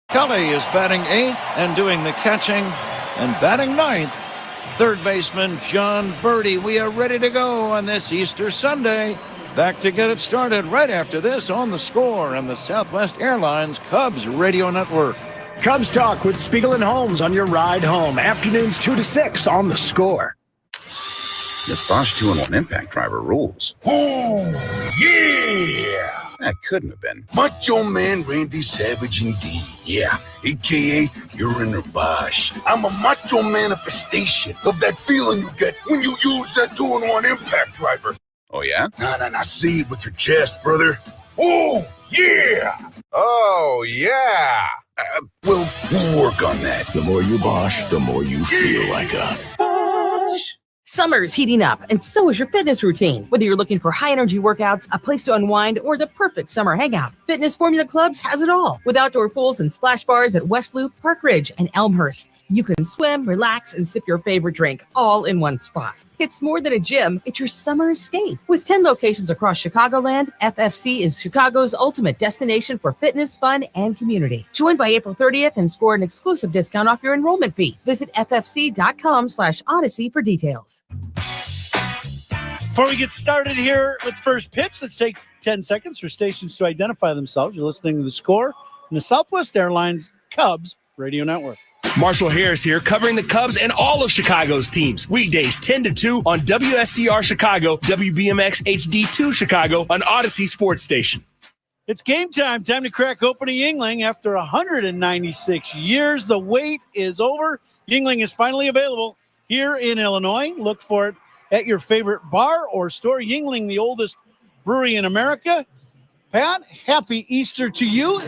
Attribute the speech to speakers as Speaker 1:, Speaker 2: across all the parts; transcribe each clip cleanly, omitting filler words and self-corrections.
Speaker 1: Kelly is batting 8th and doing the catching, and batting 9th, third baseman John Birdie. We are ready to go on this Easter Sunday. Back to get it started right after this on The Score and the Southwest Airlines Cubs Radio Network.
Speaker 2: Cubs Talk with Spiegel and Holmes on your ride home. Afternoons 2 to 6 on The Score.
Speaker 3: This Bosch 2-in-1 impact driver rules.
Speaker 4: Oh, yeah!
Speaker 3: That couldn't have been
Speaker 4: Macho Man Randy Savage indeed, yeah. A.K.A. you're in a Bosch. I'm a macho manifestation of that feeling you get when you use that 2-in-1 impact driver.
Speaker 3: Oh, yeah?
Speaker 4: Nah, say it with your chest, brother. Oh, yeah!
Speaker 3: Oh, yeah!
Speaker 4: Well, we'll work on that.
Speaker 2: The more you Bosch, the more you feel like a Bosch.
Speaker 5: Summer's heating up, and so is your fitness routine. Whether you're looking for high-energy workouts, a place to unwind, or the perfect summer hangout, Fitness Formula Clubs has it all. With outdoor pools and splash bars at West Loop, Park Ridge, and Elmhurst, you can swim, relax, and sip your favorite drink all in one spot. It's more than a gym, it's your summer escape. With 10 locations across Chicagoland, FFC is Chicago's ultimate destination for fitness, fun, and community. Join by April 30th and score an exclusive discount off your enrollment fee. Visit ffc.com/odyssey for details.
Speaker 6: Before we get started here with first pitch, let's take 10 seconds for stations to identify themselves. You're listening to The Score and the Southwest Airlines Cubs Radio Network.
Speaker 7: Marshall Harris here, covering the Cubs and all of Chicago's teams. Weekdays 10 to 2 on WSCR Chicago, WBMX HD2 Chicago on Odyssey Sports Station.
Speaker 6: It's game time. Time to crack open a Yingling. After 196 years, the wait is over. Yingling is finally available here in Illinois. Look for it at your favorite bar or store. Yingling, the oldest brewery in America. Pat, happy Easter to you.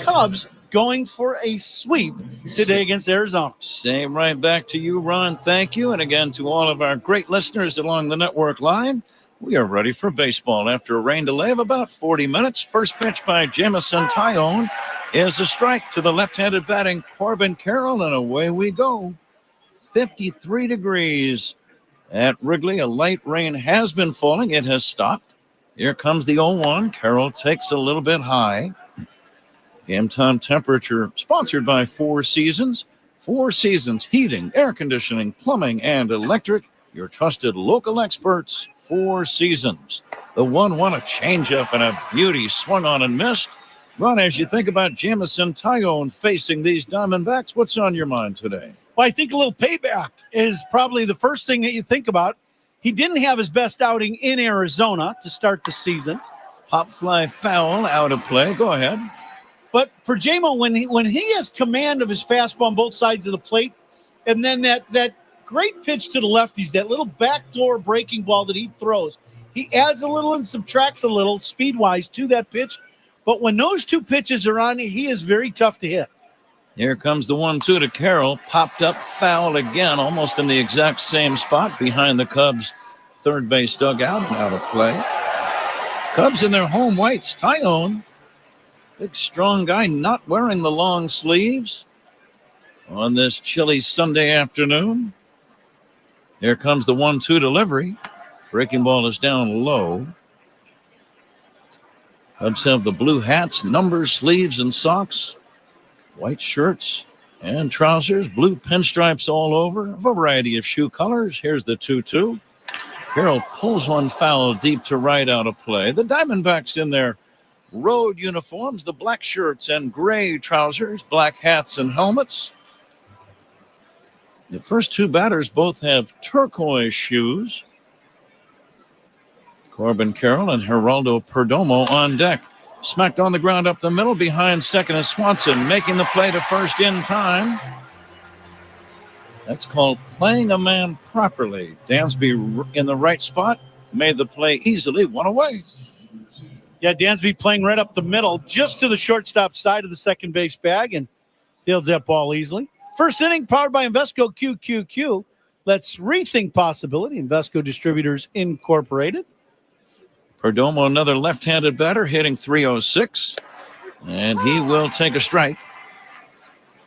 Speaker 6: Cubs going for a sweep today against Arizona.
Speaker 1: Same right back to you, Ron. Thank you. And again, to all of our great listeners along the network line, we are ready for baseball after a rain delay of about 40 minutes. First pitch by Jamison Tyone is a strike to the left-handed batting Corbin Carroll, and away we go. 53 degrees at Wrigley. A light rain has been falling. It has stopped. Here comes the 0-1. Carroll takes a little bit high. Game time temperature sponsored by Four Seasons. Four Seasons heating, air conditioning, plumbing, and electric. Your trusted local experts, Four Seasons. The 1-1, a changeup and a beauty swung on and missed. Ron, as you think about Jamison Tyone facing these Diamondbacks, what's on your mind today?
Speaker 6: Well, I think a little payback is probably the first thing that you think about. He didn't have his best outing in Arizona to start the season.
Speaker 1: Pop fly foul, out of play. Go ahead.
Speaker 6: But for JMO, when he has command of his fastball on both sides of the plate, and then that great pitch to the lefties, that little backdoor breaking ball that he throws, he adds a little and subtracts a little speed-wise to that pitch. But when those two pitches are on, he is very tough to hit.
Speaker 1: Here comes the 1-2 to Carroll. Popped up foul again, almost in the exact same spot behind the Cubs' third base dugout and out of play. Cubs in their home whites. Tyone, big, strong guy, not wearing the long sleeves on this chilly Sunday afternoon. Here comes the 1-2 delivery. Breaking ball is down low. Cubs have the blue hats, numbers, sleeves, and socks. White shirts and trousers, blue pinstripes all over. A variety of shoe colors. Here's the 2-2. Carroll pulls one foul deep to right, out of play. The Diamondbacks in their road uniforms, the black shirts and gray trousers, black hats and helmets. The first two batters both have turquoise shoes. Corbin Carroll and Geraldo Perdomo on deck. Smacked on the ground up the middle. Behind second is Swanson, making the play to first in time. That's called playing a man properly. Dansby in the right spot, made the play easily, one away.
Speaker 6: Yeah, Dansby playing right up the middle, just to the shortstop side of the second base bag, and fields that ball easily. First inning powered by Invesco QQQ. Let's rethink possibility. Invesco Distributors Incorporated.
Speaker 1: Perdomo, another left-handed batter, hitting .306, and he will take a strike.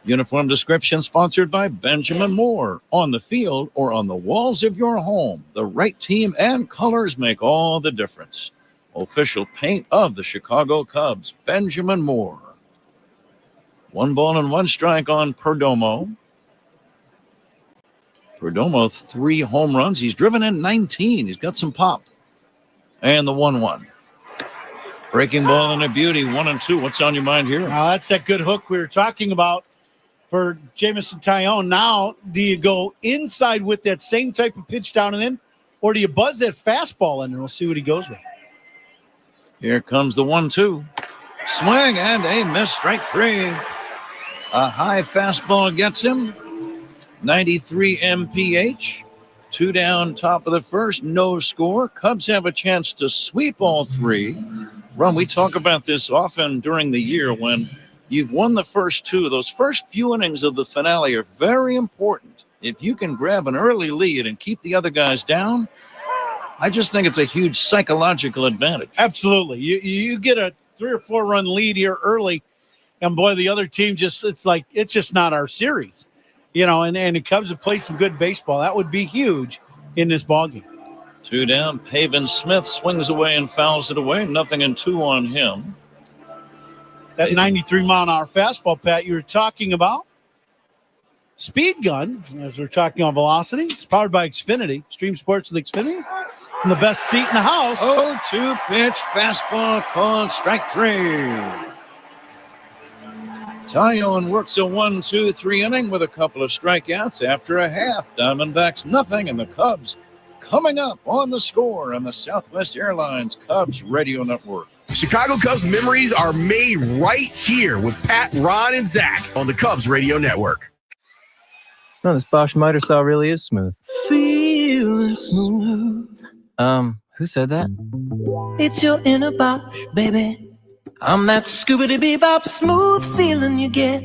Speaker 1: Uniform description sponsored by Benjamin Moore. On the field or on the walls of your home, the right team and colors make all the difference. Official paint of the Chicago Cubs, Benjamin Moore. 1 ball and 1 strike on Perdomo. Perdomo, 3 home runs. He's driven in 19. He's got some pop. And the 1-1. Breaking ball and a beauty, 1-2. What's on your mind here?
Speaker 6: That's that good hook we were talking about for Jamison Tyone. Now, do you go inside with that same type of pitch down and in, or do you buzz that fastball in, and we'll see what he goes with.
Speaker 1: Here comes the 1-2. Swing and a miss, strike 3. A high fastball gets him. 93 mph. 2 down, top of the first, no score. Cubs have a chance to sweep all 3. Ron, we talk about this often during the year when you've won the first 2. Those first few innings of the finale are very important. If you can grab an early lead and keep the other guys down, I just think it's a huge psychological advantage.
Speaker 6: Absolutely. You get a 3 or 4 run lead here early, and boy, the other team it's just not our series. And the Cubs have played some good baseball. That would be huge in this ballgame.
Speaker 1: 2 down. Pavin Smith swings away and fouls it away. 0-2 on him.
Speaker 6: That 93-mile-an-hour fastball, Pat, you were talking about. Speed gun, as we're talking on velocity. It's powered by Xfinity. Stream sports with Xfinity. From the best seat in the house.
Speaker 1: 0-2 pitch. Fastball called strike 3. Tyone works a 1-2-3 inning with a couple of strikeouts after a half. Diamondbacks nothing, and the Cubs coming up on The Score on the Southwest Airlines Cubs Radio Network.
Speaker 8: Chicago Cubs memories are made right here with Pat, Ron, and Zach on the Cubs Radio Network.
Speaker 9: No, this Bosch miter saw really is smooth.
Speaker 10: Feeling smooth.
Speaker 9: Who said that?
Speaker 10: It's your inner Bosch, baby. I'm that scoobity-bebop smooth feeling you get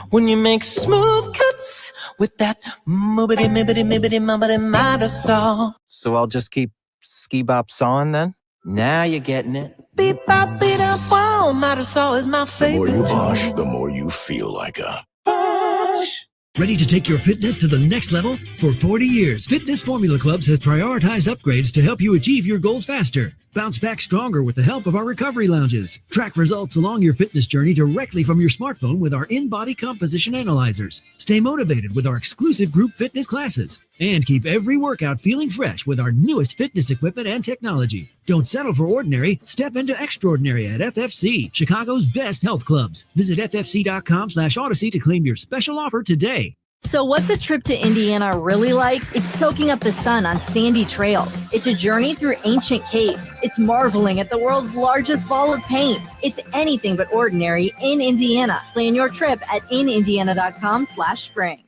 Speaker 10: when you make smooth cuts with that moobity-mibbity-mibbity-mubbity-miter saw.
Speaker 9: So I'll just keep ski-bop sawing then?
Speaker 10: Now you're getting it. Beep-bop-beep-bop, miter saw is my favorite.
Speaker 8: The more you Bosch, the more you feel like a
Speaker 10: Bosch.
Speaker 11: Ready to take your fitness to the next level? For 40 years, Fitness Formula Clubs has prioritized upgrades to help you achieve your goals faster. Bounce back stronger with the help of our recovery lounges. Track results along your fitness journey directly from your smartphone with our in-body composition analyzers. Stay motivated with our exclusive group fitness classes. And keep every workout feeling fresh with our newest fitness equipment and technology. Don't settle for ordinary. Step into extraordinary at FFC, Chicago's best health clubs. Visit ffc.com/Odyssey to claim your special offer today.
Speaker 12: So what's a trip to Indiana really like? It's soaking up the sun on sandy trails. It's a journey through ancient caves. It's marveling at the world's largest ball of paint. It's anything but ordinary in Indiana. Plan your trip at inindiana.com/spring.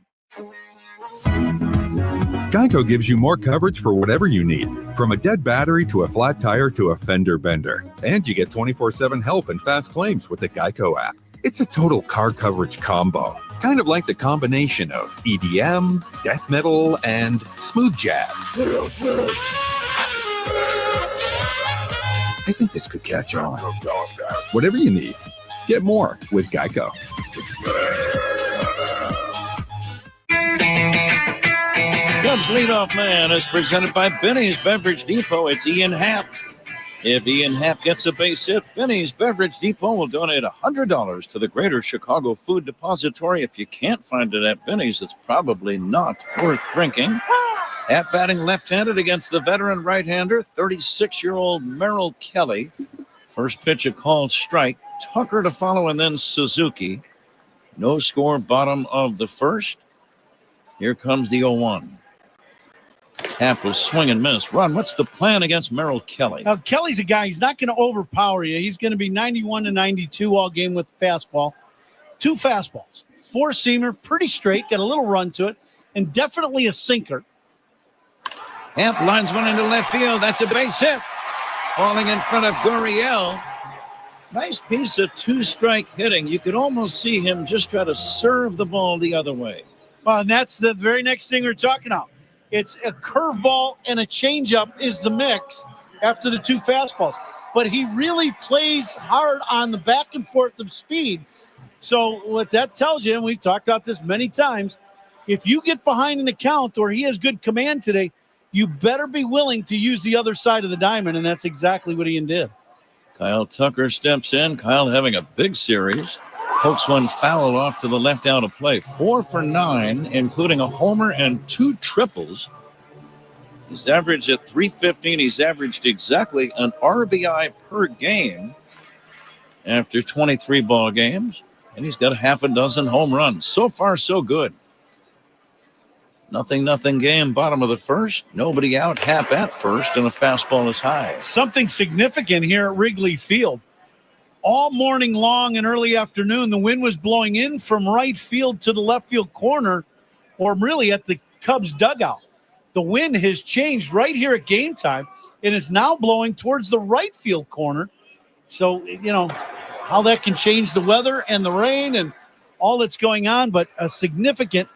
Speaker 13: Geico gives you more coverage for whatever you need, from a dead battery to a flat tire to a fender bender. And you get 24/7 help and fast claims with the Geico app. It's a total car coverage combo, kind of like the combination of EDM, death metal, and smooth jazz. I think this could catch on. Whatever you need, get more with Geico.
Speaker 1: Cubs leadoff man is presented by Benny's Beverage Depot. It's Ian Happ. If Ian Happ gets a base hit, Benny's Beverage Depot will donate $100 to the Greater Chicago Food Depository. If you can't find it at Benny's, it's probably not worth drinking. Happ batting left-handed against the veteran right-hander, 36-year-old Merrill Kelly. First pitch, a called strike. Tucker to follow, and then Suzuki. No score, bottom of the first. Here comes the 0-1. Happ will swing and miss. Ron, what's the plan against Merrill Kelly?
Speaker 6: Now, Kelly's a guy, he's not going to overpower you. He's going to be 91-92 all game with the fastball. 2 fastballs. 4-seamer, pretty straight, got a little run to it, and definitely a sinker.
Speaker 1: Happ lines one into left field. That's a base hit. Falling in front of Gurriel. Nice piece of 2-strike hitting. You could almost see him just try to serve the ball the other way.
Speaker 6: Well, and that's the very next thing we're talking about. It's a curveball and a changeup is the mix after the 2 fastballs. But he really plays hard on the back and forth of speed. So what that tells you, and we've talked about this many times, if you get behind in the count or he has good command today, you better be willing to use the other side of the diamond, and that's exactly what Ian did.
Speaker 1: Kyle Tucker steps in. Kyle having a big series. pokes one foul off to the left out of play. 4 for 9, including a homer and 2 triples. He's averaged at .315. He's averaged exactly an RBI per game after 23 ball games. And he's got a half a dozen home runs. So far, so good. Nothing game, bottom of the first. Nobody out, Hap at first, and a fastball is high.
Speaker 6: Something significant here at Wrigley Field. All morning long and early afternoon, the wind was blowing in from right field to the left field corner, or really at the Cubs dugout. The wind has changed right here at game time and is now blowing towards the right field corner. So, how that can change the weather and the rain and all that's going on, but a significant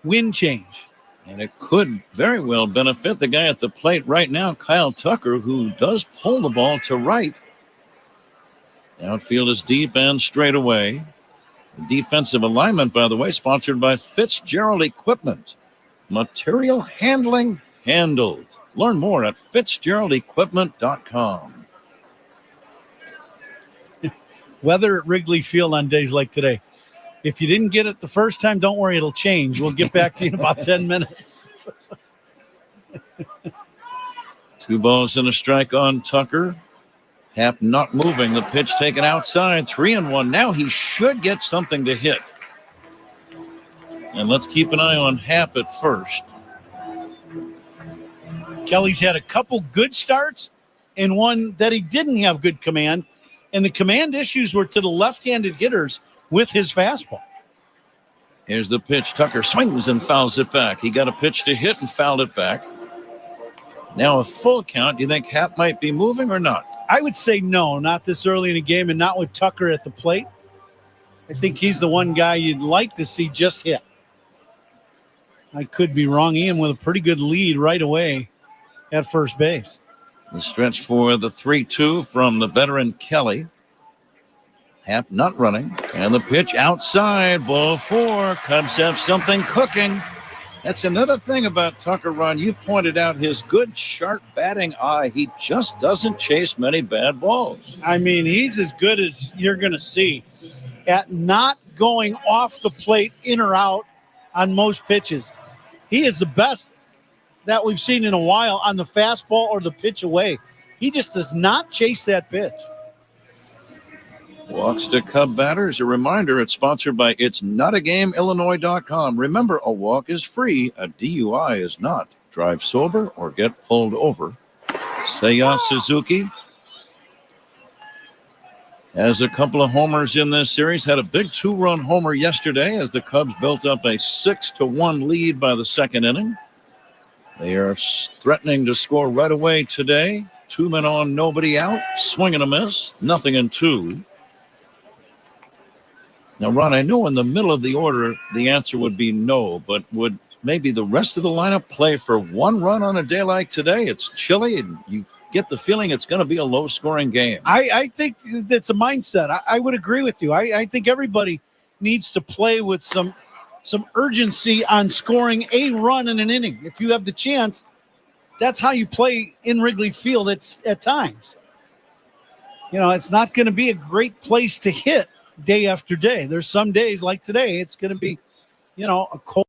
Speaker 6: wind change.
Speaker 1: And it could very well benefit the guy at the plate right now, Kyle Tucker, who does pull the ball to right. The outfield is deep and straight away. Defensive alignment, by the way, sponsored by Fitzgerald Equipment. Material handling handled. Learn more at FitzgeraldEquipment.com.
Speaker 6: Weather at Wrigley Field on days like today. If you didn't get it the first time, don't worry, it'll change. We'll get back to you in about 10 minutes.
Speaker 1: 2 balls and a strike on Tucker. Hap not moving. The pitch taken outside. 3-1. Now he should get something to hit. And let's keep an eye on Hap at first.
Speaker 6: Kelly's had a couple good starts and one that he didn't have good command. And the command issues were to the left-handed hitters with his fastball.
Speaker 1: Here's the pitch. Tucker swings and fouls it back. He got a pitch to hit and fouled it back. Now a full count. Do you think Hap might be moving or not?
Speaker 6: I would say no, not this early in the game and not with Tucker at the plate. I think he's the one guy you'd like to see just hit. I could be wrong. Ian with a pretty good lead right away at first base.
Speaker 1: The stretch for the 3-2 from the veteran Kelly. Hap not running. And the pitch outside. Ball 4. Cubs have something cooking. That's another thing about Tucker, Ron. You pointed out his good, sharp batting eye. He just doesn't chase many bad balls.
Speaker 6: I mean, he's as good as you're going to see at not going off the plate in or out on most pitches. He is the best that we've seen in a while on the fastball or the pitch away. He just does not chase that pitch.
Speaker 1: Walks to Cub batters. A reminder, it's sponsored by It'sNotAGameIllinois.com. Remember, a walk is free. A DUI is not. Drive sober or get pulled over. Seiya Suzuki has a couple of homers in this series. Had a big 2-run homer yesterday as the Cubs built up a 6-1 lead by the second inning. They are threatening to score right away today. 2 men on, nobody out. Swing and a miss. 0-2. Now, Ron, I know in the middle of the order the answer would be no, but would maybe the rest of the lineup play for 1 run on a day like today? It's chilly, and you get the feeling it's going to be a low-scoring game.
Speaker 6: I think that's a mindset. I would agree with you. I think everybody needs to play with some urgency on scoring a run in an inning. If you have the chance, that's how you play in Wrigley Field at times. It's not going to be a great place to hit day after day. There's some days like today, it's going to be, a cold.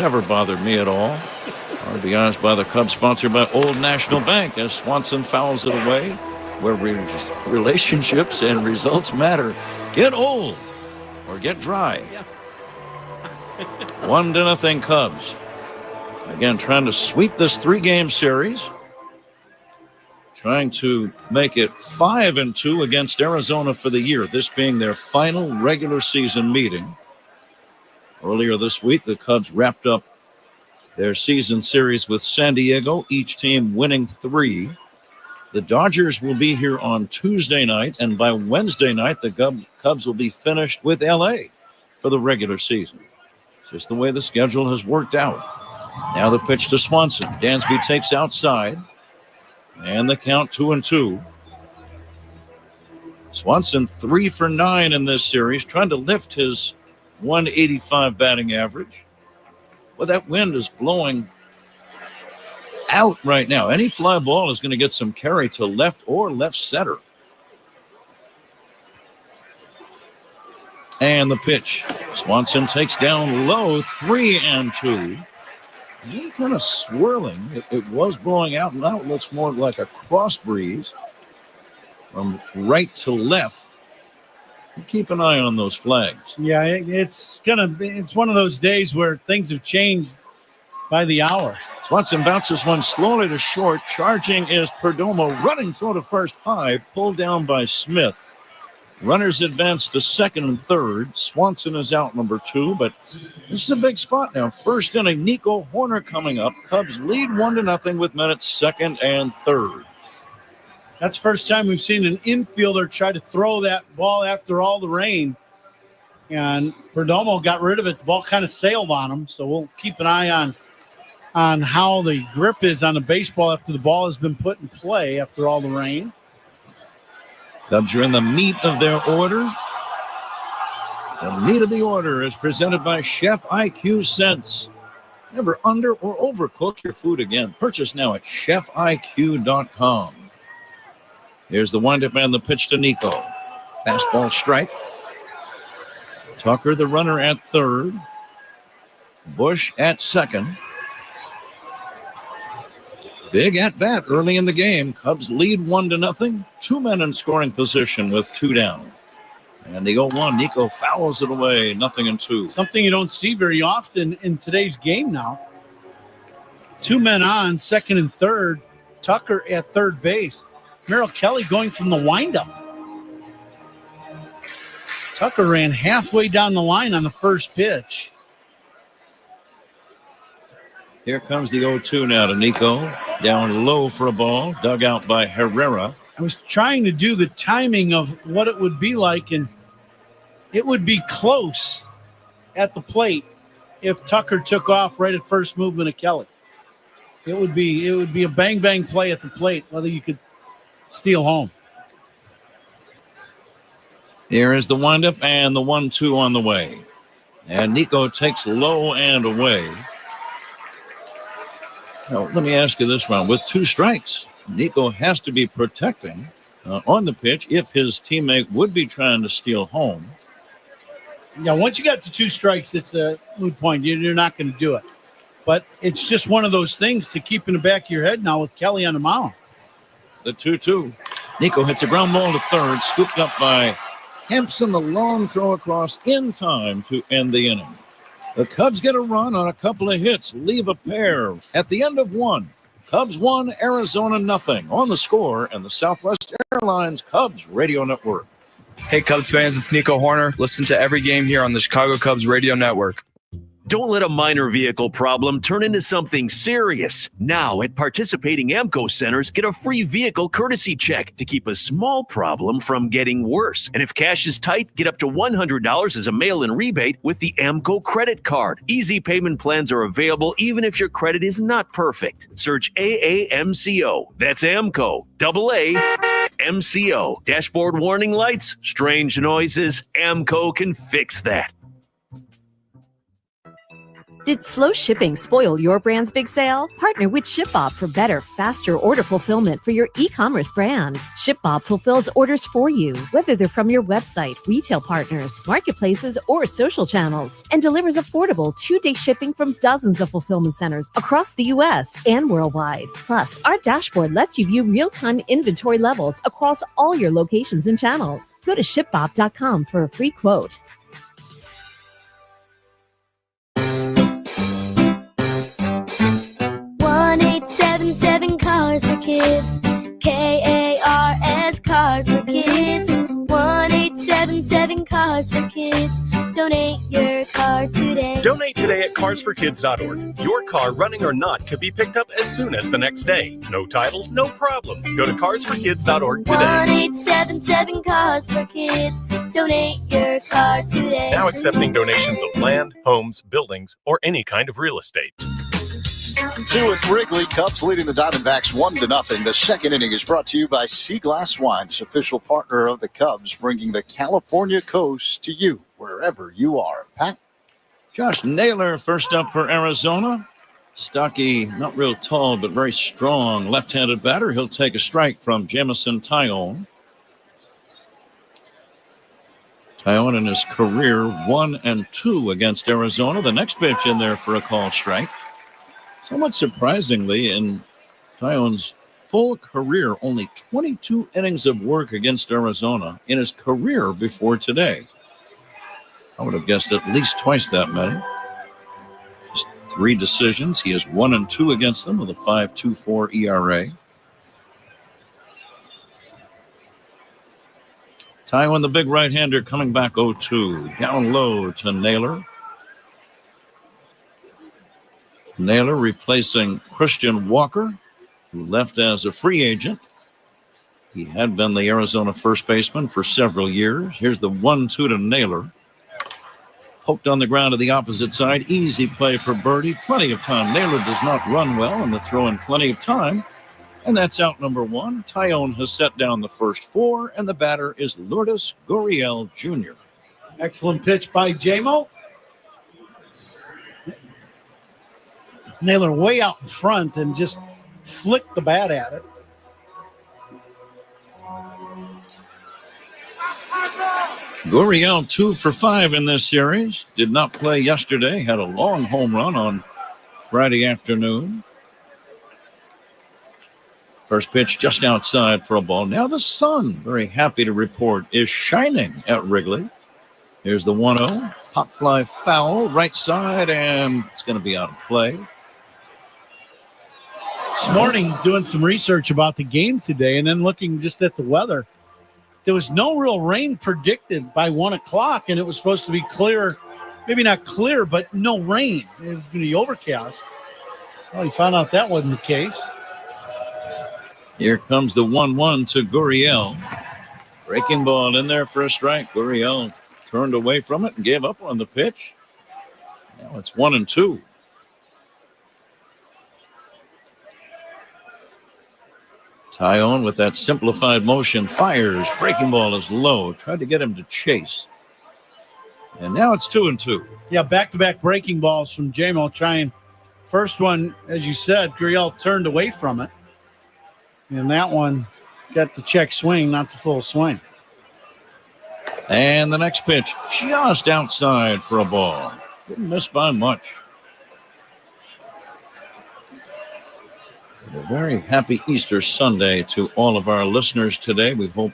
Speaker 1: never bothered me at all. RBIs by the Cubs, sponsored by Old National Bank, as Swanson fouls it away, where relationships and results matter. Get old or get dry. 1-0 Cubs. Again, trying to sweep this 3-game series. Trying to make it 5-2 against Arizona for the year, this being their final regular season meeting. Earlier this week, the Cubs wrapped up their season series with San Diego, each team winning 3. The Dodgers will be here on Tuesday night, and by Wednesday night, the Cubs will be finished with LA for the regular season. It's just the way the schedule has worked out. Now the pitch to Swanson. Dansby takes outside, and the count 2-2. Swanson 3 for 9 in this series, trying to lift his 185 batting average. Well, that wind is blowing out right now. Any fly ball is going to get some carry to left or left center. And the pitch. Swanson takes down low, 3-2. Kind of swirling. It was blowing out. Now it looks more like a cross breeze from right to left. Keep an eye on those flags.
Speaker 6: Yeah, it's one of those days where things have changed by the hour.
Speaker 1: Swanson bounces one slowly to short. Charging is Perdomo, running throw to first high, pulled down by Smith. Runners advance to second and third. Swanson is out number 2, but this is a big spot now. First inning, Nico Horner coming up. Cubs lead 1-0 with minutes second and third.
Speaker 6: That's the first time we've seen an infielder try to throw that ball after all the rain. And Perdomo got rid of it. The ball kind of sailed on him. So we'll keep an eye on how the grip is on the baseball after the ball has been put in play after all the rain.
Speaker 1: Cubs are in the meat of their order. The meat of the order is presented by Chef IQ Scents. Never under or overcook your food again. Purchase now at chefiq.com. Here's the windup and the pitch to Nico. Fastball strike. Tucker, the runner, at third. Bush at second. Big at bat early in the game. Cubs lead 1-0. 2 men in scoring position with 2 down. And the 0-1, Nico fouls it away. 0-2.
Speaker 6: Something you don't see very often in today's game now. 2 men on, second and third. Tucker at third base. Merrill Kelly going from the windup. Tucker ran halfway down the line on the first pitch.
Speaker 1: Here comes the 0-2 now to Nico. Down low for a ball. Dug out by Herrera.
Speaker 6: I was trying to do the timing of what it would be like, and it would be close at the plate if Tucker took off right at first movement of Kelly. It would be a bang-bang play at the plate, whether you could steal home.
Speaker 1: Here is the windup and the 1-2 on the way. And Nico takes low and away. Now, let me ask you this one. With 2 strikes, Nico has to be protecting on the pitch if his teammate would be trying to steal home.
Speaker 6: Yeah, once you got to 2 strikes, it's a moot point. You're not going to do it. But it's just one of those things to keep in the back of your head now with Kelly on the mound.
Speaker 1: The 2-2. Nico hits a ground ball to third, scooped up by Hampson. The long throw across in time to end the inning. The Cubs get a run on a couple of hits, leave a pair at the end of 1. Cubs 1, Arizona 0 on the Score and the Southwest Airlines Cubs Radio Network.
Speaker 14: Hey, Cubs fans, it's Nico Horner. Listen to every game here on the Chicago Cubs Radio Network.
Speaker 15: Don't let a minor vehicle problem turn into something serious. Now, at participating AMCO centers, get a free vehicle courtesy check to keep a small problem from getting worse. And if cash is tight, get up to $100 as a mail-in rebate with the AMCO credit card. Easy payment plans are available even if your credit is not perfect. Search AAMCO. That's AMCO. AAMCO. Dashboard warning lights, strange noises. AMCO can fix that.
Speaker 16: Did slow shipping spoil your brand's big sale? Partner with ShipBob for better, faster order fulfillment for your e-commerce brand. ShipBob fulfills orders for you, whether they're from your website, retail partners, marketplaces, or social channels, and delivers affordable 2-day shipping from dozens of fulfillment centers across the U.S. and worldwide. Plus, our dashboard lets you view real-time inventory levels across all your locations and channels. Go to shipbob.com for a free quote.
Speaker 17: 1-877 Cars for Kids. KARS Cars for Kids. 1-877 Cars for Kids. Donate your car today.
Speaker 18: Donate today at carsforkids.org. Your car, running or not, could be picked up as soon as the next day. No title, no problem. Go to carsforkids.org today.
Speaker 17: 1-877 Cars for Kids. Donate your car today.
Speaker 18: Now accepting donations of land, homes, buildings, or any kind of real estate.
Speaker 19: 2 at Wrigley. Cubs leading the Diamondbacks 1-0. The second inning is brought to you by Sea Glass Wines, official partner of the Cubs, bringing the California coast to you wherever you are. Pat?
Speaker 1: Josh Naylor first up for Arizona. Stocky, not real tall, but very strong left-handed batter. He'll take a strike from Jamison Tyone. Tyone in his career 1-2 against Arizona. The next pitch in there for a call strike. Somewhat surprisingly, in Tyone's full career, only 22 innings of work against Arizona in his career before today. I would have guessed at least twice that many. Just 3 decisions. He is 1-2 against them with a 5.24 ERA. Tywone, the big right-hander, coming back 0-2. Down low to Naylor. Naylor replacing Christian Walker, who left as a free agent. He had been the Arizona first baseman for several years. Here's the 1-2 to Naylor. Poked on the ground to the opposite side. Easy play for Birdie. Plenty of time. Naylor does not run well, and the throw in plenty of time. And that's out number 1. Tyone has set down the first 4, and the batter is Lourdes Gurriel Jr.
Speaker 6: Excellent pitch by J-Mo. Naylor way out in front and just flicked the bat at it.
Speaker 1: Gurriel 2 for 5 in this series. Did not play yesterday. Had a long home run on Friday afternoon. First pitch just outside for a ball. Now the sun, very happy to report, is shining at Wrigley. Here's the 1-0. Pop fly foul, right side, and it's going to be out of play.
Speaker 6: This morning, doing some research about the game today and then looking just at the weather, there was no real rain predicted by 1 o'clock, and it was supposed to be clear, maybe not clear, but no rain. It was going to be overcast. Well, he found out that wasn't the case.
Speaker 1: Here comes the 1-1 to Gurriel. Breaking ball in there for a strike. Gurriel turned away from it and gave up on the pitch. Now it's 1-2. Tyone with that simplified motion fires. Breaking ball is low. Tried to get him to chase. And now it's 2-2.
Speaker 6: Yeah, back-to-back breaking balls from J-Mo trying. First one, as you said, Gurriel turned away from it. And that one got the check swing, not the full swing.
Speaker 1: And the next pitch just outside for a ball. Didn't miss by much. A very happy Easter Sunday to all of our listeners today. We hope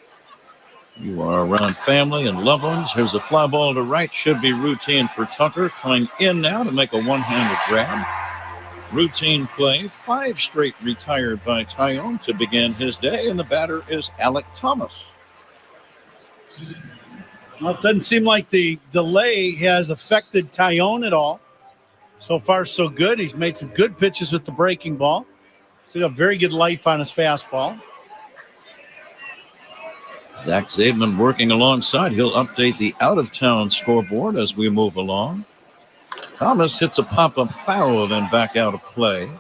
Speaker 1: you are around family and loved ones. Here's a fly ball to right. Should be routine for Tucker. Coming in now to make a one-handed grab. Routine play. 5 straight retired by Tyone to begin his day. And the batter is Alec Thomas.
Speaker 6: Well, it doesn't seem like the delay has affected Tyone at all. So far, so good. He's made some good pitches with the breaking ball. Still got very good life on his fastball.
Speaker 1: Zach Zaidman working alongside. He'll update the out-of-town scoreboard as we move along. Thomas hits a pop-up foul, then back out of play.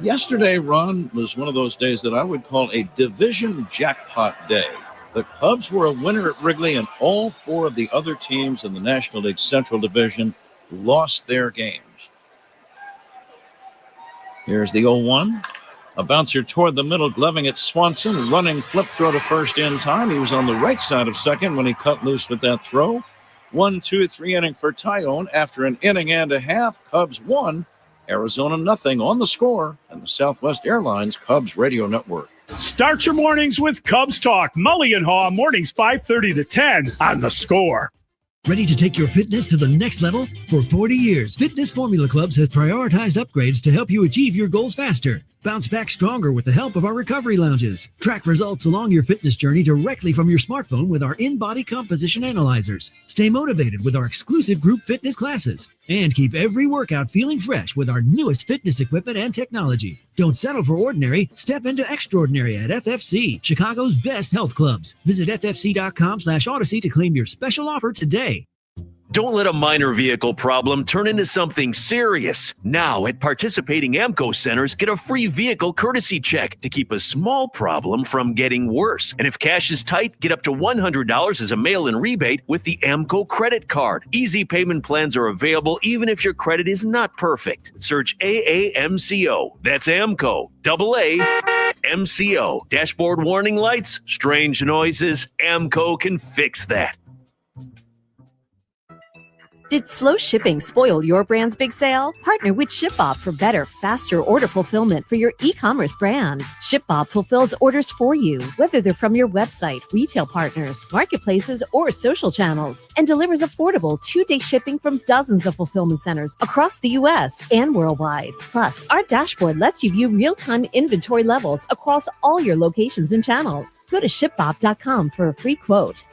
Speaker 1: Yesterday, Ron, was one of those days that I would call a division jackpot day. The Cubs were a winner at Wrigley, and all 4 of the other teams in the National League Central Division lost their games. Here's the 0-1. A bouncer toward the middle, gloving at Swanson. Running flip throw to first in time. He was on the right side of second when he cut loose with that throw. 1-2-3 inning for Tyone. After an inning and a half, Cubs 1, Arizona 0 on the score, and the Southwest Airlines Cubs Radio Network.
Speaker 2: Start your mornings with Cubs Talk. Mully and Haw, mornings 5:30 to 10 on the Score.
Speaker 11: Ready to take your fitness to the next level? For 40 years, Fitness Formula Clubs has prioritized upgrades to help you achieve your goals faster. Bounce back stronger with the help of our recovery lounges. Track results along your fitness journey directly from your smartphone with our in-body composition analyzers. Stay motivated with our exclusive group fitness classes. And keep every workout feeling fresh with our newest fitness equipment and technology. Don't settle for ordinary. Step into extraordinary at FFC, Chicago's best health clubs. Visit ffc.com/Odyssey to claim your special offer today.
Speaker 15: Don't let a minor vehicle problem turn into something serious. Now, at participating AMCO centers, get a free vehicle courtesy check to keep a small problem from getting worse. And if cash is tight, get up to $100 as a mail-in rebate with the AMCO credit card. Easy payment plans are available even if your credit is not perfect. Search AAMCO. That's AMCO. AAMCO. Dashboard warning lights, strange noises. AMCO can fix that.
Speaker 16: Did slow shipping spoil your brand's big sale? Partner with ShipBob for better, faster order fulfillment for your e-commerce brand. ShipBob fulfills orders for you, whether they're from your website, retail partners, marketplaces, or social channels, and delivers affordable 2-day shipping from dozens of fulfillment centers across the U.S. and worldwide. Plus, our dashboard lets you view real-time inventory levels across all your locations and channels. Go to shipbob.com for a free quote.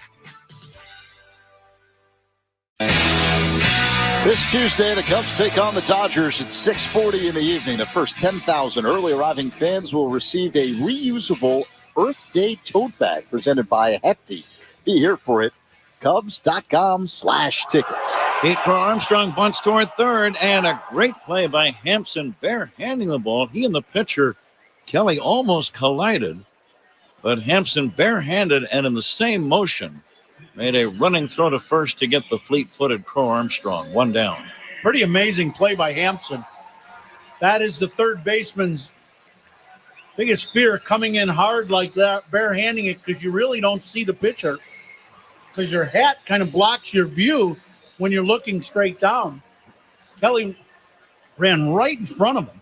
Speaker 19: This Tuesday, the Cubs take on the Dodgers at 6:40 in the evening. The first 10,000 early arriving fans will receive a reusable Earth Day tote bag presented by Hefty. Be here for it. Cubs.com/tickets.
Speaker 1: Pete Crow Armstrong bunts toward third, and a great play by Hampson, barehanding the ball. He and the pitcher, Kelly, almost collided, but Hampson barehanded and in the same motion made a running throw to first to get the fleet-footed Crow Armstrong. 1 down.
Speaker 6: Pretty amazing play by Hampson. That is the third baseman's biggest fear, coming in hard like that, barehanding it, because you really don't see the pitcher, because your hat kind of blocks your view when you're looking straight down. Kelly ran right in front of him.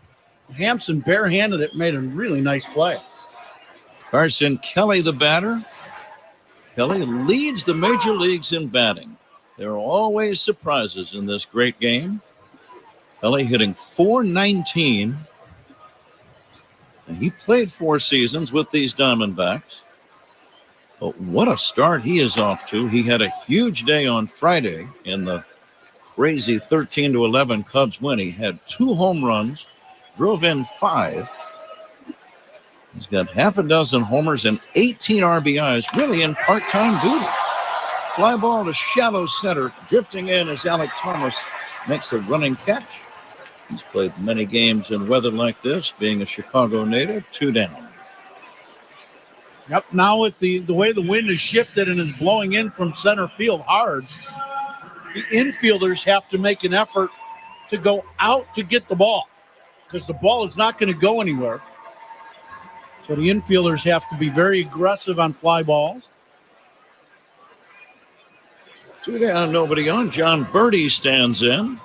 Speaker 6: Hampson barehanded it, made a really nice play.
Speaker 1: Carson Kelly, the batter. Kelly leads the major leagues in batting. There are always surprises in this great game. Kelly hitting .419. And he played 4 seasons with these Diamondbacks. But what a start he is off to. He had a huge day on Friday in the crazy 13-11 Cubs win. He had 2 home runs, drove in 5. He's got half a dozen homers and 18 RBIs, really in part-time duty. Fly ball to shallow center. Drifting in as Alec Thomas makes a running catch. He's played many games in weather like this, being a Chicago native. 2 down.
Speaker 6: Yep, now with the way the wind is shifted and is blowing in from center field hard, the infielders have to make an effort to go out to get the ball, because the ball is not going to go anywhere. So the infielders have to be very aggressive on fly balls.
Speaker 1: 2 down, nobody on. John Birdie stands in,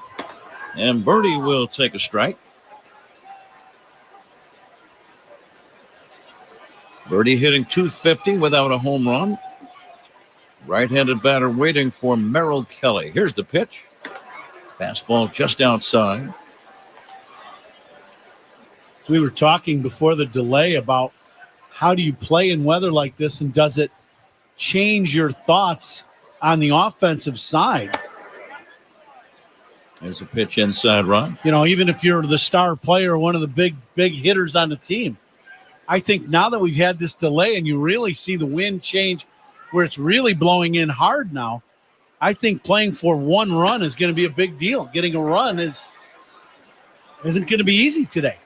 Speaker 1: and Birdie will take a strike. Birdie hitting .250 without a home run. Right-handed batter waiting for Merrill Kelly. Here's the pitch. Fastball just outside.
Speaker 6: We were talking before the delay about how do you play in weather like this, and does it change your thoughts on the offensive side?
Speaker 1: There's a pitch inside, Ron.
Speaker 6: You know, even if you're the star player, one of the big hitters on the team, I think now that we've had this delay and you really see the wind change where it's really blowing in hard now, I think playing for 1 run is going to be a big deal. Getting a run isn't going to be easy today.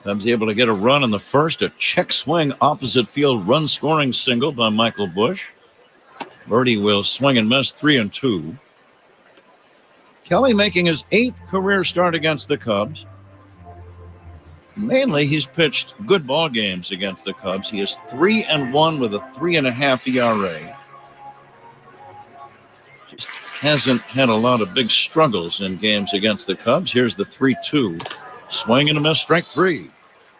Speaker 1: Cubs able to get a run in the first, a check swing opposite field run scoring single by Michael Bush. Birdie will swing and miss, 3-2. Kelly making his 8th career start against the Cubs. Mainly, he's pitched good ball games against the Cubs. He is 3-1 with a 3.5 ERA. Just hasn't had a lot of big struggles in games against the Cubs. Here's the 3-2. Swing and a miss, strike 3.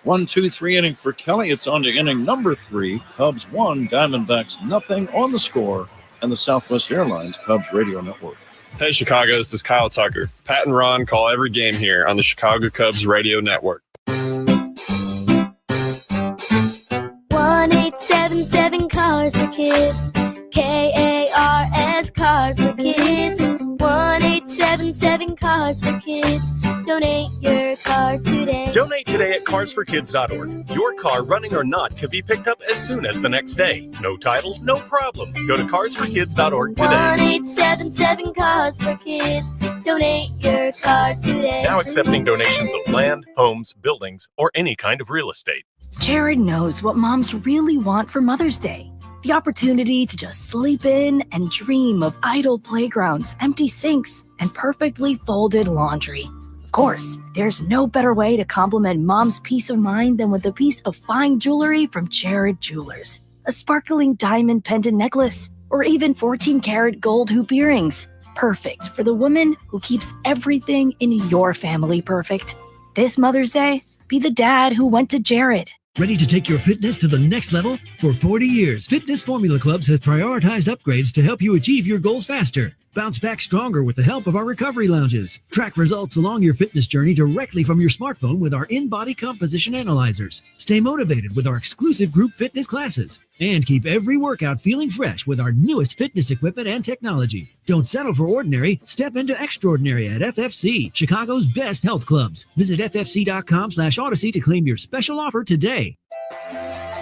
Speaker 1: 1-2-3 inning for Kelly. It's on to inning number 3. Cubs 1, Diamondbacks nothing on the score, and the Southwest Airlines Cubs Radio Network.
Speaker 20: Hey, Chicago, this is Kyle Tucker. Pat and Ron call every game here on the Chicago Cubs Radio Network.
Speaker 17: 1-877 Cars for Kids. KARS Cars for Kids. 1-877 Cars for Kids. Donate your car today.
Speaker 18: Donate today at carsforkids.org. Your car, running or not, can be picked up as soon as the next day. No title, no problem. Go to carsforkids.org today.
Speaker 17: 1-877 Cars for Kids. Donate your car today.
Speaker 18: Now accepting donations of land, homes, buildings, or any kind of real estate.
Speaker 21: Jared knows what moms really want for Mother's Day. The opportunity to just sleep in and dream of idle playgrounds, empty sinks, and perfectly folded laundry. Of course, there's no better way to compliment mom's peace of mind than with a piece of fine jewelry from Jared Jewelers. A sparkling diamond pendant necklace, or even 14-karat gold hoop earrings. Perfect for the woman who keeps everything in your family perfect. This Mother's Day, be the dad who went to Jared.
Speaker 11: Ready to take your fitness to the next level? For 40 years, Fitness Formula Clubs has prioritized upgrades to help you achieve your goals faster. Bounce back stronger with the help of our recovery lounges. Track results along your fitness journey directly from your smartphone with our in-body composition analyzers. Stay motivated with our exclusive group fitness classes. And keep every workout feeling fresh with our newest fitness equipment and technology. Don't settle for ordinary. Step into extraordinary at FFC, Chicago's best health clubs. Visit ffc.com/Odyssey to claim your special offer today.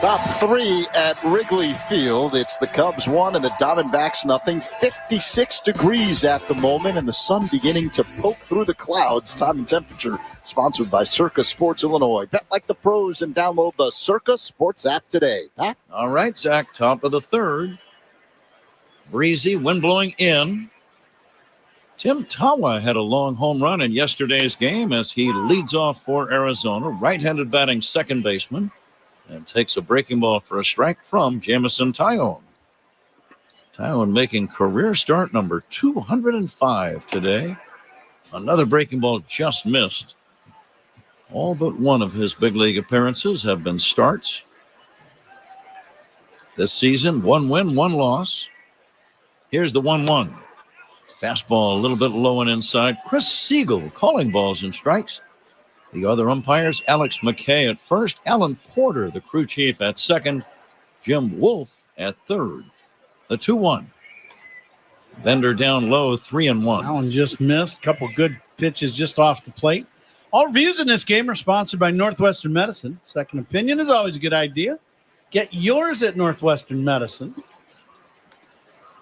Speaker 19: Top 3 at Wrigley Field. It's the Cubs 1 and the Diamondbacks nothing. 56 degrees at the moment, and the sun beginning to poke through the clouds. Time and temperature sponsored by Circa Sports Illinois. Bet like the pros and download the Circa Sports app today. Huh?
Speaker 1: All right, Zach, top of the 3rd. Breezy, wind blowing in. Tim Tawa had a long home run in yesterday's game as he leads off for Arizona. Right-handed batting second baseman. And takes a breaking ball for a strike from Jamison Tyone. Tyone making career start number 205 today. Another breaking ball just missed. All but one of his big league appearances have been starts. This season, 1 win, 1 loss. Here's the 1-1. Fastball a little bit low and inside. Chris Siegel calling balls and strikes. The other umpires, Alex McKay at first, Alan Porter, the crew chief, at second, Jim Wolf at third. The 2-1. Bender down low, 3-1.
Speaker 6: Allen just missed. A couple good pitches just off the plate. All reviews in this game are sponsored by Northwestern Medicine. Second opinion is always a good idea. Get yours at Northwestern Medicine.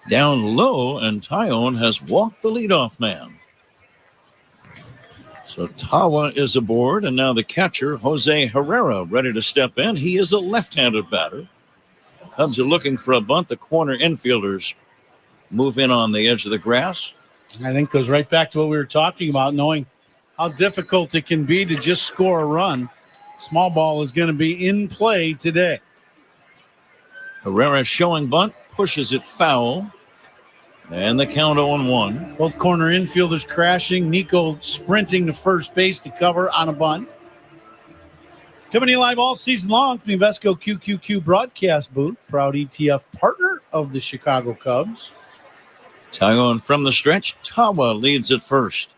Speaker 1: Down low, and Tyone has walked the leadoff man. So Tawa is aboard, and now the catcher, Jose Herrera, ready to step in. He is a left-handed batter. Cubs are looking for a bunt. The corner infielders move in on the edge of the grass.
Speaker 6: I think goes right back to what we were talking about, knowing how difficult it can be to just score a run. Small ball is going to be in play today.
Speaker 1: Herrera showing bunt, pushes it foul. And the count 0-1.
Speaker 6: Both corner infielders crashing. Nico sprinting to first base to cover on a bunt. Coming to you live all season long from the Invesco QQQ broadcast booth. Proud ETF partner of the Chicago Cubs.
Speaker 1: Tyone from the stretch. Tawa leads at first.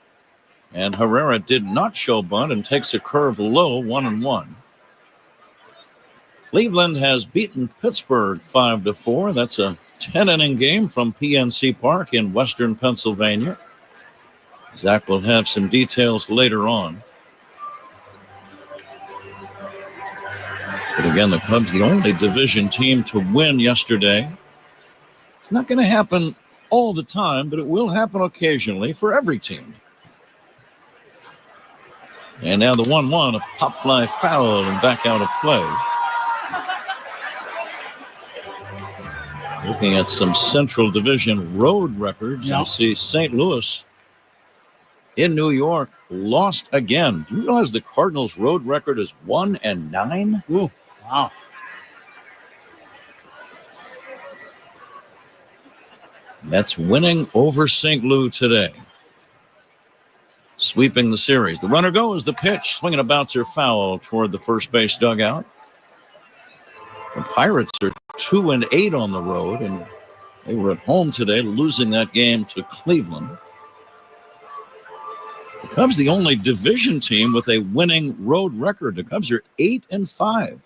Speaker 1: And Herrera did not show bunt and takes a curve low, 1-1. Cleveland has beaten Pittsburgh 5-4. That's a 10-inning game from PNC Park in western Pennsylvania. Zach will have some details later on. But again, the Cubs, the only division team to win yesterday. It's not going to happen all the time, but it will happen occasionally for every team. And now the 1-1, a pop fly foul and back out of play. Looking at some Central Division road records, you see St. Louis in New York lost again. Do you realize the Cardinals' road record is 1-9?
Speaker 6: Ooh, wow.
Speaker 1: That's winning over St. Louis today. Sweeping the series. The runner goes, the pitch, swinging a bouncer foul toward the first base dugout. The Pirates are 2-8 on the road, and they were at home today, losing that game to Cleveland. The Cubs, the only division team with a winning road record. The Cubs are 8-5.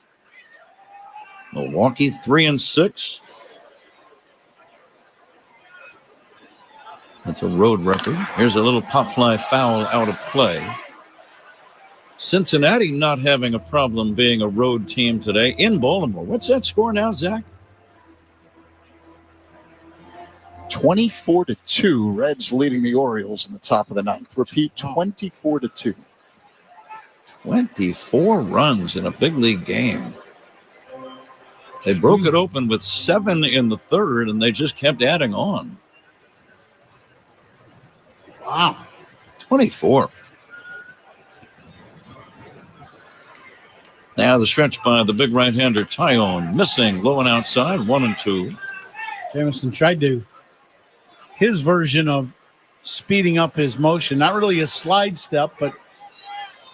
Speaker 1: Milwaukee 3-6. That's a road record. Here's a little pop fly foul out of play. Cincinnati not having a problem being a road team today in Baltimore. What's that score now, Zach?
Speaker 19: 24-2. Reds leading the Orioles in the top of the ninth. Repeat, 24-2.
Speaker 1: 24 runs in a big league game. They broke it open with 7 in the third, and they just kept adding on.
Speaker 6: Wow.
Speaker 1: 24. Now the stretch by the big right-hander Tyone, missing, low and outside, 1-2.
Speaker 6: Jamison tried to his version of speeding up his motion. Not really a slide step, but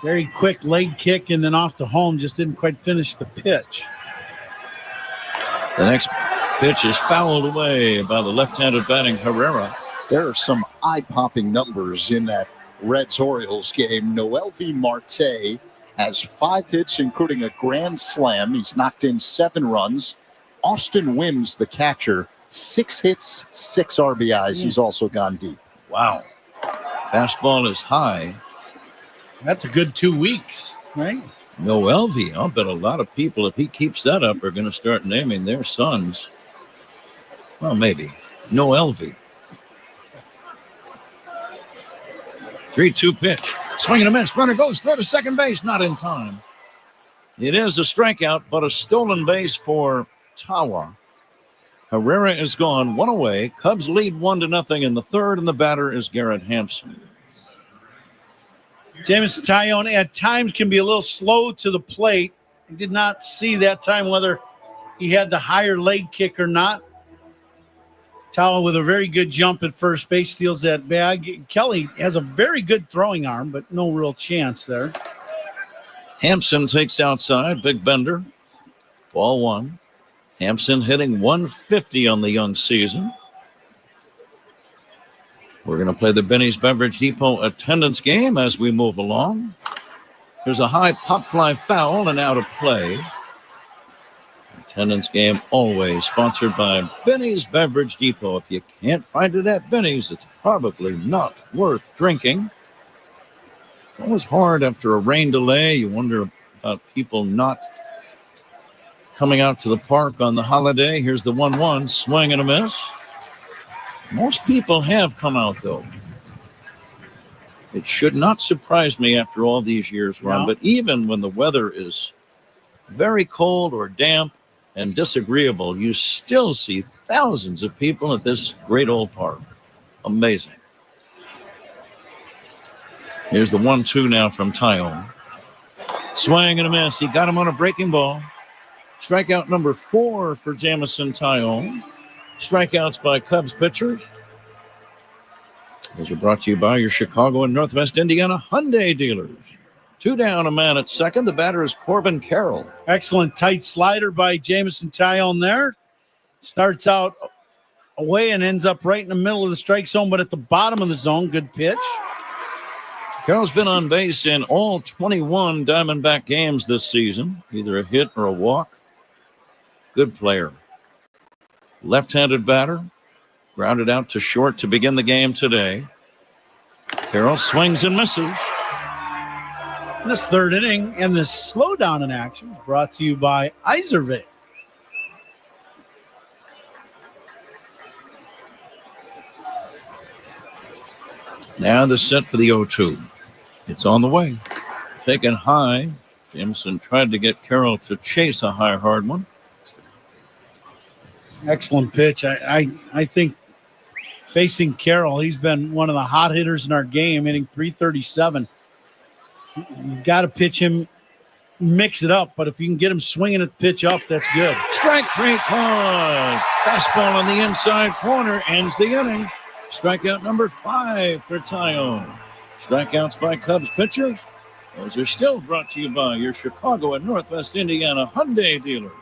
Speaker 6: very quick leg kick and then off to home. Just didn't quite finish the pitch.
Speaker 1: The next pitch is fouled away by the left-handed batting Herrera.
Speaker 19: There are some eye-popping numbers in that Reds-Orioles game. Noelvi Marte has 5 hits, including a grand slam. He's knocked in 7 runs. Austin Wims, the catcher, 6 hits, 6 RBIs. He's also gone deep.
Speaker 1: Wow. Fastball is high.
Speaker 6: That's a good 2 weeks, right?
Speaker 1: Noelvi, I'll bet a lot of people, if he keeps that up, are going to start naming their sons. Well, maybe. Noelvi. 3-2 pitch. Swing and a miss. Runner goes, throw to second base. Not in time. It is a strikeout, but a stolen base for Tawa. Herrera is gone, 1 away. Cubs lead 1-0 in the third, and the batter is Garrett Hampson.
Speaker 6: Jamison Tyone at times can be a little slow to the plate. I did not see that time whether he had the higher leg kick or not. Tawa with a very good jump at first base, steals that bag. Kelly has a very good throwing arm, but no real chance there.
Speaker 1: Hampson takes outside, big bender. Ball 1. Hampson hitting 150 on the young season. We're going to play the Benny's Beverage Depot attendance game as we move along. There's a high pop fly foul and out of play. Attendance game always sponsored by Benny's Beverage Depot. If you can't find it at Benny's, it's probably not worth drinking. It's always hard after a rain delay. You wonder about people not coming out to the park on the holiday. Here's the 1-1, swing and a miss. Most people have come out, though. It should not surprise me after all these years, Ron, but even when the weather is very cold or damp and disagreeable, you still see thousands of people at this great old park. Amazing. Here's the 1-2 now from Tyone. Swing and a miss. He got him on a breaking ball. Strikeout number 4 for Jamison Tyone. Strikeouts by Cubs pitchers. Those are brought to you by your Chicago and Northwest Indiana Hyundai dealers. 2 down, a man at second. The batter is Corbin Carroll.
Speaker 6: Excellent tight slider by Jamison Tyone there. Starts out away and ends up right in the middle of the strike zone, but at the bottom of the zone. Good pitch.
Speaker 1: Carroll's been on base in all 21 Diamondback games this season, either a hit or a walk. Good player. Left-handed batter, grounded out to short to begin the game today. Carroll swings and misses.
Speaker 6: In this third inning, and this slowdown in action brought to you by Izervate.
Speaker 1: Now the set for the 0-2. It's on the way. Taken high. Jameson tried to get Carroll to chase a high hard one.
Speaker 6: Excellent pitch. I think facing Carroll, he's been one of the hot hitters in our game, hitting .337. You've got to pitch him, mix it up, but if you can get him swinging at the pitch up, that's good.
Speaker 1: Strike three called. Fastball on the inside corner ends the inning. Strikeout number 5 for Tyone. Strikeouts by Cubs pitchers. Those are still brought to you by your Chicago and Northwest Indiana Hyundai dealers.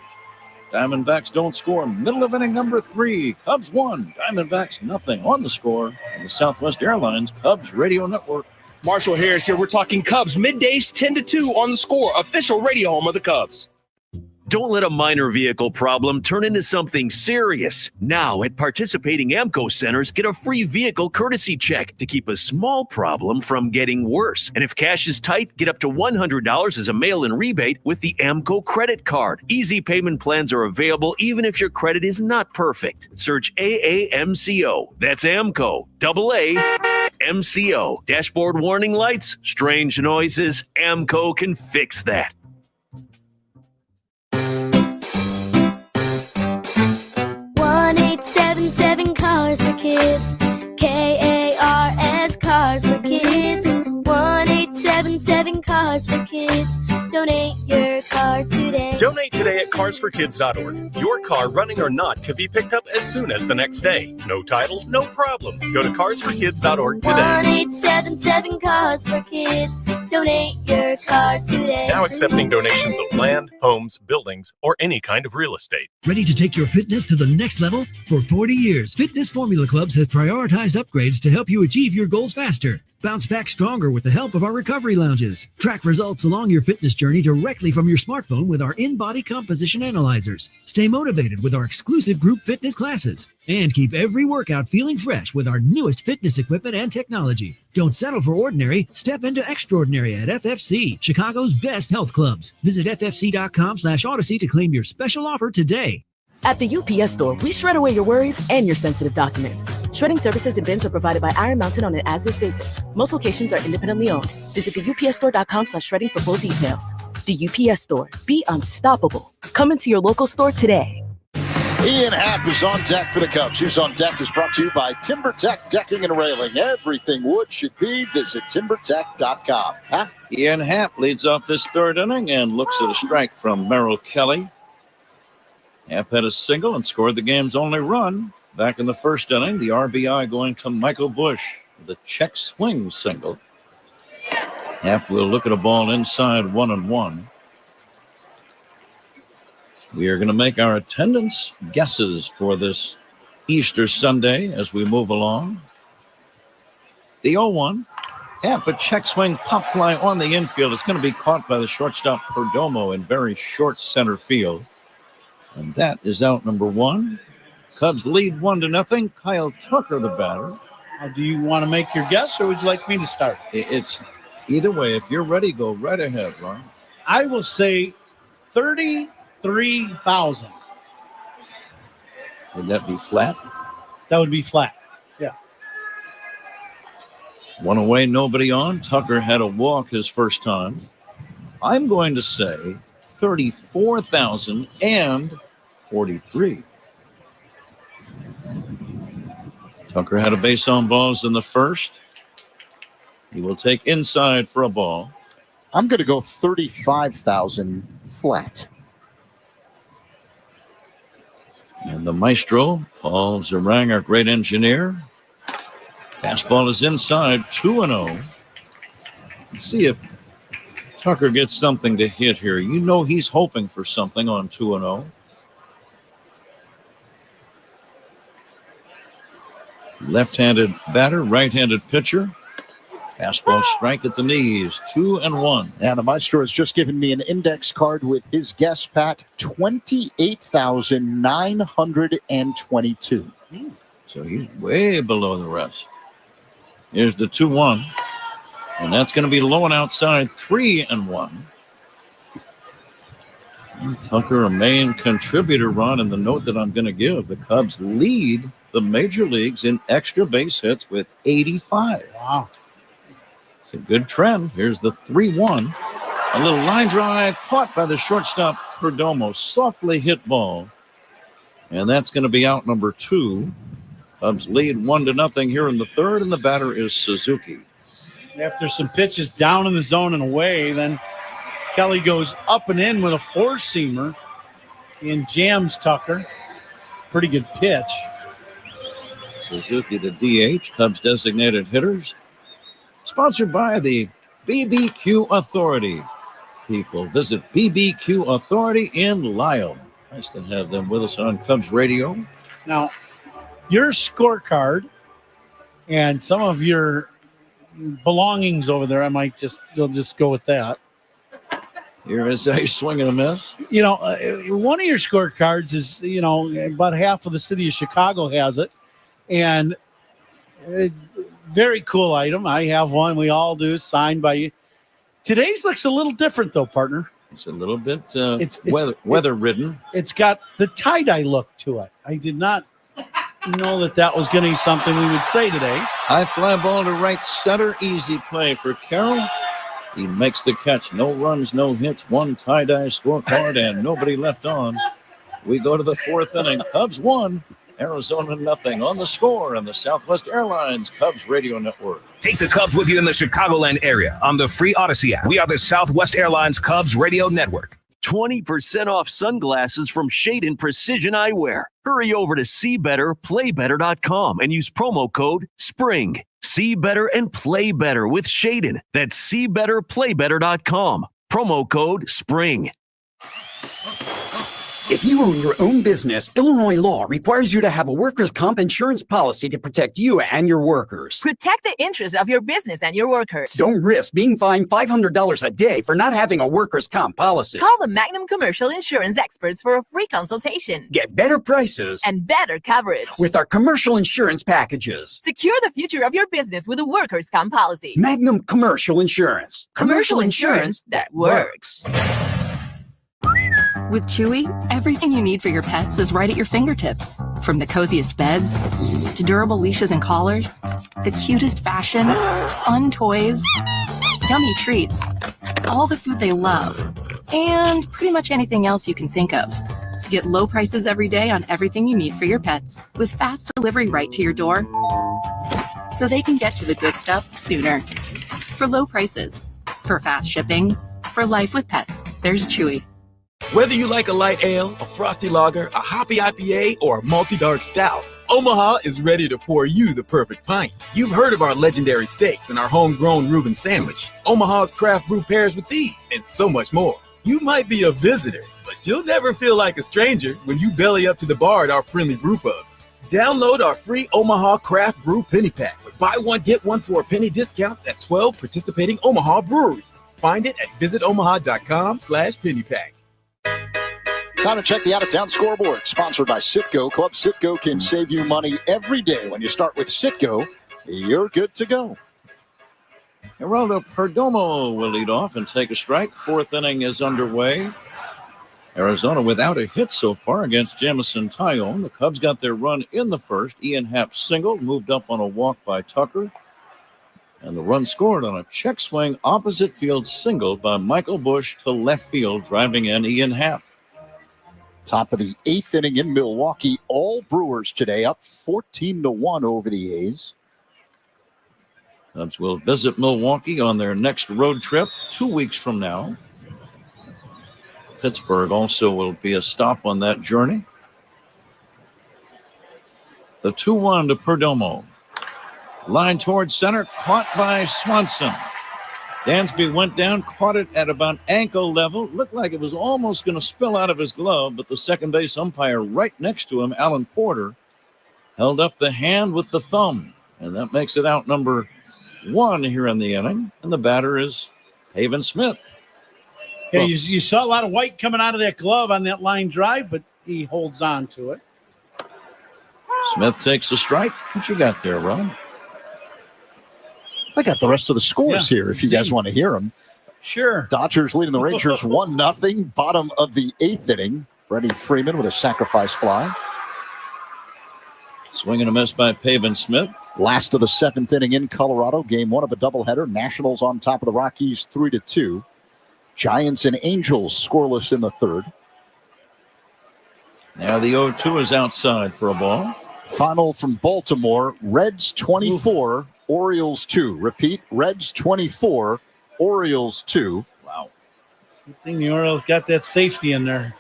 Speaker 1: Diamondbacks don't score. Middle of inning number 3. Cubs 1. Diamondbacks nothing on the score. On the Southwest Airlines Cubs Radio Network.
Speaker 7: Marshall Harris here. We're talking Cubs middays 10-2 on the score. Official radio home of the Cubs.
Speaker 15: Don't let a minor vehicle problem turn into something serious. Now, at participating AMCO centers, get a free vehicle courtesy check to keep a small problem from getting worse. And if cash is tight, get up to $100 as a mail-in rebate with the AMCO credit card. Easy payment plans are available even if your credit is not perfect. Search AAMCO. That's AMCO. AAMCO. Dashboard warning lights, strange noises. AMCO can fix that.
Speaker 17: 1-877 Cars for Kids. KARS Cars for Kids. 1-877 Cars for Kids. Donate your car today.
Speaker 18: Donate today at carsforkids.org. Your car, running or not, could be picked up as soon as the next day. No title, no problem. Go to carsforkids.org today.
Speaker 17: 1-877 Cars for Kids. Donate your car today.
Speaker 18: Now accepting donations of land, homes, buildings, or any kind of real estate.
Speaker 11: Ready to take your fitness to the next level? For 40 years, Fitness Formula Clubs has prioritized upgrades to help you achieve your goals faster. Bounce back stronger with the help of our recovery lounges. Track results along your fitness journey directly from your smartphone with our in-body composition analyzers. Stay motivated with our exclusive group fitness classes. And keep every workout feeling fresh with our newest fitness equipment and technology. Don't settle for ordinary. Step into extraordinary at FFC, Chicago's best health clubs. Visit ffc.com/Odyssey to claim your special offer today.
Speaker 3: At the UPS Store, we shred away your worries and your sensitive documents. Shredding services and bins are provided by Iron Mountain on an as-is basis. Most locations are independently owned. Visit the upsstore.com/shredding for full details. The UPS Store. Be unstoppable. Come into your local store today.
Speaker 19: Ian Happ is on deck for the Cubs. Who's on Deck is brought to you by TimberTech Decking and Railing. Everything wood should be. Visit TimberTech.com. Huh?
Speaker 1: Ian Happ leads off this third inning and looks at a strike from Merrill Kelly. Happ had a single and scored the game's only run. Back in the first inning, the RBI going to Michael Busch. The check swing single. Happ will look at a ball inside 1-1. We are going to make our attendance guesses for this Easter Sunday as we move along. The 0-1. Happ, a check swing pop fly on the infield. It's going to be caught by the shortstop Perdomo in very short center field. And that is out number 1. Cubs lead 1-0. Kyle Tucker, the batter.
Speaker 6: Do you want to make your guess, or would you like me to start?
Speaker 1: It's either way. If you're ready, go right ahead, Ron.
Speaker 6: I will say 33,000.
Speaker 1: Would that be flat?
Speaker 6: That would be flat. Yeah.
Speaker 1: One away, nobody on. Tucker had a walk his first time. I'm going to say 34,043. Tucker had a base on balls in the first. He will take inside for a ball.
Speaker 19: I'm going to go 35,000 flat.
Speaker 1: And the maestro, Paul Zarang, our great engineer. Fastball is inside, 2-0. Let's see if Tucker gets something to hit here. You know he's hoping for something on 2-0. Left-handed batter, right-handed pitcher. Fastball strike at the knees, 2-1.
Speaker 19: And the maestro has just given me an index card with his guess, Pat, 28,922.
Speaker 1: So he's way below the rest. Here's the 2-1. And that's going to be low and outside, 3-1. Tucker, a main contributor, Ron, in the note that I'm going to give. The Cubs lead the major leagues in extra base hits with 85.
Speaker 6: Wow.
Speaker 1: It's a good trend. Here's the 3-1. A little line drive caught by the shortstop Perdomo. Softly hit ball. And that's going to be out number 2. Cubs lead 1-0 here in the third, and the batter is Suzuki.
Speaker 6: After some pitches down in the zone and away, then Kelly goes up and in with a four-seamer and jams Tucker. Pretty good pitch.
Speaker 1: Suzuki, the DH, Cubs designated hitters. Sponsored by the BBQ Authority. People visit BBQ Authority in Lyle. Nice to have them with us on Cubs Radio.
Speaker 6: Now, your scorecard and some of your belongings over there, they'll just go with that.
Speaker 1: Here is a swing and a miss.
Speaker 6: You know, one of your scorecards is, about half of the city of Chicago has it. And very cool item. I have one. We all do, signed by you. Today's looks a little different, though, partner.
Speaker 1: It's a little bit weather-ridden.
Speaker 6: It's got the tie-dye look to it. I did not know that was going to be something we would say today.
Speaker 1: High fly ball to right center. Easy play for Carroll. He makes the catch. No runs, no hits, one tie-dye scorecard, and nobody left on. We go to the fourth inning. Cubs 1, Arizona 0 on the score on the Southwest Airlines Cubs Radio Network.
Speaker 4: Take the Cubs with you in the Chicagoland area on the free Odyssey app. We are the Southwest Airlines Cubs Radio Network.
Speaker 15: 20% off sunglasses from Shaden Precision Eyewear. Hurry over to SeeBetterPlayBetter.com and use promo code SPRING. See better and play better with Shaden. That's SeeBetterPlayBetter.com. Promo code SPRING.
Speaker 22: If you own your own business, Illinois law requires you to have a workers' comp insurance policy to protect you and your workers.
Speaker 23: Protect the interests of your business and your workers.
Speaker 22: Don't risk being fined $500 a day for not having a workers' comp policy.
Speaker 23: Call the Magnum Commercial Insurance experts for a free consultation.
Speaker 22: Get better prices
Speaker 23: and better coverage
Speaker 22: with our commercial insurance packages.
Speaker 23: Secure the future of your business with a workers' comp policy.
Speaker 22: Magnum Commercial Insurance.
Speaker 23: Commercial insurance that works.
Speaker 24: With Chewy, everything you need for your pets is right at your fingertips. From the coziest beds, to durable leashes and collars, the cutest fashion, fun toys, yummy treats, all the food they love, and pretty much anything else you can think of. Get low prices every day on everything you need for your pets, with fast delivery right to your door, so they can get to the good stuff sooner. For low prices, for fast shipping, for life with pets, there's Chewy.
Speaker 25: Whether you like a light ale, a frosty lager, a hoppy IPA, or a multi-dark stout, Omaha is ready to pour you the perfect pint. You've heard of our legendary steaks and our homegrown Reuben sandwich. Omaha's craft brew pairs with these and so much more. You might be a visitor, but you'll never feel like a stranger when you belly up to the bar at our friendly brew pubs. Download our free Omaha Craft Brew Penny Pack with buy one, get one for a penny discounts at 12 participating Omaha breweries. Find it at visitomaha.com/pennypack.
Speaker 19: Time to check the out-of-town scoreboard. Sponsored by Citgo. Club Citgo can save you money every day. When you start with Citgo, you're good to go.
Speaker 1: Geraldo Perdomo will lead off and take a strike. Fourth inning is underway. Arizona without a hit so far against Jamison Tyone. The Cubs got their run in the first. Ian Happ singled, moved up on a walk by Tucker. And the run scored on a check swing opposite field single by Michael Busch to left field, driving in Ian Happ.
Speaker 19: Top of the eighth inning in Milwaukee. All Brewers today up 14-1 over the A's.
Speaker 1: Cubs will visit Milwaukee on their next road trip 2 weeks from now. Pittsburgh also will be a stop on that journey. The 2-1 to Perdomo. Line towards center, caught by Swanson. Dansby went down, caught it at about ankle level. Looked like it was almost going to spill out of his glove, but the second base umpire right next to him, Alan Porter, held up the hand with the thumb. And that makes it out number 1 here in the inning. And the batter is Haven Smith.
Speaker 6: Yeah, you saw a lot of white coming out of that glove on that line drive, but he holds on to it.
Speaker 1: Smith takes a strike. What you got there, Ron?
Speaker 19: I got the rest of the scores here if you guys want to hear them.
Speaker 6: Sure.
Speaker 19: Dodgers leading the Rangers 1-0. Bottom of the eighth inning. Freddie Freeman with a sacrifice fly.
Speaker 1: Swing and a miss by Pavin Smith.
Speaker 19: Last of the seventh inning in Colorado. Game 1 of a doubleheader. Nationals on top of the Rockies 3-2. Giants and Angels scoreless in the third.
Speaker 1: Now the 0-2 is outside for a ball.
Speaker 19: Final from Baltimore, Reds 24, Orioles 2. Repeat, Reds 24, Orioles 2.
Speaker 6: Wow. Good thing the Orioles got that safety in there.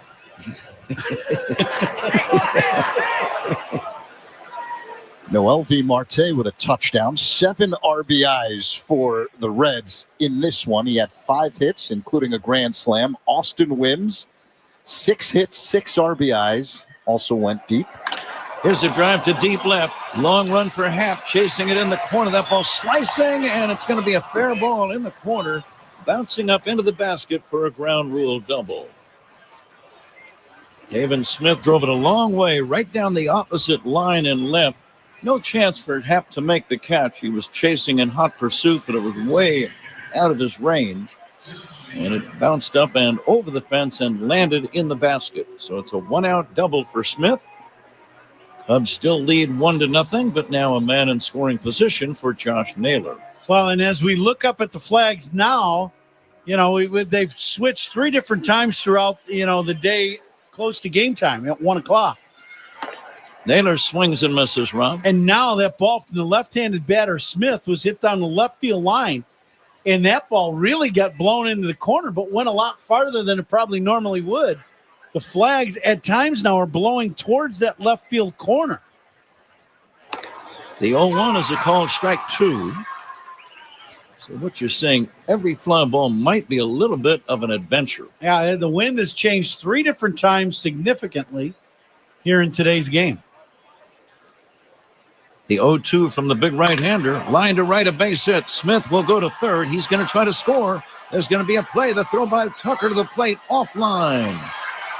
Speaker 19: Noel V. Marte with a touchdown. 7 RBIs for the Reds in this one. He had 5 hits, including a grand slam. Austin Wims, 6 hits, 6 RBIs. Also went deep.
Speaker 1: Here's a drive to deep left. Long run for Happ, chasing it in the corner. That ball slicing, and it's going to be a fair ball in the corner, bouncing up into the basket for a ground rule double. Pavin Smith drove it a long way right down the opposite line and left. No chance for Happ to make the catch. He was chasing in hot pursuit, but it was way out of his range. And it bounced up and over the fence and landed in the basket. So it's a 1-out double for Smith. Cubs still lead 1-0, but now a man in scoring position for Josh Naylor.
Speaker 6: Well, and as we look up at the flags now, they've switched 3 different times throughout, the day close to game time at 1 o'clock.
Speaker 1: Naylor swings and misses, Rob.
Speaker 6: And now that ball from the left-handed batter, Smith, was hit down the left field line. And that ball really got blown into the corner, but went a lot farther than it probably normally would. The flags at times now are blowing towards that left field corner.
Speaker 1: The 0-1 is a called strike 2. So what you're saying, every fly ball might be a little bit of an adventure.
Speaker 6: Yeah, the wind has changed 3 different times significantly here in today's game.
Speaker 1: The 0-2 from the big right-hander. Line to right, a base hit. Smith will go to third. He's going to try to score. There's going to be a play. The throw by Tucker to the plate, offline.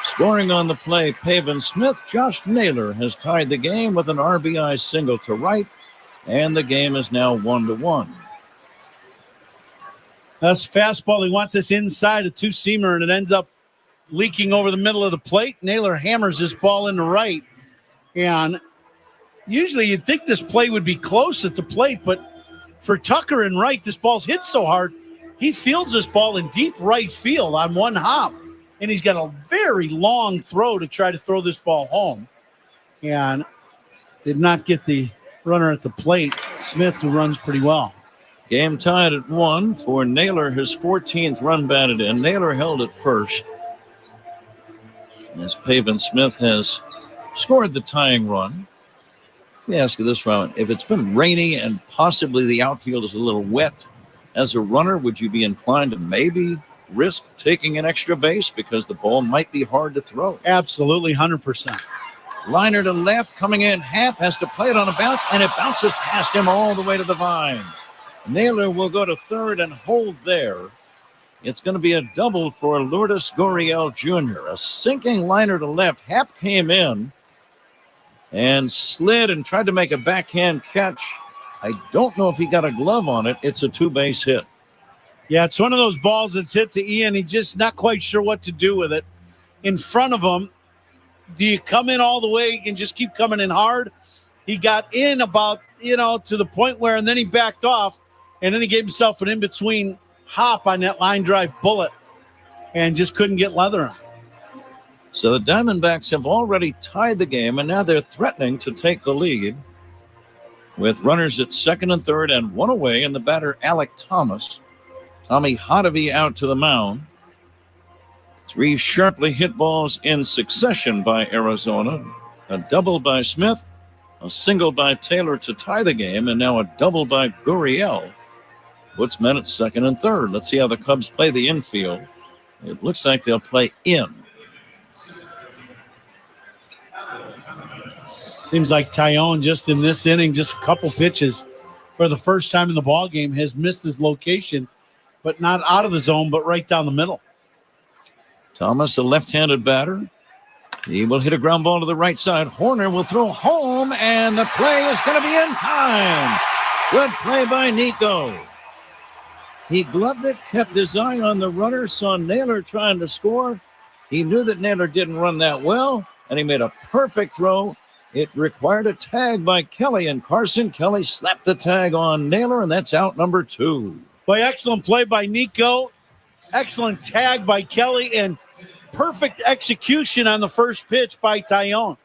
Speaker 1: Scoring on the play, Pavin Smith. Josh Naylor has tied the game with an RBI single to right, and the game is now 1-1.
Speaker 6: That's fastball. They want this inside, a 2-seamer, and it ends up leaking over the middle of the plate. Naylor hammers this ball into right, and usually you'd think this play would be close at the plate, but for Tucker in right, this ball's hit so hard, he fields this ball in deep right field on one hop, and he's got a very long throw to try to throw this ball home, and did not get the runner at the plate, Smith, who runs pretty well.
Speaker 1: Game tied at 1 for Naylor, his 14th run batted in. Naylor held at first, as Pavin Smith has scored the tying run. Let me ask you this, Robin. If it's been rainy and possibly the outfield is a little wet, as a runner, would you be inclined to maybe risk taking an extra base because the ball might be hard to throw?
Speaker 6: Absolutely, 100%.
Speaker 1: Liner to left, coming in. Happ has to play it on a bounce, and it bounces past him all the way to the vines. Naylor will go to third and hold there. It's going to be a double for Lourdes Gurriel Jr. A sinking liner to left. Happ came in and slid and tried to make a backhand catch. I don't know if he got a glove on it. It's a 2-base hit.
Speaker 6: Yeah, it's one of those balls that's hit to Ian. He's just not quite sure what to do with it. In front of him, do you come in all the way and just keep coming in hard? He got in about, to the point where, and then he backed off, and then he gave himself an in-between hop on that line drive bullet and just couldn't get leather on.
Speaker 1: So the Diamondbacks have already tied the game, and now they're threatening to take the lead with runners at second and third and 1 away, and the batter, Alec Thomas. Tommy Hotovy out to the mound. 3 sharply hit balls in succession by Arizona. A double by Smith, a single by Taylor to tie the game, and now a double by Gurriel. Puts men at second and third. Let's see how the Cubs play the infield. It looks like they'll play in.
Speaker 6: Seems like Tyone just in this inning, just a couple pitches for the first time in the ball game, has missed his location, but not out of the zone, but right down the middle.
Speaker 1: Thomas, a left-handed batter. He will hit a ground ball to the right side. Horner will throw home, and the play is going to be in time. Good play by Nico. He gloved it, kept his eye on the runner, saw Naylor trying to score. He knew that Naylor didn't run that well, and he made a perfect throw. It required a tag by Kelly, and Carson Kelly slapped the tag on Naylor, and that's out number 2.
Speaker 6: Boy, excellent play by Nico. Excellent tag by Kelly, and perfect execution on the first pitch by Taillon.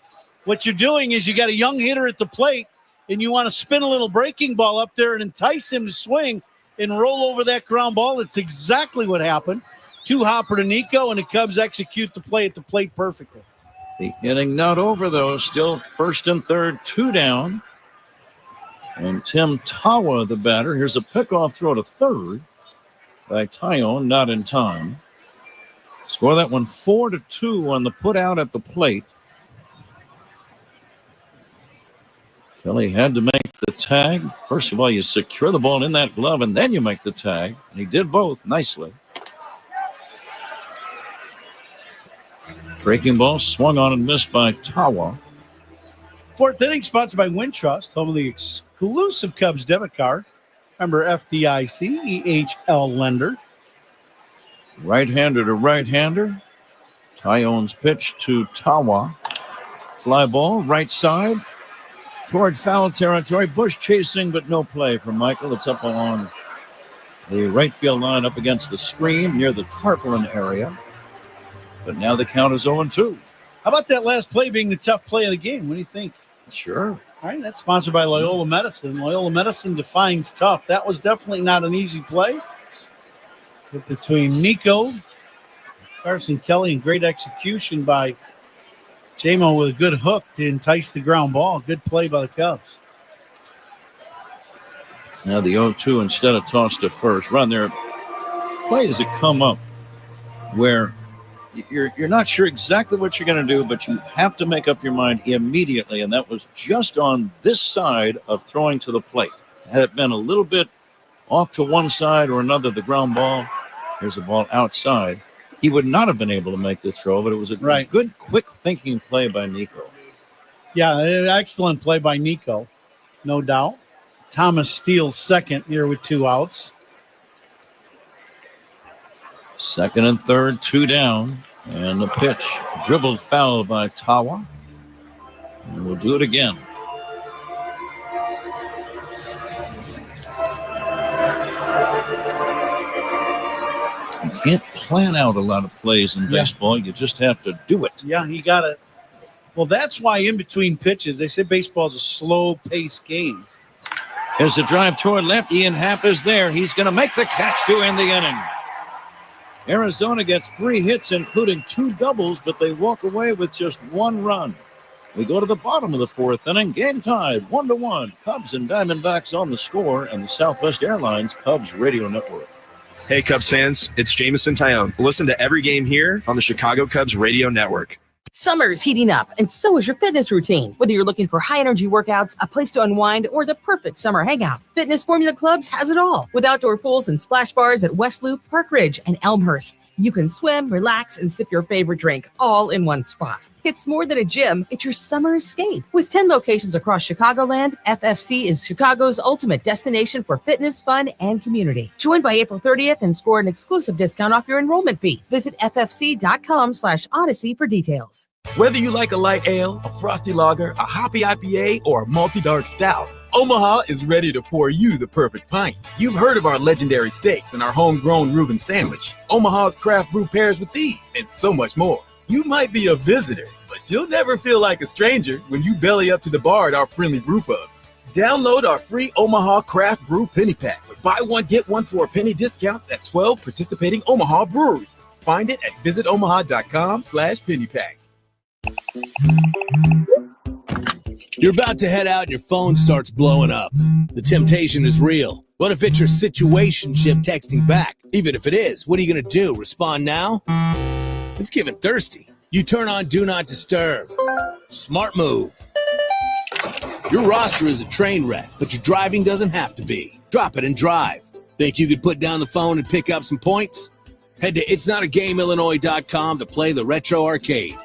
Speaker 6: What you're doing is you got a young hitter at the plate, and you want to spin a little breaking ball up there and entice him to swing and roll over that ground ball. It's exactly what happened. 2-hopper to Nico, and the Cubs execute the play at the plate perfectly.
Speaker 1: The inning not over, though. Still first and third, 2 down. And Tim Tawa, the batter. Here's a pickoff throw to third by Taillon, not in time. Score that one 4-2 on the put out at the plate. Kelly had to make the tag. First of all, you secure the ball in that glove, and then you make the tag. And he did both nicely. Breaking ball swung on and missed by Tawa.
Speaker 6: Fourth inning sponsored by Wintrust, home of the exclusive Cubs debit card. Remember FDIC, EHL lender.
Speaker 1: Right-hander to right-hander. Taillon's pitch to Tawa. Fly ball, right side. Toward foul territory. Bush chasing, but no play from Michael. It's up along the right field line up against the screen near the tarpaulin area. But now the count is 0-2.
Speaker 6: How about that last play being the tough play of the game? What do you think?
Speaker 1: Sure.
Speaker 6: All right, that's sponsored by Loyola Medicine. Loyola Medicine defines tough. That was definitely not an easy play. But between Nico, Carson Kelly, and great execution by J-Mo with a good hook to entice the ground ball. Good play by the Cubs.
Speaker 1: Now the 0-2 instead of toss to first. Run there. Plays that come up where you're not sure exactly what you're going to do, but you have to make up your mind immediately, and that was just on this side of throwing to the plate. Had it been a little bit off to one side or another, the ground ball, here's the ball outside, he would not have been able to make the throw, but it was a good, quick thinking play by Nico.
Speaker 6: Yeah, excellent play by Nico, no doubt. Thomas steals second here with 2 outs.
Speaker 1: Second and third, 2 down. And the pitch dribbled foul by Tawa. And we'll do it again. You can't plan out a lot of plays in baseball. You just have to do it.
Speaker 6: Yeah, you got it. Well, that's why in between pitches, they say baseball is a slow-paced game.
Speaker 1: Here's the drive toward left. Ian Happ is there. He's going to make the catch to end the inning. Arizona gets 3 hits, including 2 doubles, but they walk away with just 1 run. We go to the bottom of the 4th inning. Game tied, 1-1. Cubs and Diamondbacks on the score, and the Southwest Airlines Cubs Radio Network.
Speaker 14: Hey, Cubs fans, it's Jamison Taillon. Listen to every game here on the Chicago Cubs Radio Network.
Speaker 5: Summer's heating up, and so is your fitness routine. Whether you're looking for high-energy workouts, a place to unwind, or the perfect summer hangout, Fitness Formula Clubs has it all. With outdoor pools and splash bars at West Loop, Park Ridge, and Elmhurst, you can swim, relax, and sip your favorite drink all in one spot. It's more than a gym, it's your summer escape. With 10 locations across Chicagoland, FFC is Chicago's ultimate destination for fitness, fun, and community. Join by April 30th and score an exclusive discount off your enrollment fee. Visit ffc.com/odyssey for details.
Speaker 25: Whether you like a light ale, a frosty lager, a hoppy IPA, or a malty dark stout, Omaha is ready to pour you the perfect pint. You've heard of our legendary steaks and our homegrown Reuben sandwich. Omaha's craft brew pairs with these and so much more. You might be a visitor, but you'll never feel like a stranger when you belly up to the bar at our friendly brew pubs. Download our free Omaha Craft Brew Penny Pack with buy one, get one for a penny discounts at 12 participating Omaha breweries. Find it at visitomaha.com/pennypack.
Speaker 8: You're about to head out and your phone starts blowing up. The temptation is real. What if it's your situationship texting back? Even if it is, what are you going to do? Respond now? It's getting thirsty. You turn on Do Not Disturb. Smart move. Your roster is a train wreck, but your driving doesn't have to be. Drop it and drive. Think you could put down the phone and pick up some points? Head to itsnotagameillinois.com to play the Retro Arcade.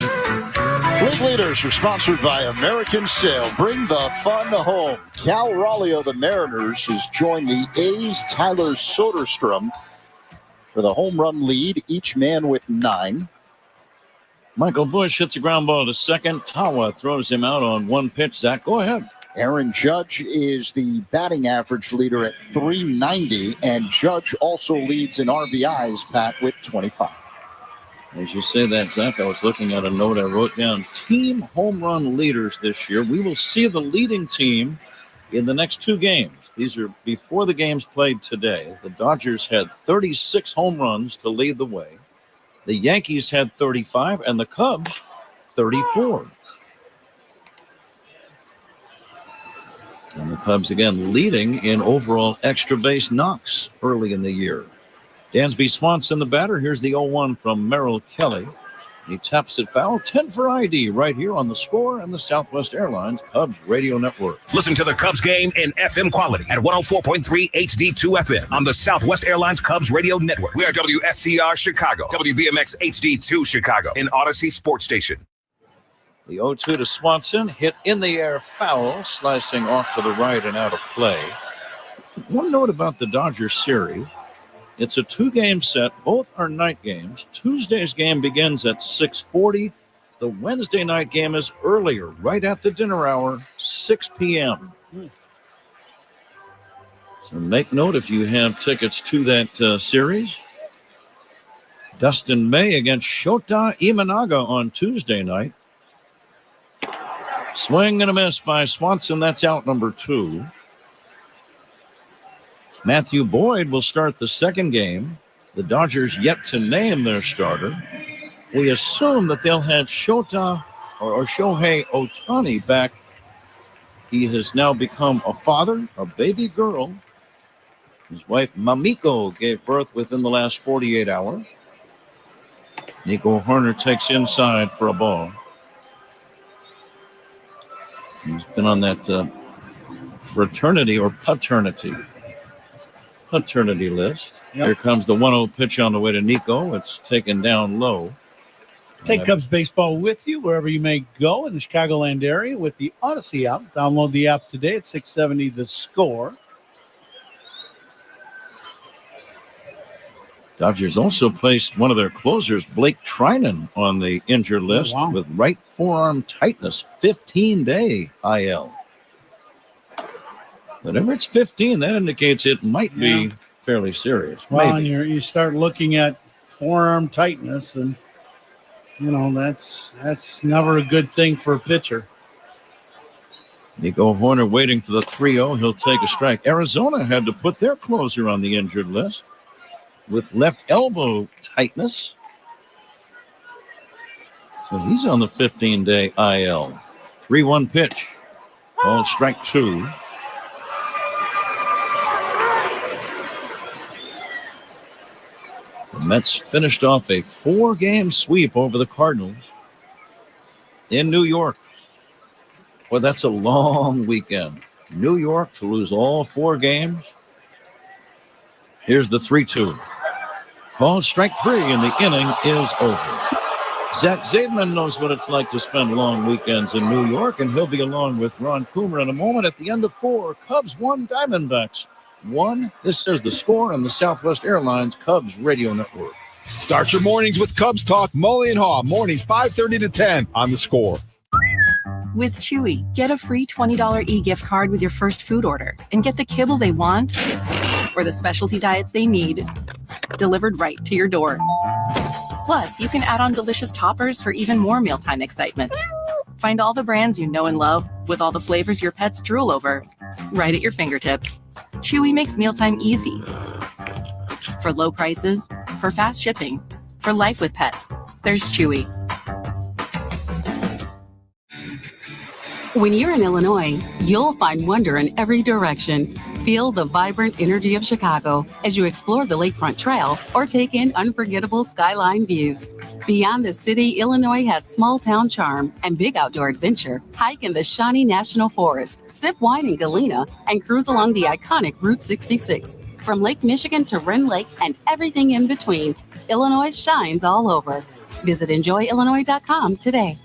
Speaker 19: League leaders are sponsored by American Sail. Bring the fun home. Cal Raleigh of the Mariners has joined the A's Tyler Soderstrom for the home run lead, each man with 9.
Speaker 1: Michael Bush hits a ground ball to second. Tawa throws him out on 1 pitch. Zach, go ahead.
Speaker 19: Aaron Judge is the batting average leader at .390, and Judge also leads in RBIs, Pat, with 25.
Speaker 1: As you say that, Zach, I was looking at a note I wrote down. Team home run leaders this year. We will see the leading team in the next two games. These are before the games played today. The Dodgers had 36 home runs to lead the way. The Yankees had 35, and the Cubs 34. And the Cubs, again, leading in overall extra base knocks early in the year. Dansby Swanson, the batter. Here's the 0-1 from Merrill Kelly. He taps it foul. 10 for ID right here on The Score and the Southwest Airlines Cubs Radio Network.
Speaker 4: Listen to the Cubs game in FM quality at 104.3 HD2 FM on the Southwest Airlines Cubs Radio Network. We are WSCR Chicago, WBMX HD2 Chicago, an Odyssey sports station.
Speaker 1: The 0-2 to Swanson, hit in the air, foul, slicing off to the right and out of play. One note about the Dodgers series. It's a two-game set. Both are night games. Tuesday's game begins at 6:40. The Wednesday night game is earlier, right at the dinner hour, 6 p.m. So make note if you have tickets to that series. Dustin May against Shota Imanaga on Tuesday night. Swing and a miss by Swanson. That's out number 2. Matthew Boyd will start the second game. The Dodgers yet to name their starter. We assume that they'll have Shota or Shohei Ohtani back. He has now become a father, a baby girl. His wife Mamiko gave birth within the last 48 hours. Nico Horner takes inside for a ball. He's been on that fraternity or paternity list. Yep. Here comes the 1-0 pitch on the way to Nico. It's taken down low.
Speaker 6: Take Cubs baseball with you wherever you may go in the Chicagoland area with the Odyssey app. Download the app today at 670 The Score.
Speaker 1: Dodgers also placed one of their closers, Blake Trinan, on the injured list with right forearm tightness, 15-day IL. Whenever it's 15, that indicates it might be fairly serious.
Speaker 6: Well, and you start looking at forearm tightness, and that's never a good thing for a pitcher.
Speaker 1: Nico Horner waiting for the 3-0. He'll take a strike. Arizona had to put their closer on the injured list with left elbow tightness. So he's on the 15-day IL. 3-1 pitch. Ball strike 2. The Mets finished off a 4-game sweep over the Cardinals in New York. Well, that's a long weekend. New York to lose all 4 games. Here's the 3-2. Ball strike 3, and the inning is over. Zach Zaidman knows what it's like to spend long weekends in New York, and he'll be along with Ron Coomer in a moment. At the end of 4, Cubs 1, Diamondbacks 1. This is The Score on the Southwest Airlines Cubs Radio Network.
Speaker 2: Start your mornings with Cubs Talk, Mully and Haw, mornings 5:30 to 10 on The Score.
Speaker 24: With Chewy, get a free $20 e-gift card with your first food order and get the kibble they want or the specialty diets they need delivered right to your door. Plus, you can add on delicious toppers for even more mealtime excitement. Find all the brands you know and love with all the flavors your pets drool over right at your fingertips. Chewy makes mealtime easy. For low prices, for fast shipping, for life with pets, there's Chewy.
Speaker 9: When you're in Illinois, you'll find wonder in every direction. Feel the vibrant energy of Chicago as you explore the Lakefront Trail or take in unforgettable skyline views. Beyond the city, Illinois has small town charm and big outdoor adventure. Hike in the Shawnee National Forest, sip wine in Galena, and cruise along the iconic Route 66. From Lake Michigan to Wren Lake and everything in between, Illinois shines all over. Visit enjoyillinois.com today.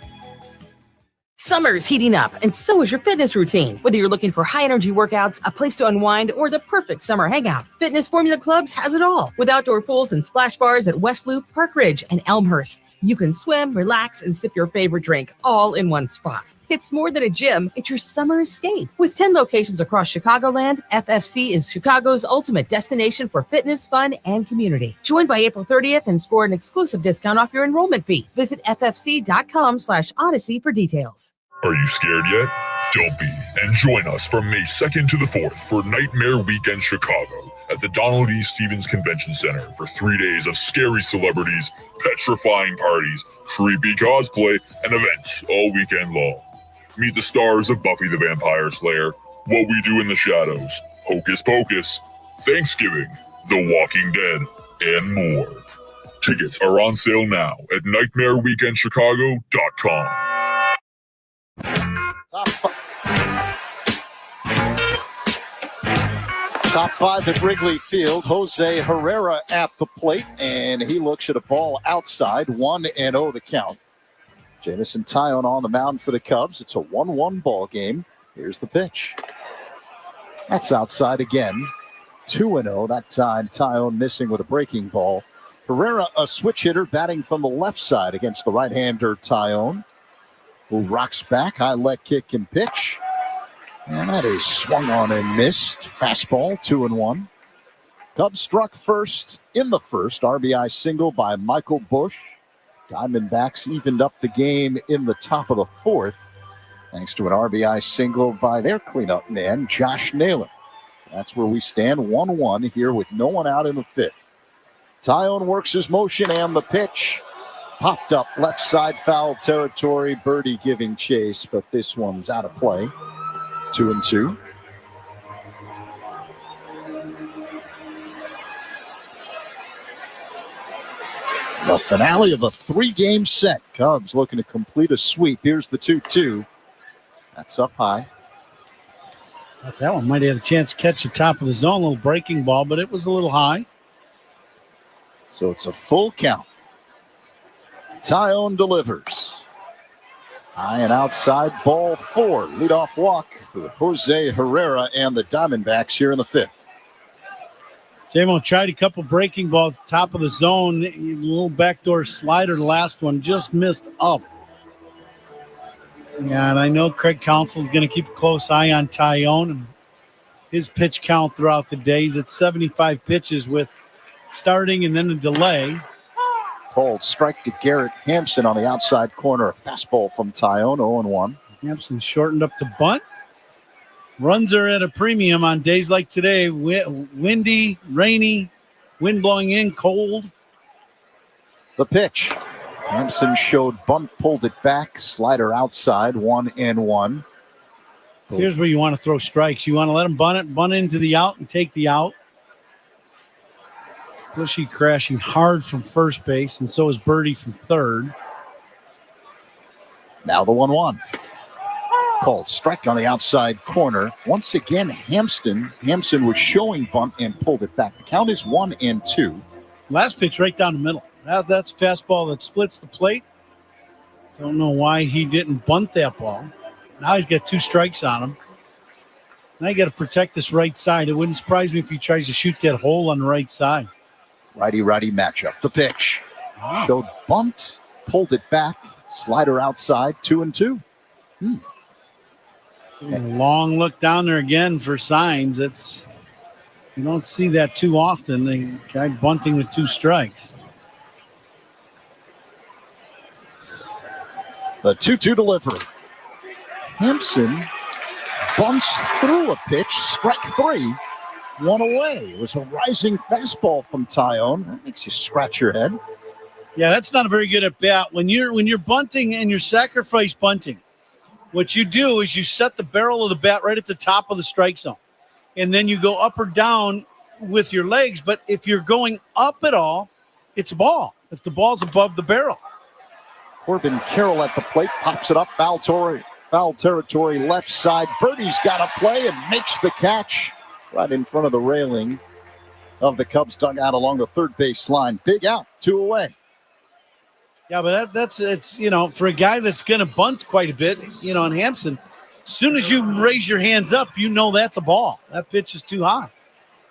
Speaker 5: Summer's heating up, and so is your fitness routine. Whether you're looking for high-energy workouts, a place to unwind, or the perfect summer hangout, Fitness Formula Clubs has it all. With outdoor pools and splash bars at West Loop, Park Ridge, and Elmhurst, you can swim, relax, and sip your favorite drink all in one spot. It's more than a gym, it's your summer escape. With 10 locations across Chicagoland, FFC is Chicago's ultimate destination for fitness, fun, and community. Join by April 30th and score an exclusive discount off your enrollment fee. Visit ffc.com/odyssey for details.
Speaker 10: Are you scared yet? Don't be, and join us from May 2nd to the 4th for Nightmare Weekend Chicago at the Donald E. Stevens Convention Center for 3 days of scary celebrities, petrifying parties, creepy cosplay, and events all weekend long. Meet the stars of Buffy the Vampire Slayer, What We Do in the Shadows, Hocus Pocus, Thanksgiving, The Walking Dead, and more. Tickets are on sale now at nightmareweekendchicago.com.
Speaker 19: Top five at Wrigley Field. Jose Herrera at the plate, and he looks at a ball outside. 1-0 the count. Jameson Taillon on the mound for the Cubs. It's a 1-1 ball game. Here's the pitch. That's outside again. 2-0. That time Taillon missing with a breaking ball. Herrera, a switch hitter, batting from the left side against the right-hander Taillon, who rocks back. High leg kick and pitch. And that is swung on and missed. Fastball, 2-1. Cubs struck first in the first. RBI single by Michael Busch. Diamondbacks evened up the game in the top of the fourth, thanks to an RBI single by their cleanup man, Josh Naylor. That's where we stand, 1-1 here with no one out in the fifth. Taillon works his motion, and the pitch popped up left side foul territory. Birdie giving chase, but this one's out of play. 2-2. The finale of a three-game set. Cubs looking to complete a sweep. Here's the 2-2. That's up high.
Speaker 6: That one might have a chance to catch the top of the zone. A little breaking ball, but it was a little high.
Speaker 19: So it's a full count. Taillon delivers. High and outside, ball 4. Leadoff walk for Jose Herrera and the Diamondbacks here in the fifth.
Speaker 6: J-Mo tried a couple breaking balls at the top of the zone. A little backdoor slider, the last one just missed up. Yeah, and I know Craig Counsell's going to keep a close eye on Taillon and his pitch count throughout the day. He's at 75 pitches with starting and then a delay.
Speaker 19: Called strike to Garrett Hampson on the outside corner. A fastball from Taillon, 0-1.
Speaker 6: Hampson shortened up to bunt. Runs are at a premium on days like today. Windy, rainy, wind blowing in, cold.
Speaker 19: The pitch. Hampson showed bunt, pulled it back. Slider outside, 1-1.
Speaker 6: So here's where you want to throw strikes. You want to let him bunt into the out and take the out. Bushy crashing hard from first base, and so is Birdie from third.
Speaker 19: Now the 1-1. Called strike on the outside corner. Once again, Hampson was showing bunt and pulled it back. The count is 1-2.
Speaker 6: Last pitch right down the middle. That's a fastball that splits the plate. Don't know why he didn't bunt that ball. Now he's got 2 strikes on him. Now you got to protect this right side. It wouldn't surprise me if he tries to shoot that hole on the right side.
Speaker 19: Righty-righty matchup. The pitch. Wow. Showed bunt, pulled it back. Slider outside, 2-2.
Speaker 6: Long look down there again for signs. You don't see that too often. The guy bunting with 2 strikes.
Speaker 19: The 2-2 delivery. Hampson bunts through a pitch, strike 3, 1 away. It was a rising fastball from Taillon. That makes you scratch your head.
Speaker 6: Yeah, that's not a very good at bat. When you're bunting and you're sacrifice bunting, what you do is you set the barrel of the bat right at the top of the strike zone. And then you go up or down with your legs. But if you're going up at all, it's a ball. If the ball's above the barrel.
Speaker 19: Corbin Carroll at the plate, pops it up, foul territory, left side. Birdie's got a play and makes the catch right in front of the railing of the Cubs dugout along the third base line. Big out, 2 away.
Speaker 6: Yeah, but it's for a guy that's going to bunt quite a bit, and Hampson, as soon as you raise your hands up, that's a ball. That pitch is too high.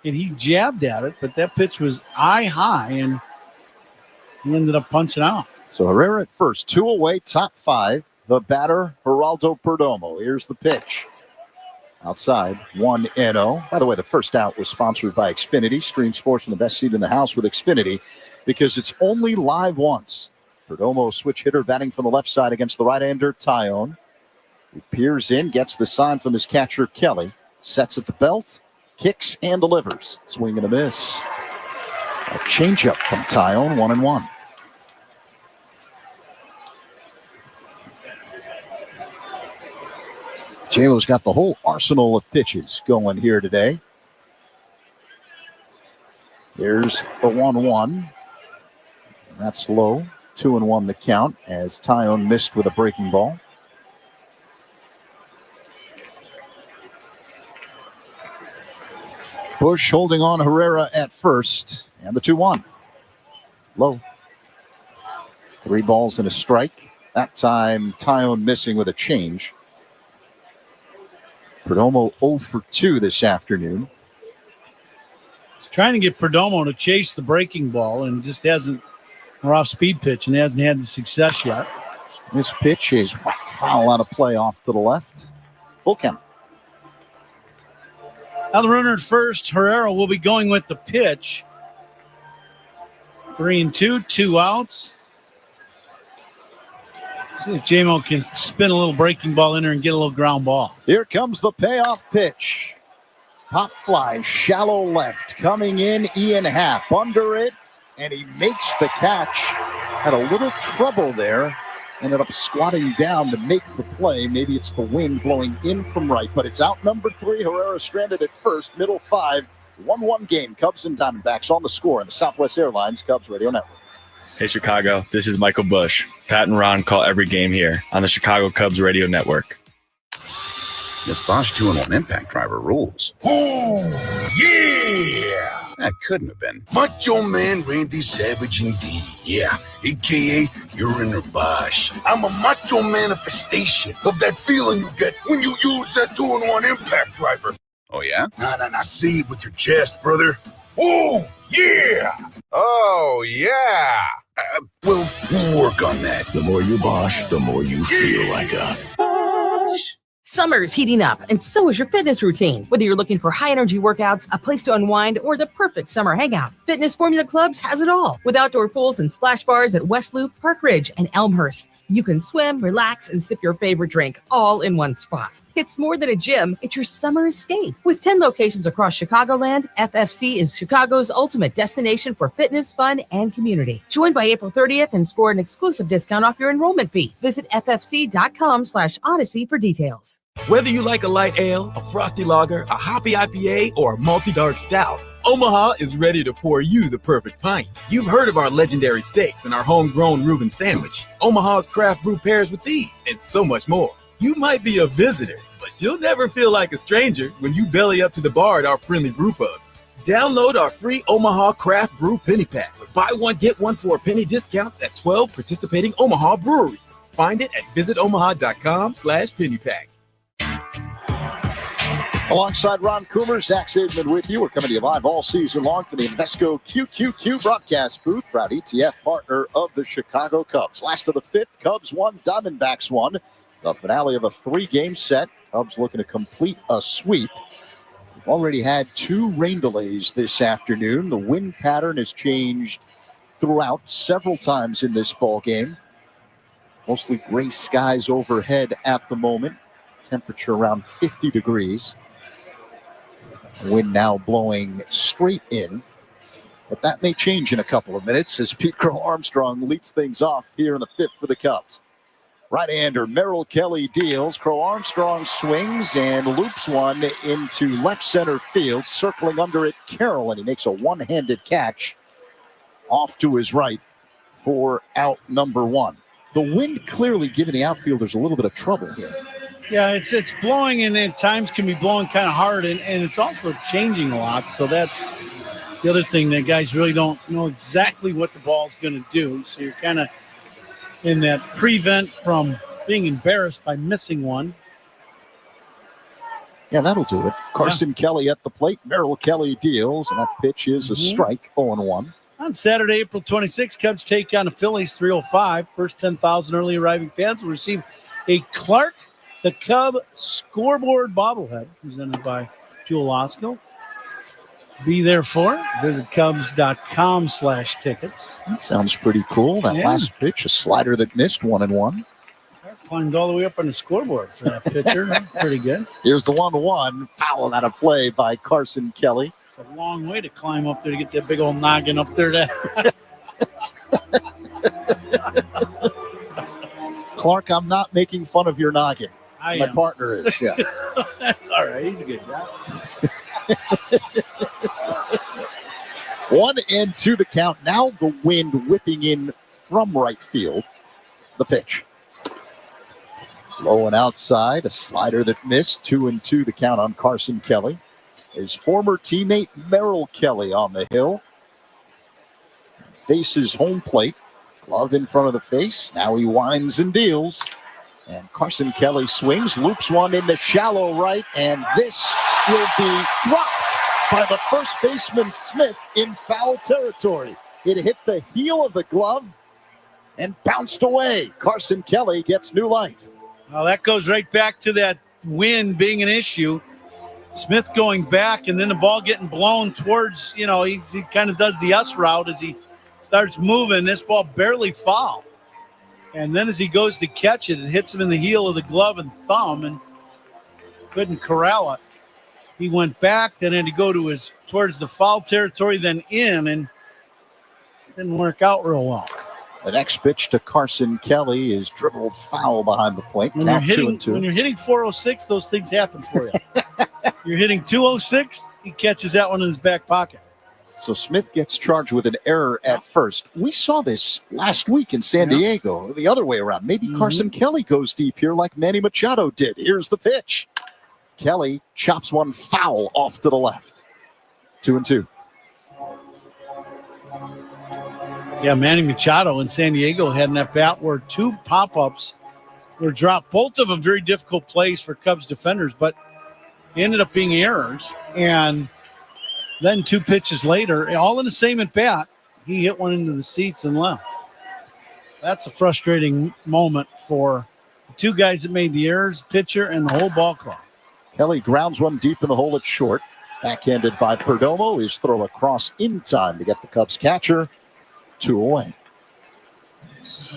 Speaker 6: And he jabbed at it, but that pitch was eye high, and he ended up punching out.
Speaker 19: So Herrera at first, 2 away, top 5. the batter, Geraldo Perdomo. Here's the pitch. Outside, 1-0. By the way, the first out was sponsored by Xfinity. Stream sports from the best seat in the house with Xfinity because it's only live once. Perdomo, switch hitter, batting from the left side against the right-hander, Tyone. He peers in, gets the sign from his catcher, Kelly. Sets at the belt, kicks and delivers. Swing and a miss. A changeup from Tyone, 1-1. J-Lo's got the whole arsenal of pitches going here today. There's the 1-1. That's low. 2-1 the count as Tyone missed with a breaking ball. Bush holding on Herrera at first. And the 2-1. Low. 3 balls and a strike. That time Tyone missing with a change. Perdomo 0 for 2 this afternoon.
Speaker 6: Trying to get Perdomo to chase the breaking ball and just hasn't, or off speed pitch, and hasn't had the success yet.
Speaker 19: This pitch is foul out of play off to the left. Full count.
Speaker 6: Now the runner at first, Herrera will be going with the pitch. 3-2, 2 outs. See if J-Mo can spin a little breaking ball in there and get a little ground ball.
Speaker 19: Here comes the payoff pitch. Pop fly, shallow left. Coming in, Ian Happ under it, and he makes the catch. Had a little trouble there. Ended up squatting down to make the play. Maybe it's the wind blowing in from right, but it's out number 3. Herrera stranded at first, middle 5. 1-1 game. Cubs and Diamondbacks on the score on the Southwest Airlines Cubs Radio Network.
Speaker 14: Hey, Chicago, this is Michael Bush. Pat and Ron call every game here on the Chicago Cubs Radio Network.
Speaker 12: This Bosch 2-in-1 impact driver rules.
Speaker 13: Oh, yeah!
Speaker 12: That couldn't have been.
Speaker 13: Macho Man Randy Savage indeed, yeah. A.K.A. You're in the Bosch. I'm a macho manifestation of that feeling you get when you use that 2-in-1 impact driver.
Speaker 12: Oh, yeah?
Speaker 13: Nah, say it with your chest, brother. Oh, yeah!
Speaker 12: Oh, yeah!
Speaker 13: Well, we'll work on that. The more you Bosch, the more you feel like a Bosch.
Speaker 5: Summer's heating up, and so is your fitness routine. Whether you're looking for high-energy workouts, a place to unwind, or the perfect summer hangout, Fitness Formula Clubs has it all. With outdoor pools and splash bars at West Loop, Park Ridge, and Elmhurst, you can swim, relax, and sip your favorite drink all in one spot. It's more than a gym, it's your summer escape. With 10 locations across Chicagoland, FFC is Chicago's ultimate destination for fitness, fun, and community. Join by April 30th and score an exclusive discount off your enrollment fee. Visit ffc.com/odyssey for details.
Speaker 25: Whether you like a light ale, a frosty lager, a hoppy IPA, or a malty dark stout, Omaha is ready to pour you the perfect pint. You've heard of our legendary steaks and our homegrown Reuben sandwich. Omaha's craft brew pairs with these and so much more. You might be a visitor, but you'll never feel like a stranger when you belly up to the bar at our friendly brew pubs. Download our free Omaha Craft Brew Penny Pack with buy one, get one for a penny discounts at 12 participating Omaha breweries. Find it at visitomaha.com/pennypack.
Speaker 19: Alongside Ron Coomer, Zach Sidman with you. We're coming to you live all season long from the Invesco QQQ broadcast booth. Proud ETF partner of the Chicago Cubs. Last of the 5th, Cubs 1, Diamondbacks 1. The finale of a 3-game set. Cubs looking to complete a sweep. We've already had 2 rain delays this afternoon. The wind pattern has changed throughout several times in this ball game. Mostly gray skies overhead at the moment. Temperature around 50 degrees. Wind now blowing straight in. But that may change in a couple of minutes as Pete Crow Armstrong leads things off here in the 5th for the Cubs. Right-hander Merrill Kelly deals. Crow Armstrong swings and loops one into left center field. Circling under it, Carroll, and he makes a one-handed catch off to his right for out number 1. The wind clearly giving the outfielders a little bit of trouble here.
Speaker 6: Yeah, it's blowing, and at times can be blowing kind of hard, and it's also changing a lot. So that's the other thing that guys really don't know exactly what the ball's going to do. So you're kind of in that prevent from being embarrassed by missing one.
Speaker 19: Yeah, that'll do it. Carson Kelly at the plate. Merrill Kelly deals, and that pitch is a strike, 0-1.
Speaker 6: On Saturday, April 26th, Cubs take on the Phillies 3:05. First 10,000 early arriving fans will receive a Clark the Cub scoreboard bobblehead presented by Jewel Osco. Be there for it. Visit Cubs.com/tickets.
Speaker 19: That sounds pretty cool. That last pitch, a slider that missed 1-1.
Speaker 6: Climbed all the way up on the scoreboard for that pitcher. That's pretty good.
Speaker 19: Here's the 1-1. Foul out of play by Carson Kelly.
Speaker 6: It's a long way to climb up there to get that big old noggin up there.
Speaker 19: Clark, I'm not making fun of your noggin. My partner is, yeah.
Speaker 6: That's all right. He's a good guy.
Speaker 19: 1-2 the count. Now the wind whipping in from right field. The pitch. Low and outside. A slider that missed. 2-2 the count on Carson Kelly. His former teammate Merrill Kelly on the hill. Faces home plate. Glove in front of the face. Now he winds and deals. And Carson Kelly swings, loops one into shallow right, and this will be dropped by the first baseman Smith in foul territory. It hit the heel of the glove and bounced away. Carson Kelly gets new life.
Speaker 6: Well, that goes right back to that wind being an issue. Smith going back, and then the ball getting blown towards, he kind of does the us route as he starts moving. This ball barely fouled. And then as he goes to catch it, it hits him in the heel of the glove and thumb and couldn't corral it. He went back, then had to go towards the foul territory, then in, and it didn't work out real well.
Speaker 19: The next pitch to Carson Kelly is dribbled foul behind the plate.
Speaker 6: When you're hitting 406, those things happen for you. You're hitting 206, he catches that one in his back pocket.
Speaker 19: So Smith gets charged with an error at first. We saw this last week in San Diego, the other way around. Maybe Carson Kelly goes deep here like Manny Machado did. Here's the pitch. Kelly chops one foul off to the left. 2-2.
Speaker 6: Yeah, Manny Machado in San Diego had an at-bat where two pop-ups were dropped. Both of them very difficult plays for Cubs defenders, but they ended up being errors. And then two pitches later, all in the same at-bat, he hit one into the seats and left. That's a frustrating moment for the two guys that made the errors, pitcher and the whole ball club.
Speaker 19: Kelly grounds one deep in the hole at short. Backhanded by Perdomo. His throw across in time to get the Cubs catcher. 2 away. So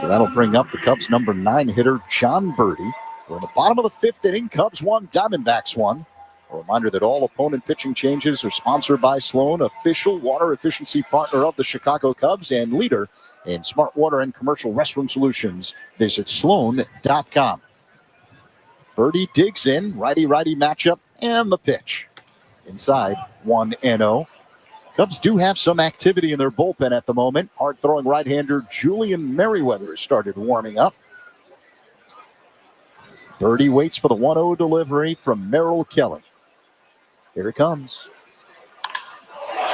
Speaker 19: that'll bring up the Cubs' number 9 hitter, John Birdie. We're in the bottom of the 5th inning. Cubs 1, Diamondbacks 1. A reminder that all opponent pitching changes are sponsored by Sloan, official water efficiency partner of the Chicago Cubs and leader in smart water and commercial restroom solutions. Visit Sloan.com. Birdie digs in, righty-righty matchup, and the pitch. Inside, 1-0. Cubs do have some activity in their bullpen at the moment. Hard-throwing right-hander Julian Merriweather started warming up. Birdie waits for the 1-0 delivery from Merrill Kelly. Here it comes.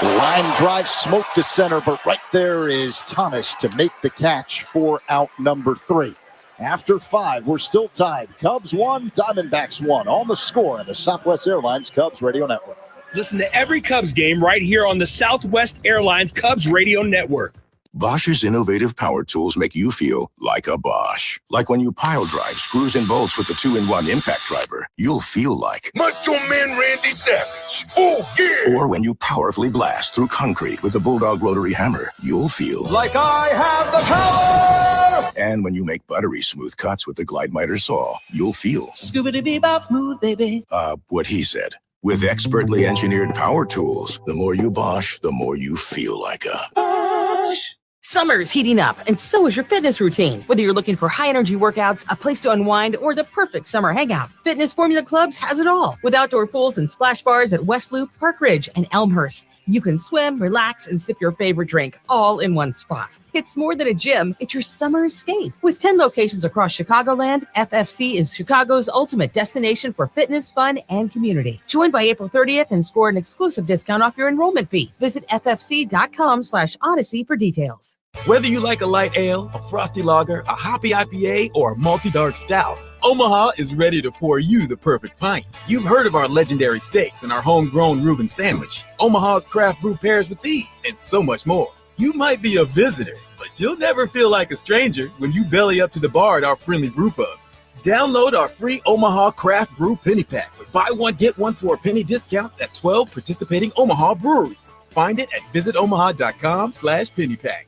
Speaker 19: Line drive, smoke to center, but right there is Thomas to make the catch for out number 3. After 5, we're still tied. Cubs 1, Diamondbacks 1 on the score in the Southwest Airlines Cubs Radio Network.
Speaker 7: Listen to every Cubs game right here on the Southwest Airlines Cubs Radio Network.
Speaker 4: Bosch's innovative power tools make you feel like a Bosch. Like when you pile drive screws and bolts with the 2-in-1 impact driver, you'll feel like
Speaker 13: Macho Man Randy Savage. Oh, yeah.
Speaker 4: Or when you powerfully blast through concrete with the Bulldog rotary hammer, you'll feel
Speaker 2: like I have the power.
Speaker 4: And when you make buttery smooth cuts with the Glide Miter saw, you'll feel
Speaker 24: Scooby-Doo-Bebop smooth, baby.
Speaker 4: What he said. With expertly engineered power tools, the more you Bosch, the more you feel like a
Speaker 24: Bosch.
Speaker 5: Summer's heating up, and so is your fitness routine. Whether you're looking for high-energy workouts, a place to unwind, or the perfect summer hangout, Fitness Formula Clubs has it all. With outdoor pools and splash bars at West Loop, Park Ridge, and Elmhurst, you can swim, relax, and sip your favorite drink all in one spot. It's more than a gym, it's your summer escape. With 10 locations across Chicagoland, FFC is Chicago's ultimate destination for fitness, fun, and community. Join by April 30th and score an exclusive discount off your enrollment fee. Visit ffc.com/odyssey for details.
Speaker 25: Whether you like a light ale, a frosty lager, a hoppy IPA, or a malty dark stout, Omaha is ready to pour you the perfect pint. You've heard of our legendary steaks and our homegrown Reuben sandwich. Omaha's craft brew pairs with these and so much more. You might be a visitor, but You'll never feel like a stranger when you belly up to the bar at our friendly brew pubs. Download our free Omaha Craft Brew Penny Pack with buy one, get one for a penny discounts at 12 participating Omaha breweries. Find it at visitomaha.com/pennypack.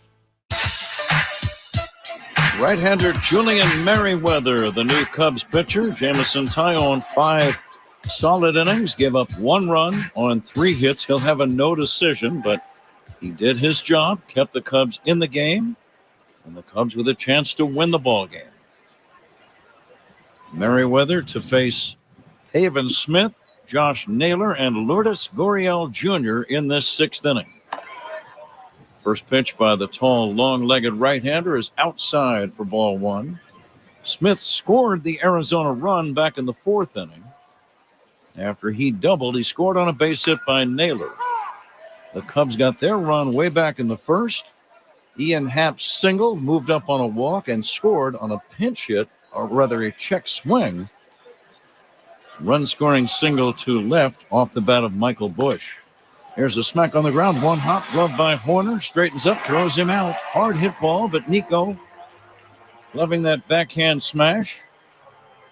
Speaker 1: Right-hander Julian Merriweather, the new Cubs pitcher. Jamison Tyone, 5 solid innings, gave up 1 run on 3 hits. He'll have a no decision, but he did his job, kept the Cubs in the game, and the Cubs with a chance to win the ball game. Merriweather to face Haven Smith, Josh Naylor, and Lourdes Gurriel Jr. in this 6th inning. First pitch by the tall, long-legged right-hander is outside for ball 1. Smith scored the Arizona run back in the 4th inning. After he doubled, he scored on a base hit by Naylor. The Cubs got their run way back in the 1st. Ian Happ's single moved up on a walk and scored on a pinch hit, or rather a check swing. Run-scoring single to left off the bat of Michael Bush. Here's a smack on the ground. 1 hop glove by Horner. Straightens up, throws him out. Hard hit ball, but Nico loving that backhand smash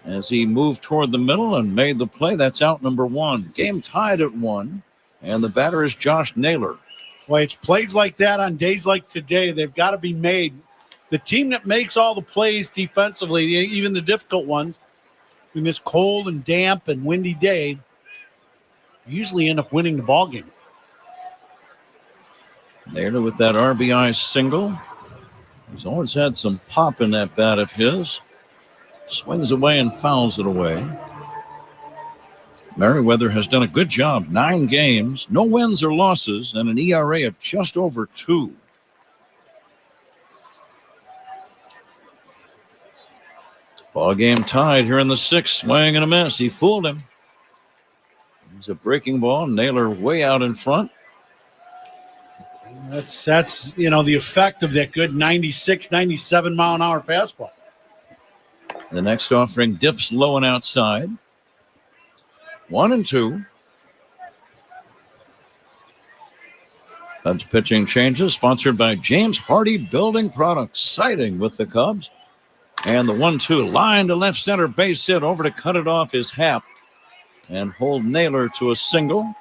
Speaker 1: as he moved toward the middle and made the play. That's out number 1. Game tied at 1, and the batter is Josh Naylor.
Speaker 6: Well, it's plays like that on days like today. They've got to be made. The team that makes all the plays defensively, even the difficult ones, we miss cold and damp and windy day, usually end up winning the ball game.
Speaker 1: Naylor with that RBI single. He's always had some pop in that bat of his. Swings away and fouls it away. Merriweather has done a good job. 9 games, no wins or losses, and an ERA of just over 2. Ball game tied here in the 6th. Swing and a miss. He fooled him. It's a breaking ball. Naylor way out in front.
Speaker 6: That's the effect of that good 96, 97 mile an hour fastball.
Speaker 1: The next offering dips low and outside. 1-2. Cubs pitching changes, sponsored by James Hardy Building Products, siding with the Cubs. And the 1-2 line to left center, base hit. Over to cut it off is Happ and hold Naylor to a single.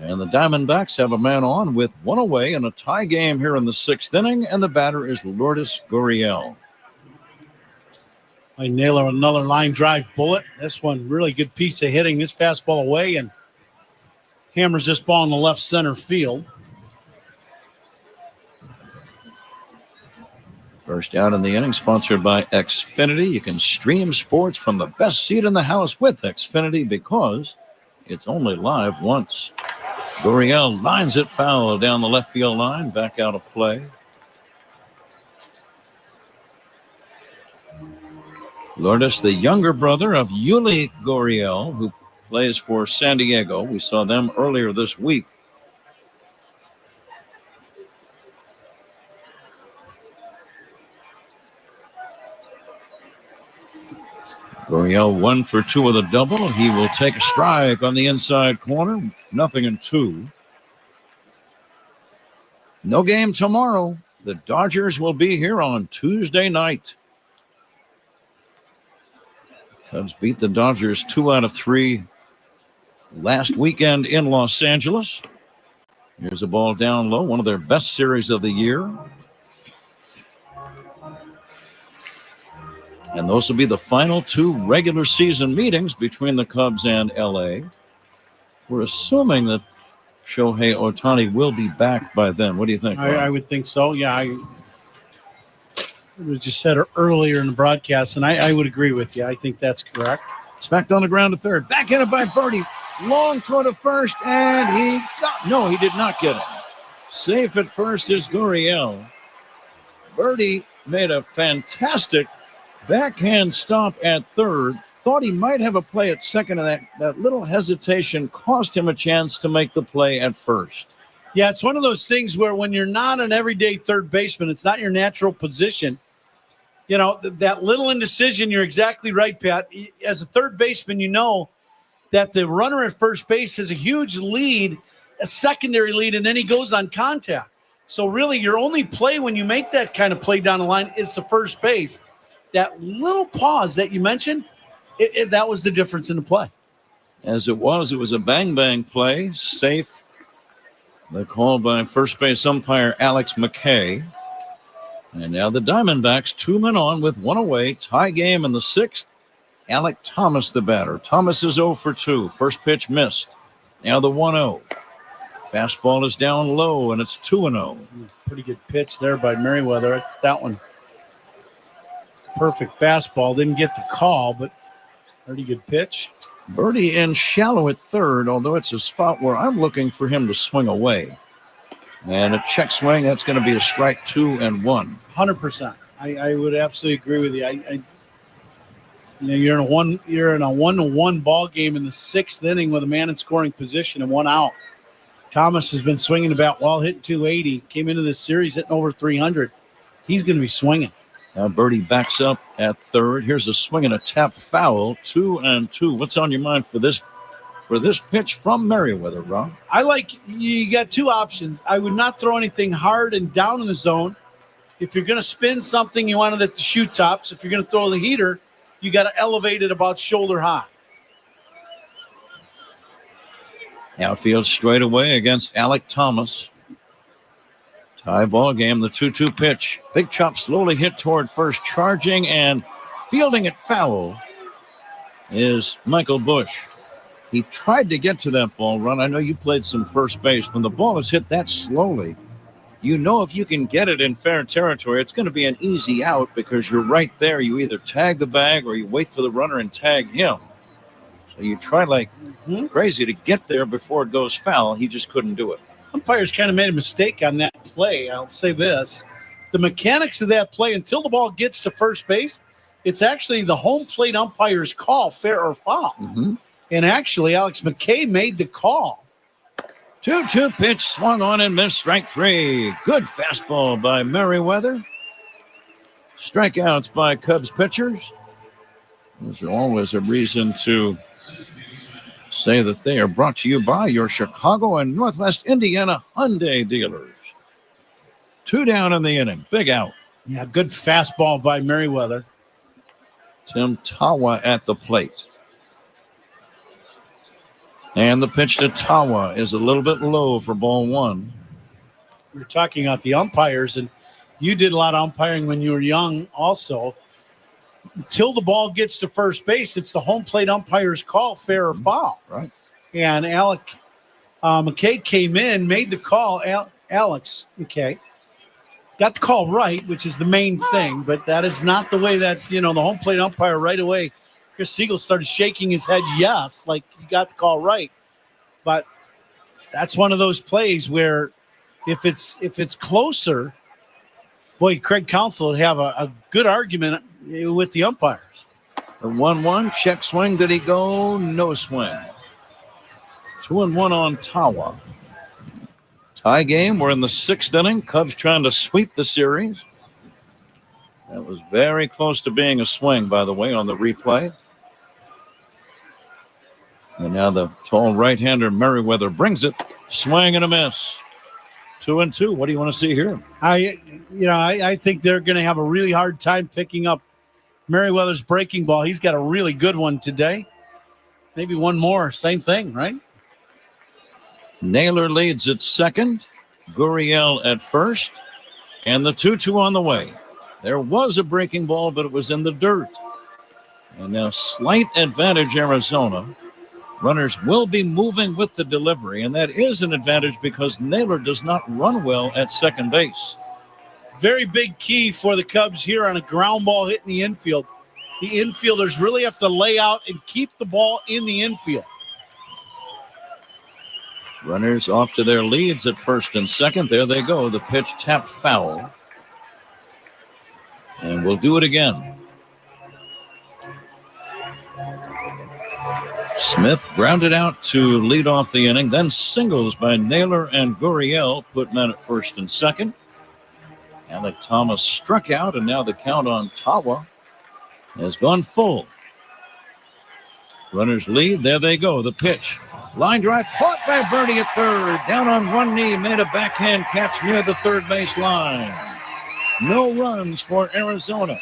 Speaker 1: And the Diamondbacks have a man on with 1 away in a tie game here in the 6th inning, and the batter is Lourdes Gurriel.
Speaker 6: Naylor, another line drive bullet. This one, really good piece of hitting. This fastball away and hammers this ball in the left center field.
Speaker 1: First out in the inning, sponsored by Xfinity. You can stream sports from the best seat in the house with Xfinity because it's only live once. Gurriel lines it foul down the left field line, back out of play. Lourdes, the younger brother of Yuli Gurriel, who plays for San Diego. We saw them earlier this week. Gurriel 1 for 2 with a double. He will take a strike on the inside corner. 0-2. No game tomorrow. The Dodgers will be here on Tuesday night. Cubs beat the Dodgers 2 out of 3 last weekend in Los Angeles. Here's a ball down low, one of their best series of the year. And those will be the final 2 regular season meetings between the Cubs and L.A. We're assuming that Shohei Ohtani will be back by then. What do you think?
Speaker 6: I would think so. Yeah, it was just said earlier in the broadcast, and I would agree with you. I think that's correct.
Speaker 1: Smacked on the ground to third. Back in it by Birdie. Long throw to first, and he did not get it. Safe at first is Gurriel. Birdie made a fantastic backhand stop at third. Thought he might have a play at second, and that little hesitation cost him a chance to make the play at first.
Speaker 6: Yeah, it's one of those things where when you're not an everyday third baseman, it's not your natural position. You know, that little indecision, you're exactly right, Pat. As a third baseman, you know that the runner at first base has a huge lead, a secondary lead, and then he goes on contact. So really, your only play when you make that kind of play down the line is the first base. That little pause that you mentioned, that was the difference in the play.
Speaker 1: As it was a bang-bang play, safe. The call by first base umpire Alex McKay. And now the Diamondbacks 2 men on with 1 away. Tie game in the 6th. Alec Thomas the batter. Thomas is 0 for 2. First pitch missed. Now the 1-0. Fastball is down low, and it's 2-0.
Speaker 6: Pretty good pitch there by Merriweather. That one. Perfect fastball. Didn't get the call, but pretty good pitch.
Speaker 1: Birdie in shallow at third, although it's a spot where I'm looking for him to swing away. And a check swing, that's going to be a strike 2 and 1.
Speaker 6: 100%. I would absolutely agree with you. You're in a 1-1 ball game in the 6th inning with a man in scoring position and 1 out. Thomas has been swinging the bat well, hitting 280. Came into this series hitting over 300. He's going to be swinging.
Speaker 1: Now Birdie backs up at third. Here's a swing and a tap foul. 2-2. What's on your mind for this pitch from Merriweather, Rob?
Speaker 6: You got 2 options. I would not throw anything hard and down in the zone. If you're going to spin something, you want it at the shoe tops. If you're going to throw the heater, you got to elevate it about shoulder high.
Speaker 1: Outfield straight away against Alec Thomas. Tie ball game, the 2-2 pitch. Big chop slowly hit toward first, charging and fielding it foul is Michael Bush. He tried to get to that ball run. I know you played some first base. When the ball is hit that slowly, you know if you can get it in fair territory, it's going to be an easy out because you're right there. You either tag the bag or you wait for the runner and tag him. So you try like crazy to get there before it goes foul. He just couldn't do it.
Speaker 6: Umpires kind of made a mistake on that play. I'll say this. The mechanics of that play, until the ball gets to first base, it's actually the home plate umpire's call, fair or foul. And actually, Alex McKay made the call.
Speaker 1: 2-2 pitch swung on and missed, strike 3. Good fastball by Merriweather. Strikeouts by Cubs pitchers. There's always a reason to say that they are brought to you by your Chicago and Northwest Indiana Hyundai dealers. 2 down in the inning. Big out.
Speaker 6: Yeah, good fastball by Merriweather.
Speaker 1: Tim Tawa at the plate. And the pitch to Tawa is a little bit low for ball 1.
Speaker 6: We're talking about the umpires, and you did a lot of umpiring when you were young also. Until the ball gets to first base, it's the home plate umpire's call, fair or foul.
Speaker 1: Right.
Speaker 6: And Alec McKay came in, made the call. Alex McKay got the call right, which is the main thing, but that is not the way that, the home plate umpire right away. Chris Siegel started shaking his head, yes, like you got the call right. But that's one of those plays where if it's closer, boy, Craig Counsell would have a good argument with the umpires.
Speaker 1: The 1-1 check swing. Did he go? No swing. 2-1 on Tawa. Tie game. We're in the 6th inning. Cubs trying to sweep the series. That was very close to being a swing, by the way, on the replay. And now the tall right-hander Merriweather brings it. Swing and a miss. 2-2. What do you want to see here?
Speaker 6: I think they're going to have a really hard time picking up Merriweather's breaking ball. He's got a really good one today. Maybe one more. Same thing, right?
Speaker 1: Naylor leads at second. Gurriel at first. And the 2-2 on the way. There was a breaking ball, but it was in the dirt. And now slight advantage Arizona. Runners will be moving with the delivery, and that is an advantage because Naylor does not run well at second base.
Speaker 6: Very big key for the Cubs here on a ground ball hit in the infield. The infielders really have to lay out and keep the ball in the infield.
Speaker 1: Runners off to their leads at first and second. There they go. The pitch tapped foul. And we'll do it again. Smith grounded out to lead off the inning. Then singles by Naylor and Gurriel put men at first and second. Alec Thomas struck out, and now the count on Tawa has gone full. Runners lead. There they go. The pitch. Line drive caught by Birdie at third. Down on one knee, made a backhand catch near the third base line. No runs for Arizona.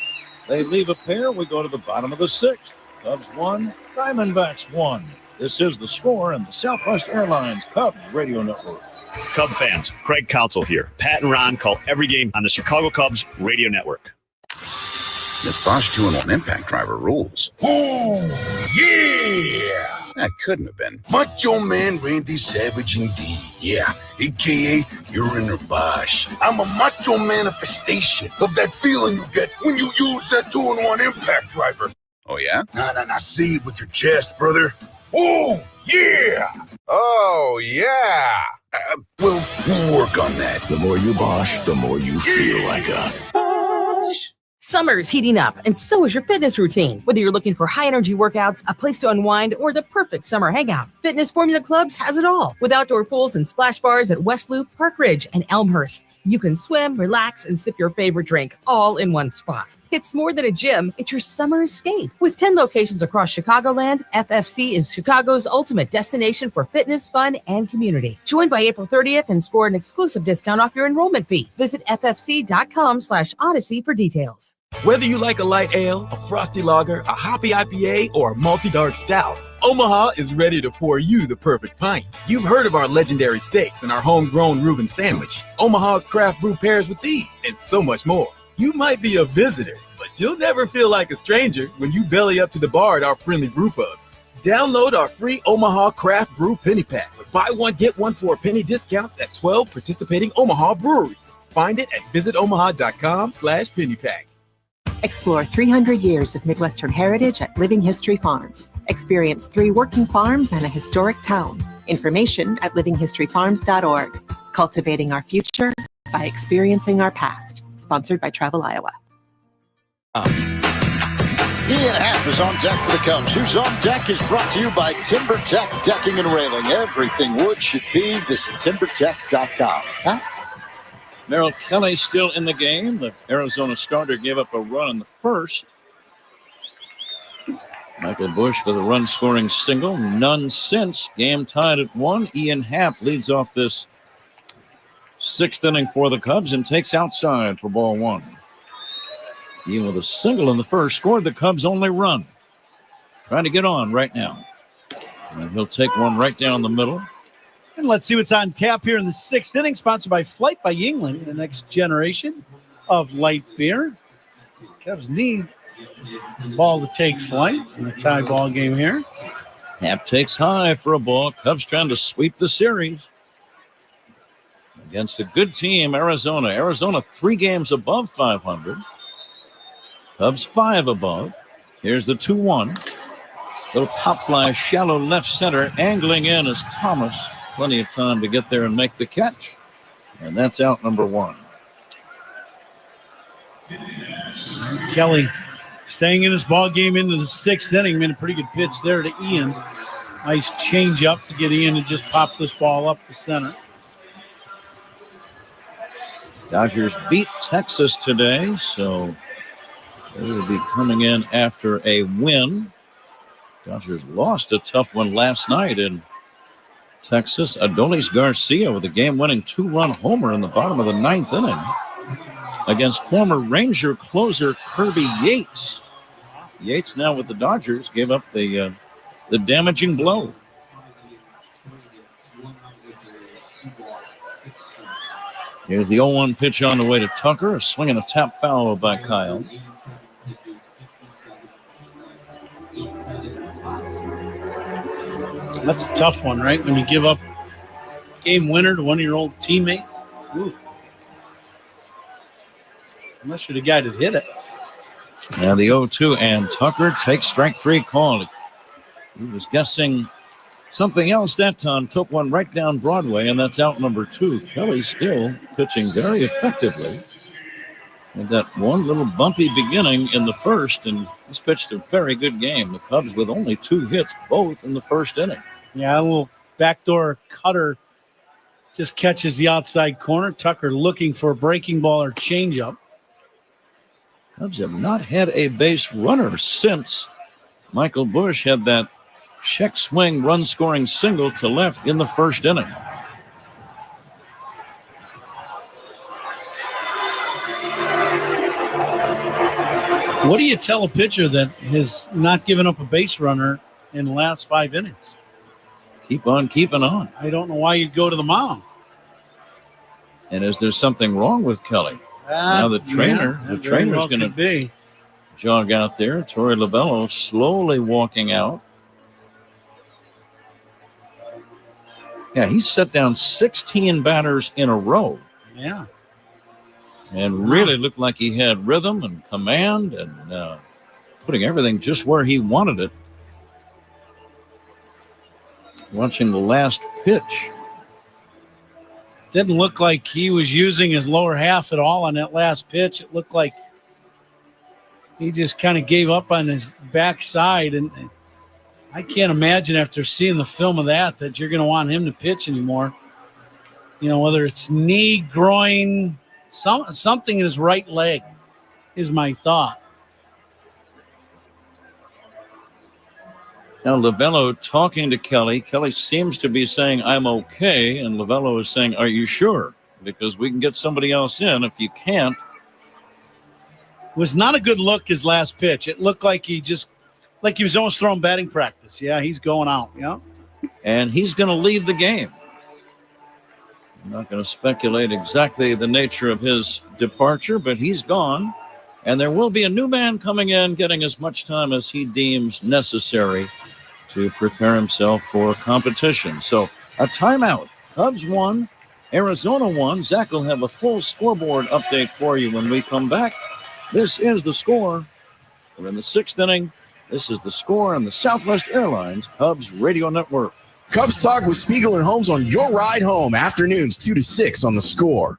Speaker 1: They leave a pair. We go to the bottom of the sixth. Cubs 1, Diamondbacks 1. This is the score in the Southwest Airlines Cubs Radio Network.
Speaker 16: Cub fans, Craig Counsell here. Pat and Ron call every game on the Chicago Cubs Radio Network.
Speaker 12: This Bosch 2-in-1 impact driver rules.
Speaker 13: Ooh, yeah!
Speaker 12: That couldn't have been.
Speaker 13: Macho Man Randy Savage indeed, yeah. AKA, you're in a Bosch. I'm a macho manifestation of that feeling you get when you use that 2-in-1 impact driver.
Speaker 12: Oh, yeah?
Speaker 13: Nah, say it with your chest, brother. Ooh, yeah!
Speaker 17: Oh, yeah!
Speaker 13: We'll work on that.
Speaker 17: The more you Bosch, the more you feel like a
Speaker 5: Bosch. Summer's heating up, and so is your fitness routine. Whether you're looking for high-energy workouts, a place to unwind, or the perfect summer hangout, Fitness Formula Clubs has it all. With outdoor pools and splash bars at West Loop, Park Ridge, and Elmhurst, you can swim, relax, and sip your favorite drink all in one spot. It's more than a gym, it's your summer escape. With 10 locations across Chicagoland, FFC is Chicago's ultimate destination for fitness, fun, and community. Join by April 30th and score an exclusive discount off your enrollment fee. Visit ffc.com/odyssey for details.
Speaker 25: Whether you like a light ale, a frosty lager, a hoppy IPA, or a malty dark stout, Omaha is ready to pour you the perfect pint. You've heard of our legendary steaks and our homegrown Reuben sandwich. Omaha's craft brew pairs with these and so much more. You might be a visitor, but you'll never feel like a stranger when you belly up to the bar at our friendly brew pubs. Download our free Omaha Craft Brew Penny Pack with buy one, get one for a penny discounts at 12 participating Omaha breweries. Find it at visitomaha.com/pennypack.
Speaker 18: Explore 300 years of Midwestern heritage at Living History Farms. Experience 3 working farms and a historic town. Information at livinghistoryfarms.org. Cultivating our future by experiencing our past. Sponsored by Travel Iowa.
Speaker 19: Ian Happ is on deck for the Cubs. Who's on deck is brought to you by TimberTech Decking and Railing. Everything wood should be. Visit timbertech.com. Huh?
Speaker 1: Merrill Kelly still in the game. The Arizona starter gave up a run in the first. Michael Busch with a run-scoring single. None since. Game tied at 1. Ian Happ leads off this 6th inning for the Cubs and takes outside for ball 1. Ian with a single in the first scored the Cubs' only run. Trying to get on right now. And he'll take one right down the middle.
Speaker 6: And let's see what's on tap here in the 6th inning, sponsored by Flight by Yingling, the next generation of light beer. Cubs need the ball to take flight in the tie ball game here.
Speaker 1: Happ takes high for a ball. Cubs trying to sweep the series against a good team, Arizona. Arizona 3 games above 500. Cubs 5 above. Here's the 2-1. Little pop fly, shallow left center, angling in as Thomas. Plenty of time to get there and make the catch. And that's out number 1.
Speaker 6: Kelly staying in his ball game into the 6th inning. Made a pretty good pitch there to Ian. Nice change up to get Ian to just pop this ball up the center.
Speaker 1: Dodgers beat Texas today, so they will be coming in after a win. Dodgers lost a tough one last night in Texas. Adolis Garcia with a game-winning 2-run homer in the bottom of the 9th inning against former Ranger closer Kirby Yates. Yates now with the Dodgers gave up the damaging blow. Here's the 0-1 pitch on the way to Tucker. A swing and a tap foul by Kyle.
Speaker 6: That's a tough one, right? When you give up game winner to one of your old teammates. Oof. Unless you're the guy that hit it.
Speaker 1: Now the 0-2, and Tucker takes strike 3 call. He was guessing something else that time. Took one right down Broadway, and that's out number 2. Kelly still pitching very effectively. And that one little bumpy beginning in the first, and he's pitched a very good game. The Cubs with only 2 hits, both in the first inning.
Speaker 6: Yeah, a little backdoor cutter just catches the outside corner. Tucker looking for a breaking ball or changeup.
Speaker 1: Cubs have not had a base runner since Michael Busch had that check swing run-scoring single to left in the first inning.
Speaker 6: What do you tell a pitcher that has not given up a base runner in the last 5 innings?
Speaker 1: Keep on keeping on.
Speaker 6: I don't know why you'd go to the mound.
Speaker 1: And is there something wrong with Kelly? Now the trainer's going to jog out there. Torey Lovullo slowly walking out. Yeah, he's set down 16 batters in a row.
Speaker 6: Yeah.
Speaker 1: And really looked like he had rhythm and command and putting everything just where he wanted it. Watching the last pitch.
Speaker 6: Didn't look like he was using his lower half at all on that last pitch. It looked like he just kind of gave up on his backside. And I can't imagine after seeing the film of that you're going to want him to pitch anymore. You know, whether it's knee, groin, something in his right leg is my thought.
Speaker 1: Now Lovullo talking to Kelly. Kelly seems to be saying, I'm okay. And Lovullo is saying, are you sure? Because we can get somebody else in if you can't.
Speaker 6: Was not a good look his last pitch. It looked like he was almost throwing batting practice. Yeah, he's going out. Yeah.
Speaker 1: And he's going to leave the game. I'm not going to speculate exactly the nature of his departure, but he's gone. And there will be a new man coming in, getting as much time as he deems necessary to prepare himself for competition. So a timeout. Cubs won. Arizona won. Zach will have a full scoreboard update for you when we come back. This is The Score. We're in the 6th inning. This is The Score on the Southwest Airlines Cubs Radio Network.
Speaker 3: Cubs Talk with Spiegel and Holmes on your ride home. Afternoons 2 to 6 on The Score.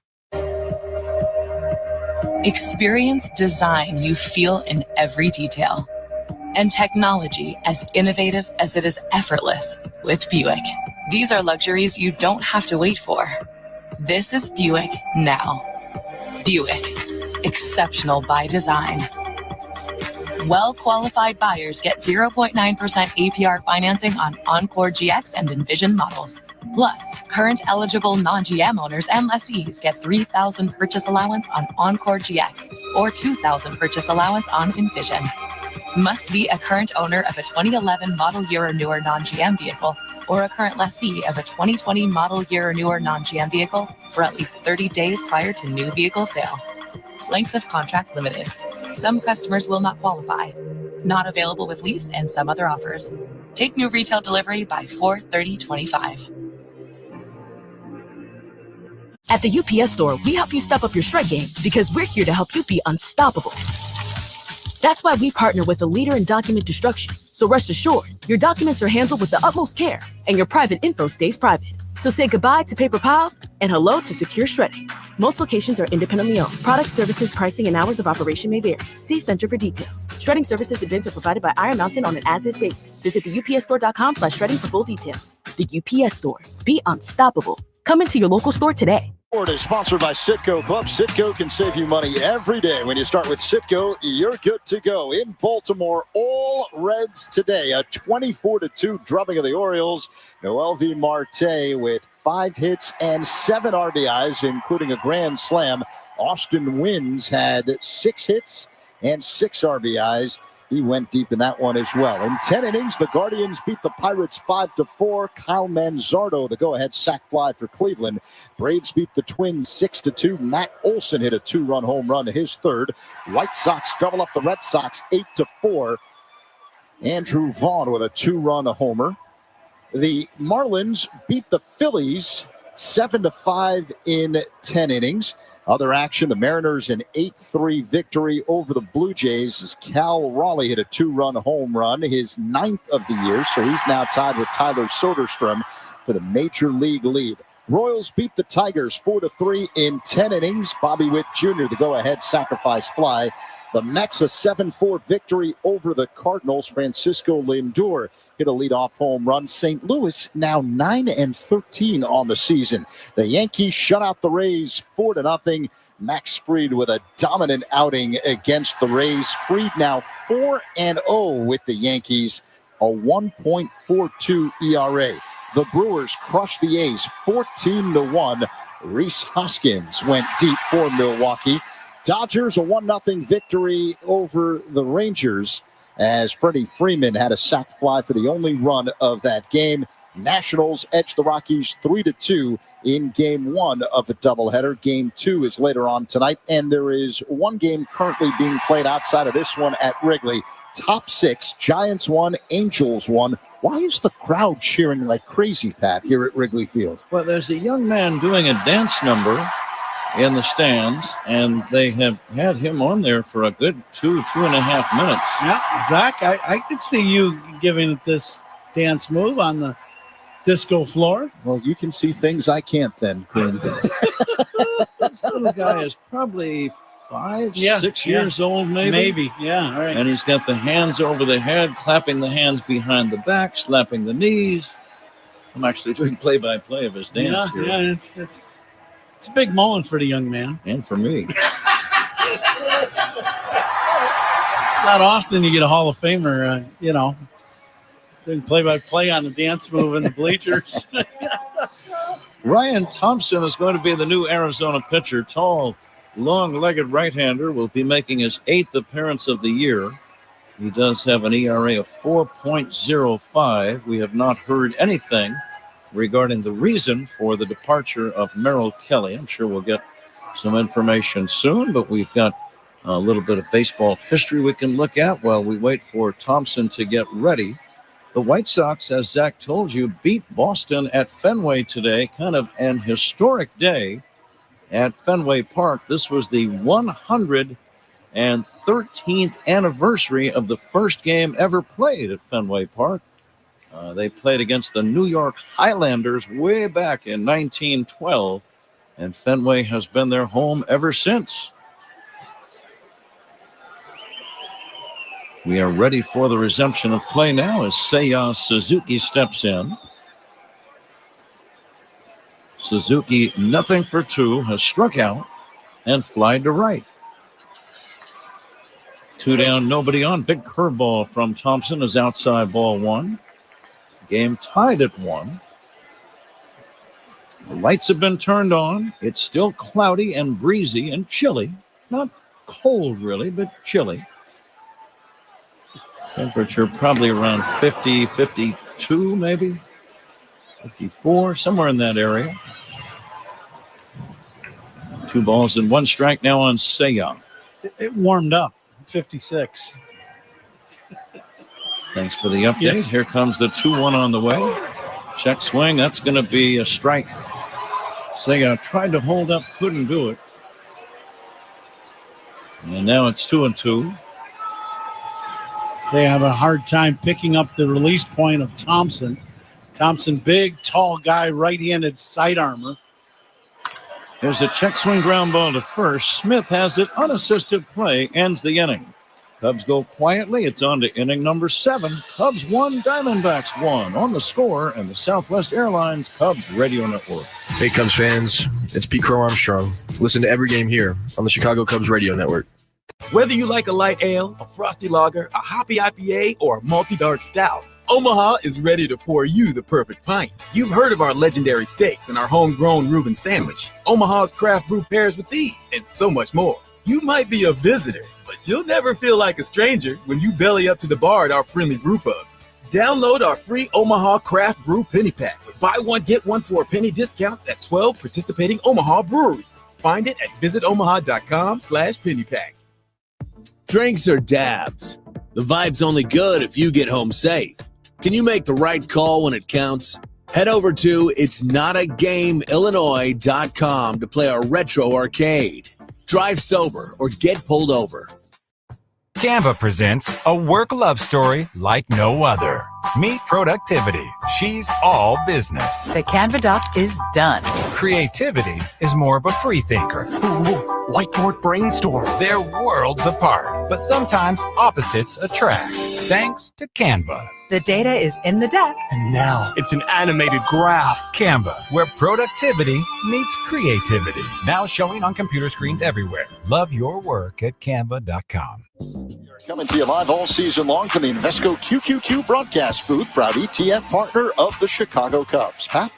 Speaker 23: Experience design you feel in every detail. And technology as innovative as it is effortless with Buick. These are luxuries you don't have to wait for. This is Buick now. Buick. Exceptional by design. Well-qualified buyers get 0.9% APR financing on Encore GX and Envision models. Plus, current eligible non-GM owners and lessees get $3,000 purchase allowance on Encore GX or $2,000 purchase allowance on Envision. Must be a current owner of a 2011 model year or newer non-GM vehicle or a current lessee of a 2020 model year or newer non-GM vehicle for at least 30 days prior to new vehicle sale. Length of contract limited. Some customers will not qualify. Not available with lease and some other offers. Take new retail delivery by 4/30/25.
Speaker 11: At the UPS Store, we help you step up your shred game because we're here to help you be unstoppable. That's why we partner with a leader in document destruction. So rest assured, your documents are handled with the utmost care and your private info stays private. So say goodbye to paper piles and hello to secure shredding. Most locations are independently owned. Product, services, pricing, and hours of operation may vary. See Center for details. Shredding services and bids are provided by Iron Mountain on an as-is basis. Visit the upsstore.com/shredding for full details. The UPS Store. Be unstoppable. Come into your local store today.
Speaker 19: It is sponsored by Citgo Club. Citgo can save you money every day. When you start with Citgo, you're good to go. In Baltimore, all Reds today. A 24-2 drubbing of the Orioles. Noelvi Marte with 5 hits and 7 RBIs, including a grand slam. Austin Wynns had 6 hits and 6 RBIs. He went deep in that one as well. In 10 innings, the Guardians beat the Pirates 5-4. Kyle Manzardo, the go-ahead sac fly for Cleveland. Braves beat the Twins 6-2. Matt Olson hit a 2-run home run, his third. White Sox double up the Red Sox 8-4. Andrew Vaughn with a 2-run homer. The Marlins beat the Phillies 7-5 in 10 innings. Other action, the Mariners an 8-3 victory over the Blue Jays as Cal Raleigh hit a 2-run home run, his 9th of the year. So he's now tied with Tyler Soderstrom for the Major League lead. Royals beat the Tigers 4-3 in 10 innings. Bobby Witt Jr., the go-ahead sacrifice fly. The Mets a 7-4 victory over the Cardinals. Francisco Lindor hit a leadoff home run. St. Louis now 9-13 on the season. The Yankees shut out the Rays 4-0. Max Fried with a dominant outing against the Rays. Fried now 4-0 with the Yankees a 1.42 ERA. The Brewers crushed the A's 14-1. Rhys Hoskins went deep for Milwaukee. Dodgers a 1-0 victory over the Rangers as Freddie Freeman had a sac fly for the only run of that game. Nationals edged the Rockies 3-2 in game 1 of the doubleheader. Game 2 is later on tonight, and there is one game currently being played outside of this one at Wrigley. Top 6, Giants won, Angels won. Why is the crowd cheering like crazy, Pat, here at Wrigley Field?
Speaker 1: Well, there's a young man doing a dance number in the stands, and they have had him on there for a good 2.5 minutes.
Speaker 6: Yeah, Zach, I could see you giving it this dance move on the disco floor.
Speaker 19: Well, you can see things I can't then, Quinn.
Speaker 1: This little guy is probably 6 years old, maybe.
Speaker 6: Yeah, all right.
Speaker 1: And he's got the hands over the head, clapping the hands behind the back, slapping the knees. I'm actually doing play-by-play of his dance here.
Speaker 6: Yeah, it's a big moment for the young man.
Speaker 1: And for me.
Speaker 6: It's not often you get a Hall of Famer, doing play-by-play on the dance move in the bleachers.
Speaker 1: Ryan Thompson is going to be the new Arizona pitcher. Tall, long-legged right-hander will be making his 8th appearance of the year. He does have an ERA of 4.05. We have not heard anything regarding the reason for the departure of Merrill Kelly. I'm sure we'll get some information soon, but we've got a little bit of baseball history we can look at while we wait for Thompson to get ready. The White Sox, as Zach told you, beat Boston at Fenway today, kind of an historic day at Fenway Park. This was the 113th anniversary of the first game ever played at Fenway Park. They played against the New York Highlanders way back in 1912, and Fenway has been their home ever since. We are ready for the resumption of play now as Seiya Suzuki steps in. Suzuki, 0 for 2, has struck out and flied to right. 2 down, nobody on. Big curveball from Thompson is outside, ball 1. Game tied at 1. The lights have been turned on. It's still cloudy and breezy and chilly. Not cold, really, but chilly. Temperature probably around 50, 52 maybe. 54, somewhere in that area. 2 balls and 1 strike now on Seiya.
Speaker 6: It warmed up, 56.
Speaker 1: Thanks for the update. Yeah. Here comes the 2-1 on the way. Check swing. That's going to be a strike. Seiya tried to hold up, couldn't do it. And now it's 2-2.
Speaker 6: They have a hard time picking up the release point of Thompson. Thompson, big, tall guy, right-handed side armor.
Speaker 1: Here's a check swing ground ball to first. Smith has it. Unassisted play ends the inning. Cubs go quietly. It's on to inning number 7. Cubs 1, Diamondbacks 1 on the Score and the Southwest Airlines Cubs Radio Network.
Speaker 14: Hey, Cubs fans. It's Pete Crow Armstrong. Listen to every game here on the Chicago Cubs Radio Network.
Speaker 25: Whether you like a light ale, a frosty lager, a hoppy IPA, or a malty dark stout, Omaha is ready to pour you the perfect pint. You've heard of our legendary steaks and our homegrown Reuben sandwich. Omaha's craft brew pairs with these and so much more. You might be a visitor, but you'll never feel like a stranger when you belly up to the bar at our friendly brew pubs. Download our free Omaha Craft Brew Penny Pack with buy one, get one for a penny discounts at 12 participating Omaha breweries. Find it at visitomaha.com/pennypack.
Speaker 8: Drinks or dabs? The vibe's only good if you get home safe. Can you make the right call when it counts? Head over to itsnotagameillinois.com to play our retro arcade. Drive sober or get pulled over.
Speaker 15: Canva presents a work love story like no other. Meet Productivity. She's all business.
Speaker 20: The Canva doc is done.
Speaker 15: Creativity is more of a free thinker.
Speaker 20: Whiteboard brainstorm.
Speaker 15: They're worlds apart, but sometimes opposites attract. Thanks to Canva.
Speaker 20: The data is in the deck.
Speaker 15: And now it's an animated graph. Canva, where productivity meets creativity. Now showing on computer screens everywhere. Love your work at canva.com.
Speaker 19: Coming to you live all season long from the Invesco QQQ broadcast booth, proud ETF partner of the Chicago Cubs. Pat?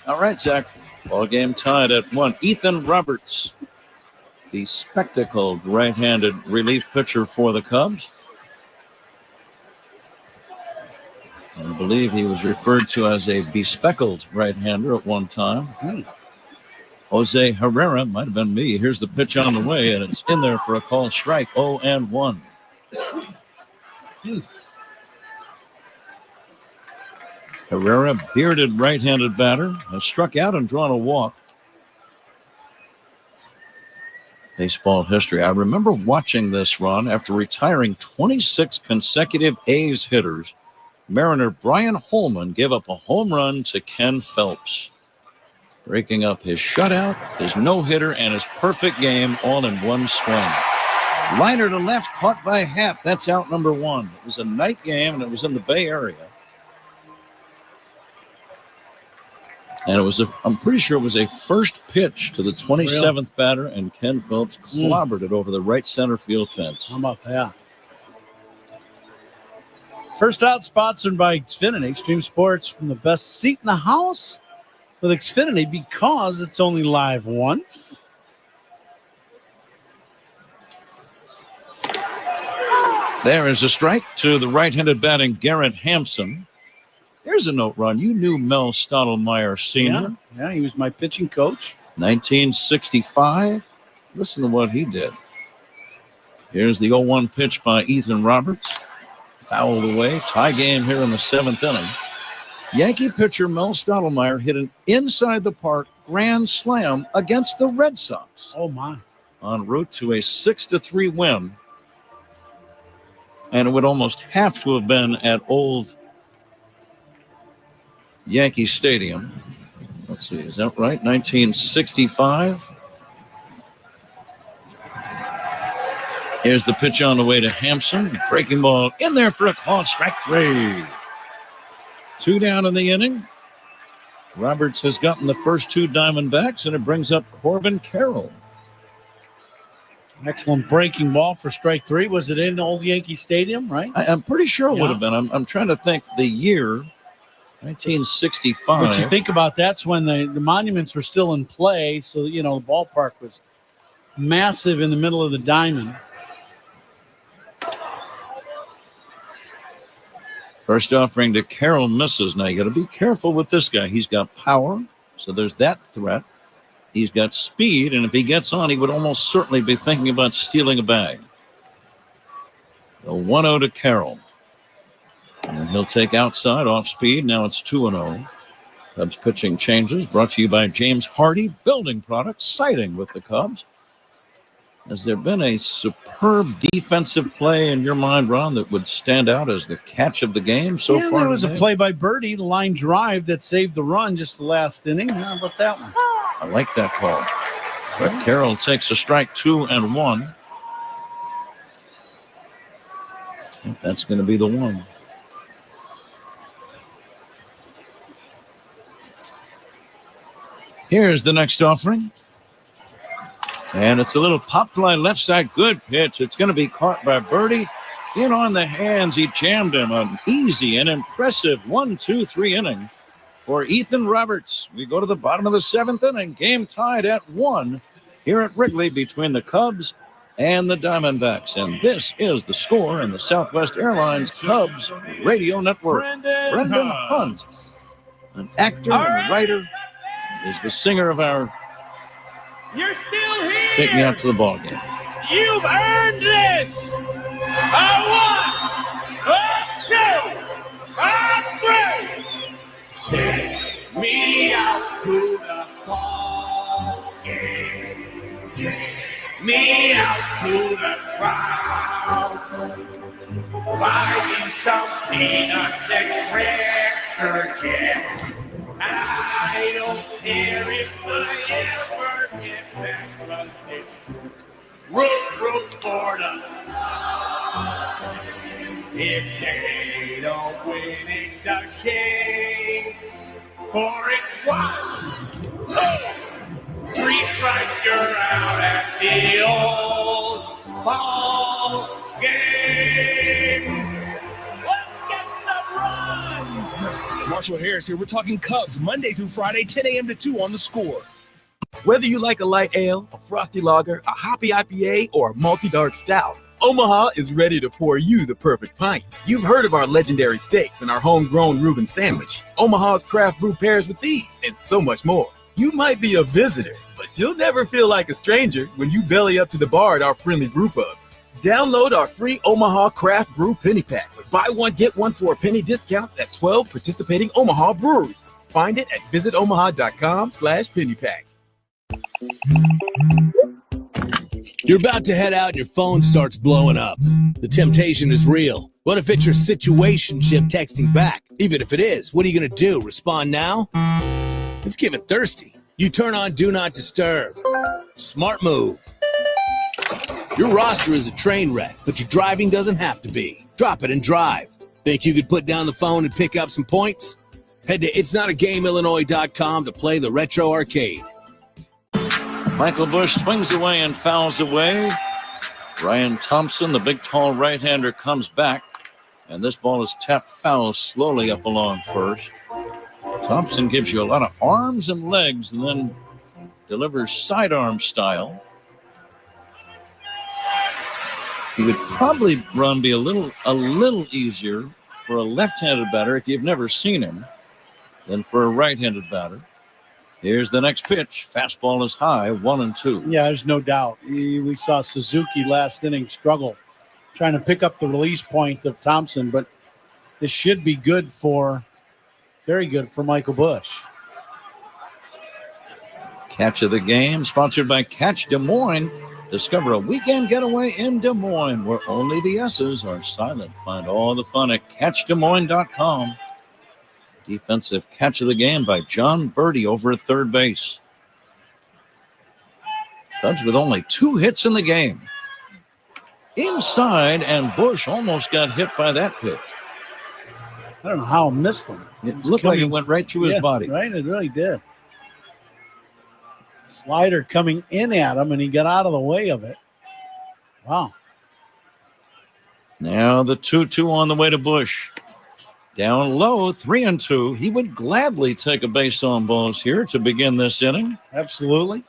Speaker 1: All right, Zach. Ball game tied at 1. Ethan Roberts, the spectacled right-handed relief pitcher for the Cubs. I believe he was referred to as a bespeckled right-hander at one time. Jose Herrera, might have been me. Here's the pitch on the way, and it's in there for a call strike. 0-1. Herrera, bearded right-handed batter, has struck out and drawn a walk. Baseball history. I remember watching this run after retiring 26 consecutive A's hitters. Mariner Brian Holman gave up a home run to Ken Phelps, breaking up his shutout, his no-hitter, and his perfect game all in one swing. Liner to left, caught by Happ. That's out number 1. It was a night game, and it was in the Bay Area. And it was I'm pretty sure it was a first pitch to the 27th batter, and Ken Phelps clobbered it over the right center field fence.
Speaker 6: How about that? First Out sponsored by Xfinity, Extreme Sports, from the best seat in the house with Xfinity, because it's only live once.
Speaker 1: There is a strike to the right-handed batting Garrett Hampson. Here's a note, Ron. You knew Mel Stottlemyre Sr.
Speaker 6: Yeah, he was my pitching coach.
Speaker 1: 1965. Listen to what he did. Here's the 0-1 pitch by Ethan Roberts. Fouled away. Tie game here in the 7th inning. Yankee pitcher Mel Stottlemyre hit an inside-the-park grand slam against the Red Sox.
Speaker 6: Oh, my.
Speaker 1: En route to a 6-3 win. And it would almost have to have been at old Yankee Stadium. Let's see, is that right? 1965. Here's the pitch on the way to Hampson. Breaking ball in there for a call, strike 3. 2 down in the inning. Roberts has gotten the first 2 Diamondbacks, and it brings up Corbin Carroll.
Speaker 6: Excellent breaking ball for strike 3. Was it in old Yankee Stadium, right?
Speaker 1: I'm pretty sure it would have been. I'm trying to think the year, 1965.
Speaker 6: But you think about that's when the monuments were still in play. So, the ballpark was massive in the middle of the diamond.
Speaker 1: First offering to Carroll misses. Now you got to be careful with this guy. He's got power, so there's that threat. He's got speed, and if he gets on, he would almost certainly be thinking about stealing a bag. The 1-0 to Carroll. And he'll take outside off speed. Now it's 2-0. Cubs pitching changes brought to you by James Hardy Building Products, siding with the Cubs. Has there been a superb defensive play in your mind, Ron, that would stand out as the catch of the game so far?
Speaker 6: There was a play by Birdie, the line drive that saved the run just the last inning. How about that one?
Speaker 1: I like that call. But Carroll takes a strike, 2-1. That's going to be the one. Here's the next offering. And it's a little pop fly left side. Good pitch. It's going to be caught by Birdie. In on the hands. He jammed him. An easy and impressive 1-2-3 inning for Ethan Roberts. We go to the bottom of the 7th inning. Game tied at 1 here at Wrigley between the Cubs and the Diamondbacks. And this is the score in the Southwest Airlines Cubs Radio Network. Brendan Hunt, an actor and writer, is the singer of our
Speaker 7: You're still here.
Speaker 1: Take Me Out to the Ball Game.
Speaker 7: You've earned this. A 1, a 2, a 3. Take me out to the ball game. Take me out to the crowd. Buy me some peanuts and cracker jack. I don't care if I ever get back from this root for the if they don't win, it's a shame. For it's 1, 2, 3 strikes, you're out at the old ball game. Let's get some runs.
Speaker 8: Marshall Harris here. We're talking Cubs Monday through Friday, 10 a.m. to 2 on The Score. Whether you like a light ale, a frosty lager, a hoppy IPA, or a multi-dark stout, Omaha is ready to pour you the perfect pint. You've heard of our legendary steaks and our homegrown Reuben sandwich. Omaha's craft brew pairs with these and so much more. You might be a visitor, but you'll never feel like a stranger when you belly up to the bar at our friendly brew pubs. Download our free Omaha Craft Brew Penny Pack with buy one, get one for a penny discounts at 12 participating Omaha breweries. Find it at visitomaha.com/pennypack. You're about to head out and your phone starts blowing up. The temptation is real. What if it's your situationship texting back? Even if it is, what are you going to do? Respond now? It's getting thirsty. You turn on Do Not Disturb. Smart move. Your roster is a train wreck, but your driving doesn't have to be. Drop it and drive. Think you could put down the phone and pick up some points? Head to itsnotagameillinois.com to play the retro arcade.
Speaker 1: Michael Busch swings away and fouls away. Ryan Thompson, the big, tall right-hander, comes back, and this ball is tapped foul slowly up along first. Thompson gives you a lot of arms and legs and then delivers sidearm style. He would probably be a little easier for a left-handed batter if you've never seen him than for a right-handed batter. Here's the next pitch. Fastball is high, 1-2.
Speaker 6: Yeah, there's no doubt. We saw Suzuki last inning struggle trying to pick up the release point of Thompson, but this should be very good for Michael Busch.
Speaker 1: Catch of the game, sponsored by Catch Des Moines. Discover a weekend getaway in Des Moines where only the S's are silent. Find all the fun at CatchDesMoines.com. Defensive catch of the game by John Birdie over at third base. Cubs with only 2 hits in the game. Inside, and Busch almost got hit by that pitch.
Speaker 6: I don't know how I missed them.
Speaker 1: It looked like it went right through his body.
Speaker 6: Right, it really did. Slider coming in at him, and he got out of the way of it. Wow.
Speaker 1: Now the 2-2 on the way to Busch. Down low, 3-2. He would gladly take a base on balls here to begin this inning.
Speaker 6: Absolutely.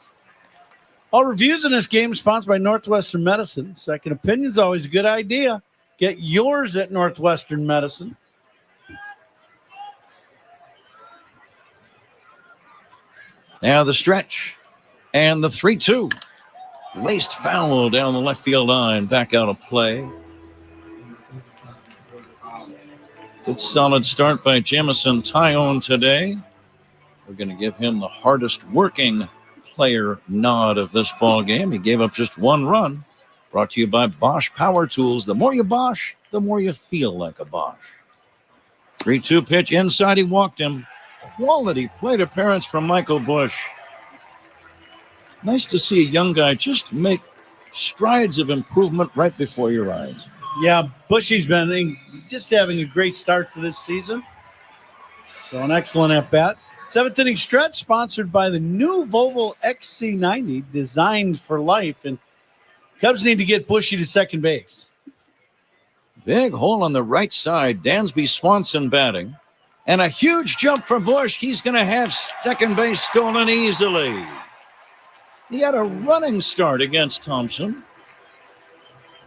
Speaker 6: All reviews in this game sponsored by Northwestern Medicine. Second opinion is always a good idea. Get yours at Northwestern Medicine.
Speaker 1: Now the stretch and the 3-2. Laced foul down the left field line, back out of play. Good solid start by Jamison Tyone today. We're going to give him the hardest working player nod of this ball game. He gave up just 1 run. Brought to you by Bosch Power Tools. The more you Bosch, the more you feel like a Bosch. 3-2 pitch inside. He walked him. Quality plate appearance from Michael Busch. Nice to see a young guy just make strides of improvement right before your eyes.
Speaker 6: Yeah, Bushy's been just having a great start to this season. So an excellent at-bat. 7th inning stretch sponsored by the new Volvo XC90, designed for life. And Cubs need to get Bushy to second base.
Speaker 1: Big hole on the right side. Dansby Swanson batting. And a huge jump for Busch. He's going to have second base stolen easily. He had a running start against Thompson.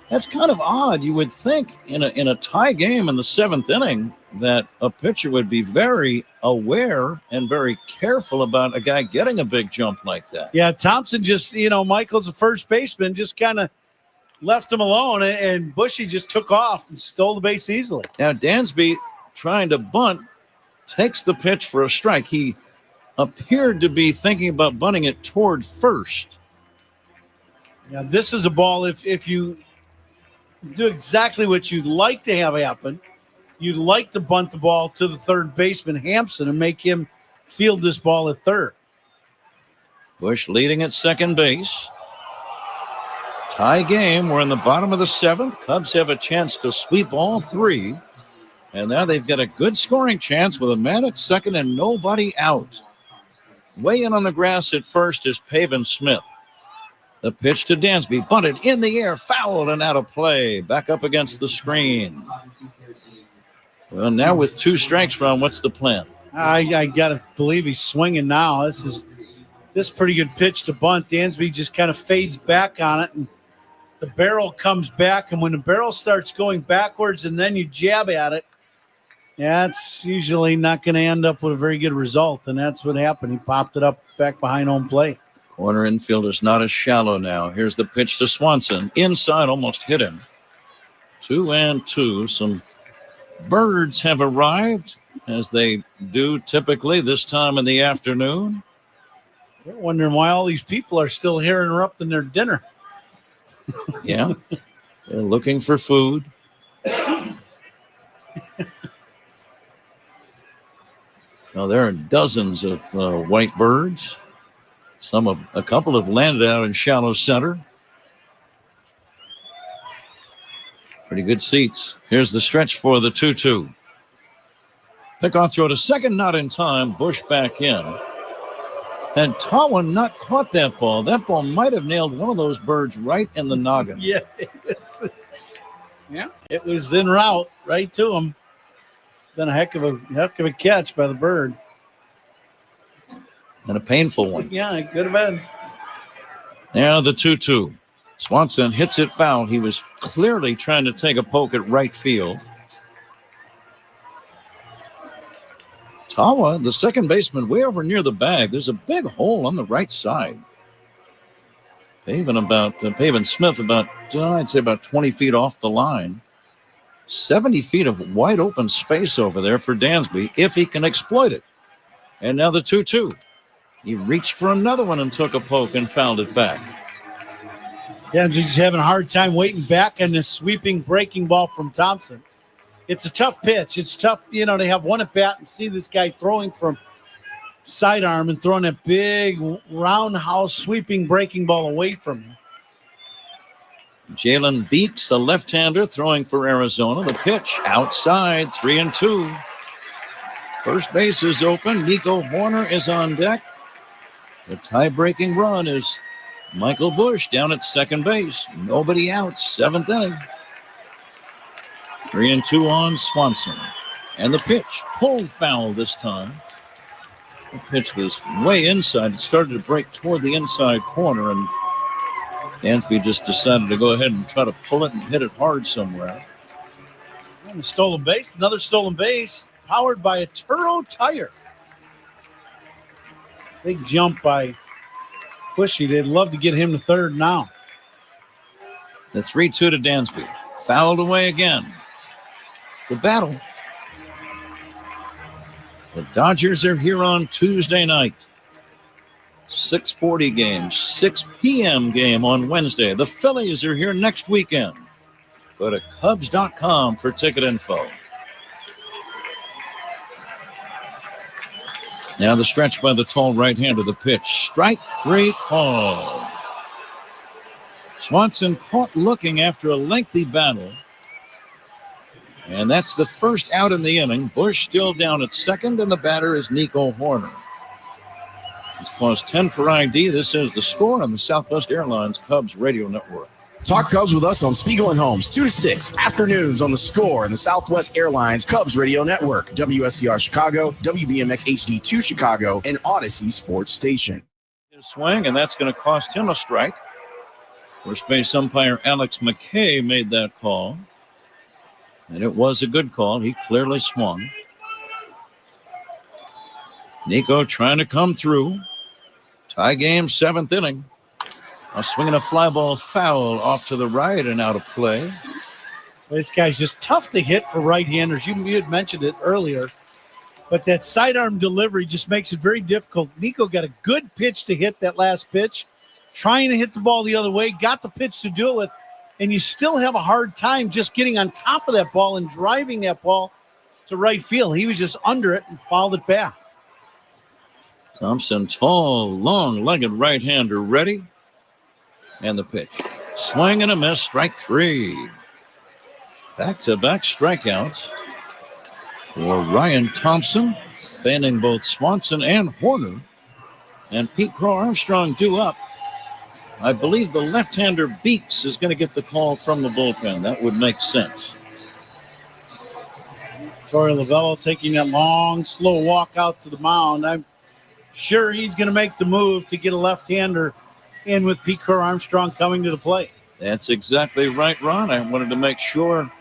Speaker 1: That's kind of odd. You would think in a tie game in the 7th inning that a pitcher would be very aware and very careful about a guy getting a big jump like that.
Speaker 6: Yeah, Thompson just, Michael's a first baseman, just kind of left him alone, and Bushy just took off and stole the base easily.
Speaker 1: Now, Dansby trying to bunt takes the pitch for a strike. He appeared to be thinking about bunting it toward first.
Speaker 6: Yeah, this is a ball, if you do exactly what you'd like to have happen, you'd like to bunt the ball to the third baseman, Hampson, and make him field this ball at third.
Speaker 1: Busch leading at second base. Tie game. We're in the bottom of the 7th. Cubs have a chance to sweep all 3. And now they've got a good scoring chance with a man at second and nobody out. Way in on the grass at first is Pavin Smith. The pitch to Dansby, bunted in the air, fouled and out of play. Back up against the screen. Well, now with 2 strikes, Ron, what's the plan?
Speaker 6: I got to believe he's swinging now. This is pretty good pitch to bunt. Dansby just kind of fades back on it, and the barrel comes back. And when the barrel starts going backwards and then you jab at it, that's usually not going to end up with a very good result, and that's what happened. He popped it up back behind home plate.
Speaker 1: Corner infielder's not as shallow now. Here's the pitch to Swanson. Inside, almost hit him. 2-2. Some birds have arrived, as they do typically this time in the afternoon.
Speaker 6: They're wondering why all these people are still here interrupting their dinner.
Speaker 1: Yeah, they're looking for food. Now, there are dozens of white birds. A couple have landed out in shallow center. Pretty good seats. Here's the stretch for the 2-2. Pickoff throw to second, not in time. Bush back in. And Tawa not caught that ball. That ball might have nailed one of those birds right in the noggin.
Speaker 6: Yeah, it was en route right to him. Been a heck of a catch by the bird.
Speaker 1: And a painful one.
Speaker 6: Yeah, it could have been.
Speaker 1: Now the 2-2. Swanson hits it foul. He was clearly trying to take a poke at right field. Tawa, the second baseman, way over near the bag. There's a big hole on the right side. Pavin Smith about, I'd say about 20 feet off the line. 70 feet of wide open space over there for Dansby if he can exploit it. And now the 2-2. He reached for another one and took a poke and fouled it back.
Speaker 6: Dansby's having a hard time waiting back on this sweeping breaking ball from Thompson. It's a tough pitch. It's tough, to have one at bat and see this guy throwing from sidearm and throwing that big roundhouse sweeping breaking ball away from him.
Speaker 1: Jalen Beeks, a left-hander, throwing for Arizona. The pitch outside, 3-2. First base is open. Nico Horner is on deck. The tie-breaking run is Michael Bush down at second base. Nobody out, seventh inning. 3-2 on Swanson. And the pitch, pulled foul this time. The pitch was way inside. It started to break toward the inside corner, and Dansby just decided to go ahead and try to pull it and hit it hard somewhere.
Speaker 6: And a stolen base, another stolen base, powered by a Turo tire. Big jump by Bushy. They'd love to get him to third now.
Speaker 1: The 3-2 to Dansby. Fouled away again. It's a battle. The Dodgers are here on Tuesday night. 6:40 game, 6 p.m. game on Wednesday. The Phillies are here next weekend. Go to CUBS.com for ticket info. Now the stretch by the tall right-hander. The pitch. Strike 3 call. Swanson caught looking after a lengthy battle. And that's the first out in the inning. Bush still down at second, and the batter is Nico Horner. He's caused 10 for ID. This is the score on the Southwest Airlines Cubs radio network.
Speaker 3: Talk Cubs with us on Spiegel and Holmes, 2 to 6 afternoons on the score and the Southwest Airlines Cubs radio network, WSCR Chicago, WBMX HD2 Chicago, and Odyssey Sports Station.
Speaker 1: His swing, and that's going to cost him a strike. First base umpire Alex McKay made that call. And it was a good call. He clearly swung. Nico trying to come through. Tie game, 7th inning. A swing and a fly ball foul off to the right and out of play.
Speaker 6: This guy's just tough to hit for right-handers. You had mentioned it earlier. But that sidearm delivery just makes it very difficult. Nico got a good pitch to hit that last pitch. Trying to hit the ball the other way. Got the pitch to do it with. And you still have a hard time just getting on top of that ball and driving that ball to right field. He was just under it and fouled it back.
Speaker 1: Thompson, tall, long-legged right-hander, ready. And the pitch. Swing and a miss, strike 3. Back-to-back strikeouts for Ryan Thompson, fanning both Swanson and Horner. And Pete Crow Armstrong due up. I believe the left-hander Beeks is going to get the call from the bullpen. That would make sense.
Speaker 6: Torey Lovullo taking that long, slow walk out to the mound. I'm sure he's going to make the move to get a left-hander in with Pete Crow-Armstrong coming to the plate.
Speaker 1: That's exactly right, Ron. I wanted to make sure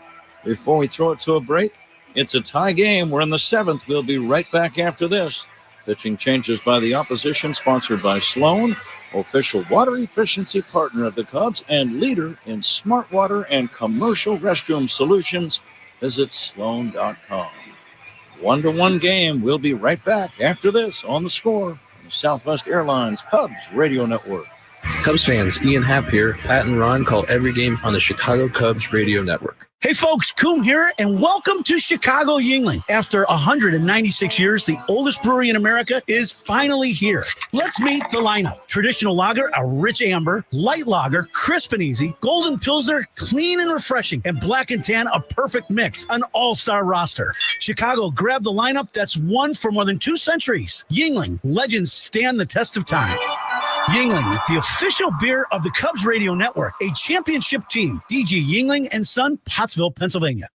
Speaker 1: before we throw it to a break. It's a tie game. We're in the 7th. We'll be right back after this. Pitching changes by the opposition, sponsored by Sloan, official water efficiency partner of the Cubs and leader in smart water and commercial restroom solutions. Visit sloan.com. 1-1 game. We'll be right back after this on The Score, on the Southwest Airlines Cubs Radio Network.
Speaker 2: Cubs fans, Ian Happ here. Pat and Ron call every game on the Chicago Cubs Radio Network.
Speaker 6: Hey folks, Coom here, and welcome to Chicago Yuengling. After 196 years, the oldest brewery in America is finally here. Let's meet the lineup. Traditional lager, a rich amber, light lager, crisp and easy, golden pilsner, clean and refreshing, and black and tan, a perfect mix, an all-star roster. Chicago, grab the lineup that's won for more than 2 centuries. Yuengling, legends stand the test of time. Yuengling, the official beer of the Cubs Radio Network, a championship team. DG Yuengling and Son, Pottsville, Pennsylvania.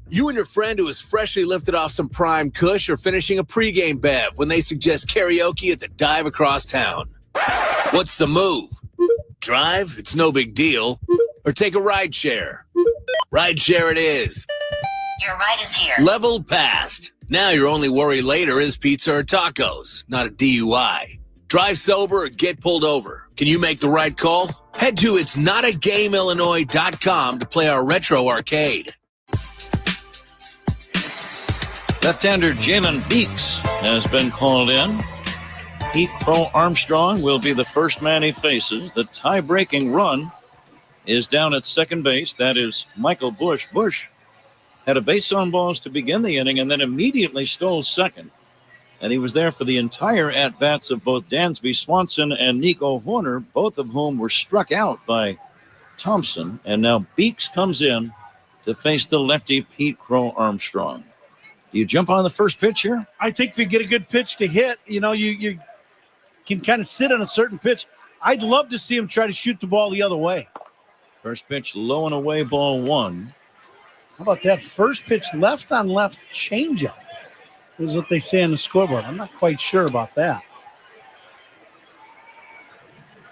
Speaker 8: You and your friend who is freshly lifted off some prime kush are finishing a pregame bev when they suggest karaoke at the dive across town. What's the move? Drive? It's no big deal. Or take a ride share? Ride share it is.
Speaker 9: Your ride is here.
Speaker 8: Level passed. Now your only worry later is pizza or tacos, not a DUI. Drive sober or get pulled over. Can you make the right call? Head to itsnotagameillinois.com to play our retro arcade.
Speaker 1: Left-hander Jalen Beeks has been called in. Pete Crow-Armstrong will be the first man he faces. The tie-breaking run is down at second base. That is Michael Busch. Busch had a base on balls to begin the inning and then immediately stole second. And he was there for the entire at-bats of both Dansby Swanson and Nico Horner, both of whom were struck out by Thompson. And now Beeks comes in to face the lefty Pete Crow-Armstrong. Do you jump on the first pitch here?
Speaker 6: I think if you get a good pitch to hit, you can kind of sit on a certain pitch. I'd love to see him try to shoot the ball the other way.
Speaker 1: First pitch low and away, ball 1.
Speaker 6: How about that first pitch left on left changeup? Is what they say on the scoreboard. I'm not quite sure about that.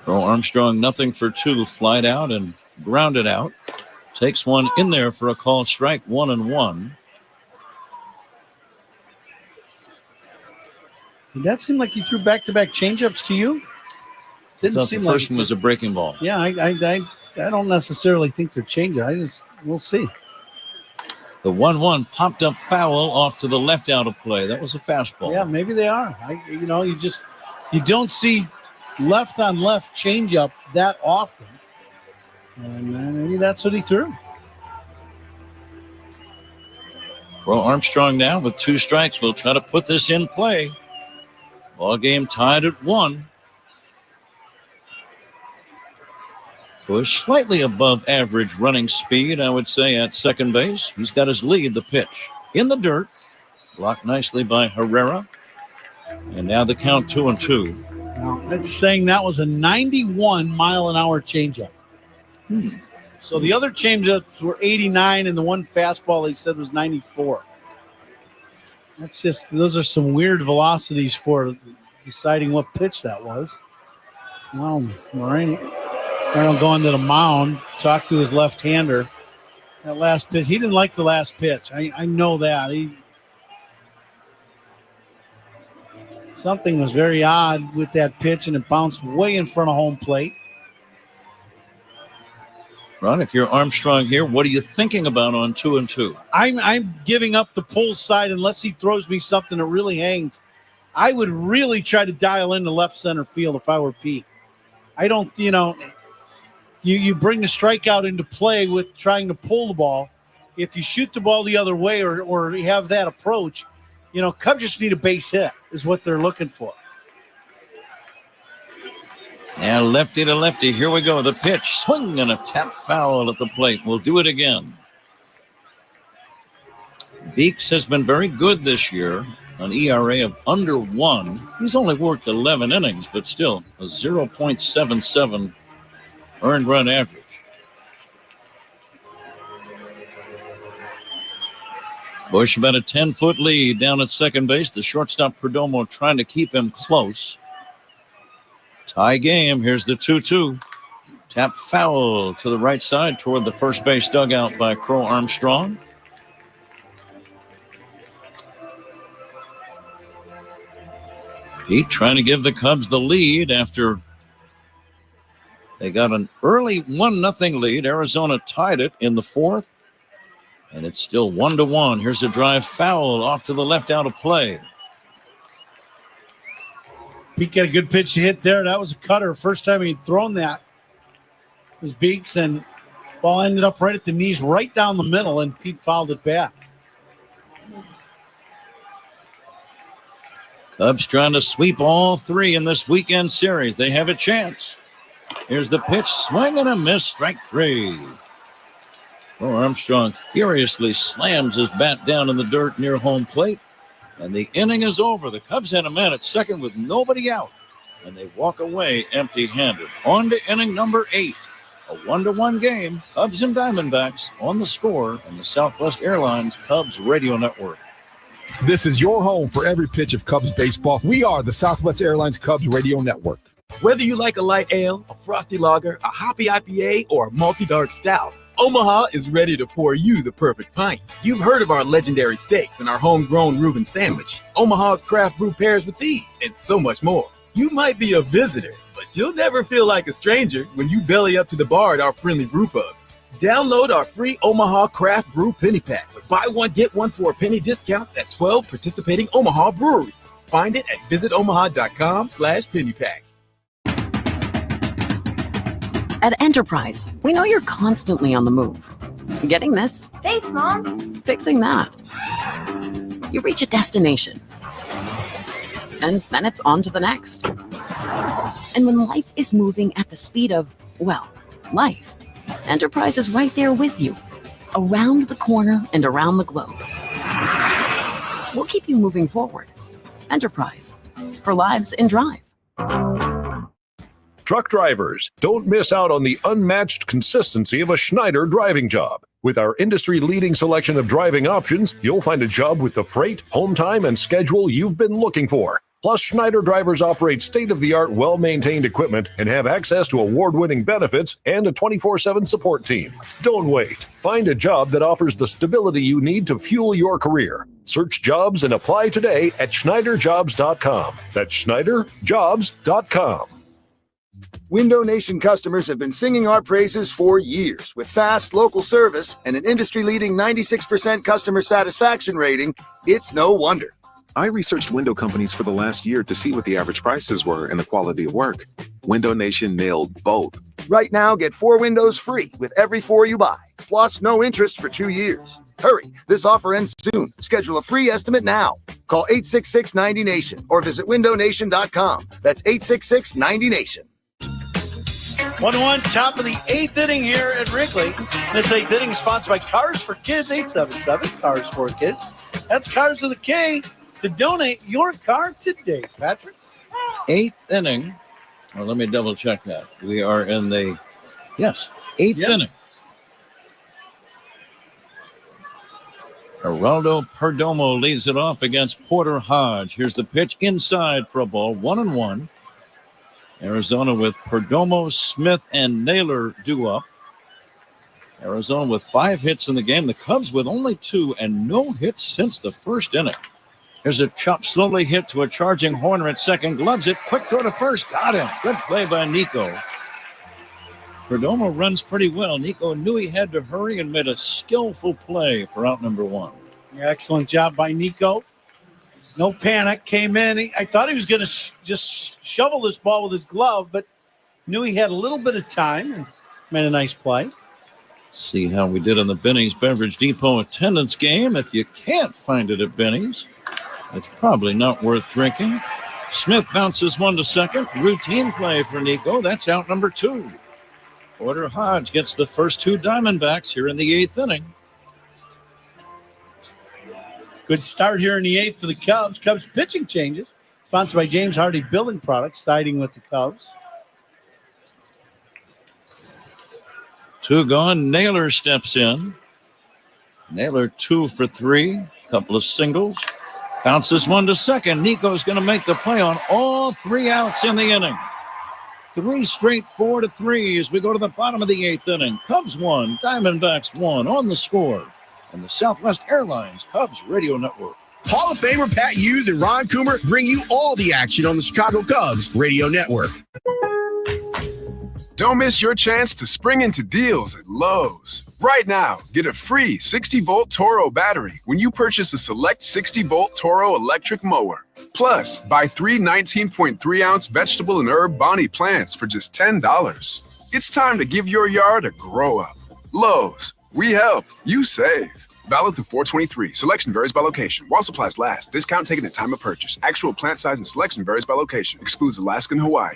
Speaker 1: Crow-Armstrong, nothing for 2, flied out and grounded out. Takes one in there for a called strike, 1-1.
Speaker 6: Did that seem like he threw back-to-back changeups to you? Didn't seem
Speaker 1: the
Speaker 6: like
Speaker 1: first one was a breaking ball.
Speaker 6: Yeah, I don't necessarily think they're changeups. We'll see.
Speaker 1: The 1-1 popped up foul off to the left out of play. That was a fastball.
Speaker 6: Yeah, maybe they are. You don't see left on left changeup that often. And maybe that's what he threw.
Speaker 1: Crow-Armstrong now with 2 strikes. We'll try to put this in play. Ball game tied at 1. Busch slightly above average running speed, I would say, at second base. He's got his lead, the pitch. In the dirt. Blocked nicely by Herrera. And now the count 2-2.
Speaker 6: Now, it's saying that was a 91-mile-an-hour changeup. So the other changeups were 89, and the one fastball they said was 94. Those are some weird velocities for deciding what pitch that was. Well, Moreno going to the mound, talked to his left-hander. That last pitch, he didn't like the last pitch. I know that. Something was very odd with that pitch, and it bounced way in front of home plate.
Speaker 1: Ron, if you're Armstrong here, what are you thinking about on 2-2?
Speaker 6: I'm giving up the pull side unless he throws me something that really hangs. I would really try to dial into left center field if I were Pete. I don't, you bring the strikeout into play with trying to pull the ball. If you shoot the ball the other way or have that approach, Cubs just need a base hit is what they're looking for.
Speaker 1: And lefty to lefty. Here we go. The pitch. Swing and a tap foul at the plate. We'll do it again. Beeks has been very good this year. an ERA of under 1. He's only worked 11 innings, but still a 0.77 earned run average. Bush about a 10-foot lead down at second base. The shortstop Perdomo trying to keep him close. Tie game. Here's the 2-2. Tap foul to the right side toward the first base dugout by Crow Armstrong. Pete trying to give the Cubs the lead after they got an early 1-0 lead. Arizona tied it in the fourth, and it's still 1-1. Here's a drive foul off to the left out of play.
Speaker 6: Pete got a good pitch hit there. That was a cutter. First time he'd thrown that was Beeks, and ball ended up right at the knees, right down the middle, and Pete fouled it back.
Speaker 1: Cubs trying to sweep all three in this weekend series. They have a chance. Here's the pitch. Swing and a miss. Strike 3. Oh, Armstrong furiously slams his bat down in the dirt near home plate. And the inning is over. The Cubs had a man at second with nobody out. And they walk away empty-handed. On to inning number 8. A 1-1 game. Cubs and Diamondbacks on the Score and the Southwest Airlines Cubs Radio Network.
Speaker 4: This is your home for every pitch of Cubs baseball. We are the Southwest Airlines Cubs Radio Network.
Speaker 8: Whether you like a light ale, a frosty lager, a hoppy IPA, or a malty dark stout, Omaha is ready to pour you the perfect pint. You've heard of our legendary steaks and our homegrown Reuben sandwich. Omaha's craft brew pairs with these and so much more. You might be a visitor, but you'll never feel like a stranger when you belly up to the bar at our friendly brew pubs. Download our free Omaha Craft Brew Penny Pack with buy one, get one for a penny discounts at 12 participating Omaha breweries. Find it at visitomaha.com/pennypack.
Speaker 10: At Enterprise, we know you're constantly on the move. Getting this?
Speaker 21: Thanks, Mom.
Speaker 10: Fixing that. You reach a destination, and then it's on to the next. And when life is moving at the speed of, well, life, Enterprise is right there with you, around the corner and around the globe. We'll keep you moving forward. Enterprise, for lives in drive.
Speaker 22: Truck drivers, don't miss out on the unmatched consistency of a Schneider driving job. With our industry-leading selection of driving options, you'll find a job with the freight, home time, and schedule you've been looking for. Plus, Schneider drivers operate state-of-the-art, well-maintained equipment and have access to award-winning benefits and a 24/7 support team. Don't wait. Find a job that offers the stability you need to fuel your career. Search jobs and apply today at SchneiderJobs.com. That's SchneiderJobs.com.
Speaker 24: Window Nation customers have been singing our praises for years. With fast local service and an industry-leading 96% customer satisfaction rating, it's no wonder.
Speaker 26: I researched window companies for the last year to see what the average prices were and the quality of work. Window Nation nailed both.
Speaker 24: Right now, get 4 windows free with every 4 you buy, plus no interest for 2 years. Hurry, this offer ends soon. Schedule a free estimate now. Call 866-90-NATION or visit windownation.com. That's 866-90-NATION.
Speaker 6: 1-1, top of the 8th inning here at Wrigley. This 8th inning is sponsored by Cars for Kids, 877 Cars for Kids. That's Cars with a K. To donate your car today, Patrick.
Speaker 1: 8th inning. Well, let me double check that. We are in the, 8th inning. Geraldo Perdomo leads it off against Porter Hodge. Here's the pitch inside for a ball, 1-1. Arizona with Perdomo, Smith, and Naylor due up. Arizona with 5 hits in the game. The Cubs with only 2 and no hits since the first inning. Here's a chop slowly hit to a charging Horner at second. Gloves it. Quick throw to first. Got him. Good play by Nico. Perdomo runs pretty well. Nico knew he had to hurry and made a skillful play for out number 1.
Speaker 6: Yeah, excellent job by Nico. No panic. Came in. I thought he was going to just shovel this ball with his glove, but knew he had a little bit of time and made a nice play.
Speaker 1: See how we did in the Benny's Beverage Depot attendance game. If you can't find it at Benny's, it's probably not worth drinking. Smith bounces one to second. Routine play for Nico. That's out number 2. Porter Hodge gets the first 2 Diamondbacks here in the 8th inning.
Speaker 6: Good start here in the 8th for the Cubs. Cubs pitching changes. Sponsored by James Hardy Building Products, siding with the Cubs.
Speaker 1: 2 gone. Naylor steps in. Naylor 2 for 3. Couple of singles. Bounces one to second. Nico's going to make the play on all 3 outs in the inning. 3 straight 4-3 as we go to the bottom of the 8th inning. Cubs 1, Diamondbacks 1 on the score. And the Southwest Airlines Cubs Radio Network.
Speaker 3: Hall of Famer Pat Hughes and Ron Coomer bring you all the action on the Chicago Cubs Radio Network.
Speaker 5: Don't miss your chance to spring into deals at Lowe's. Right now, get a free 60-volt Toro battery when you purchase a select 60-volt Toro electric mower. Plus, buy 3 19.3-ounce vegetable and herb Bonnie plants for just $10. It's time to give your yard a grow-up. Lowe's. We help. You save. Valid through 4/23. Selection varies by location. While supplies last. Discount taken at time of purchase. Actual plant size and selection varies by location. Excludes Alaska and Hawaii.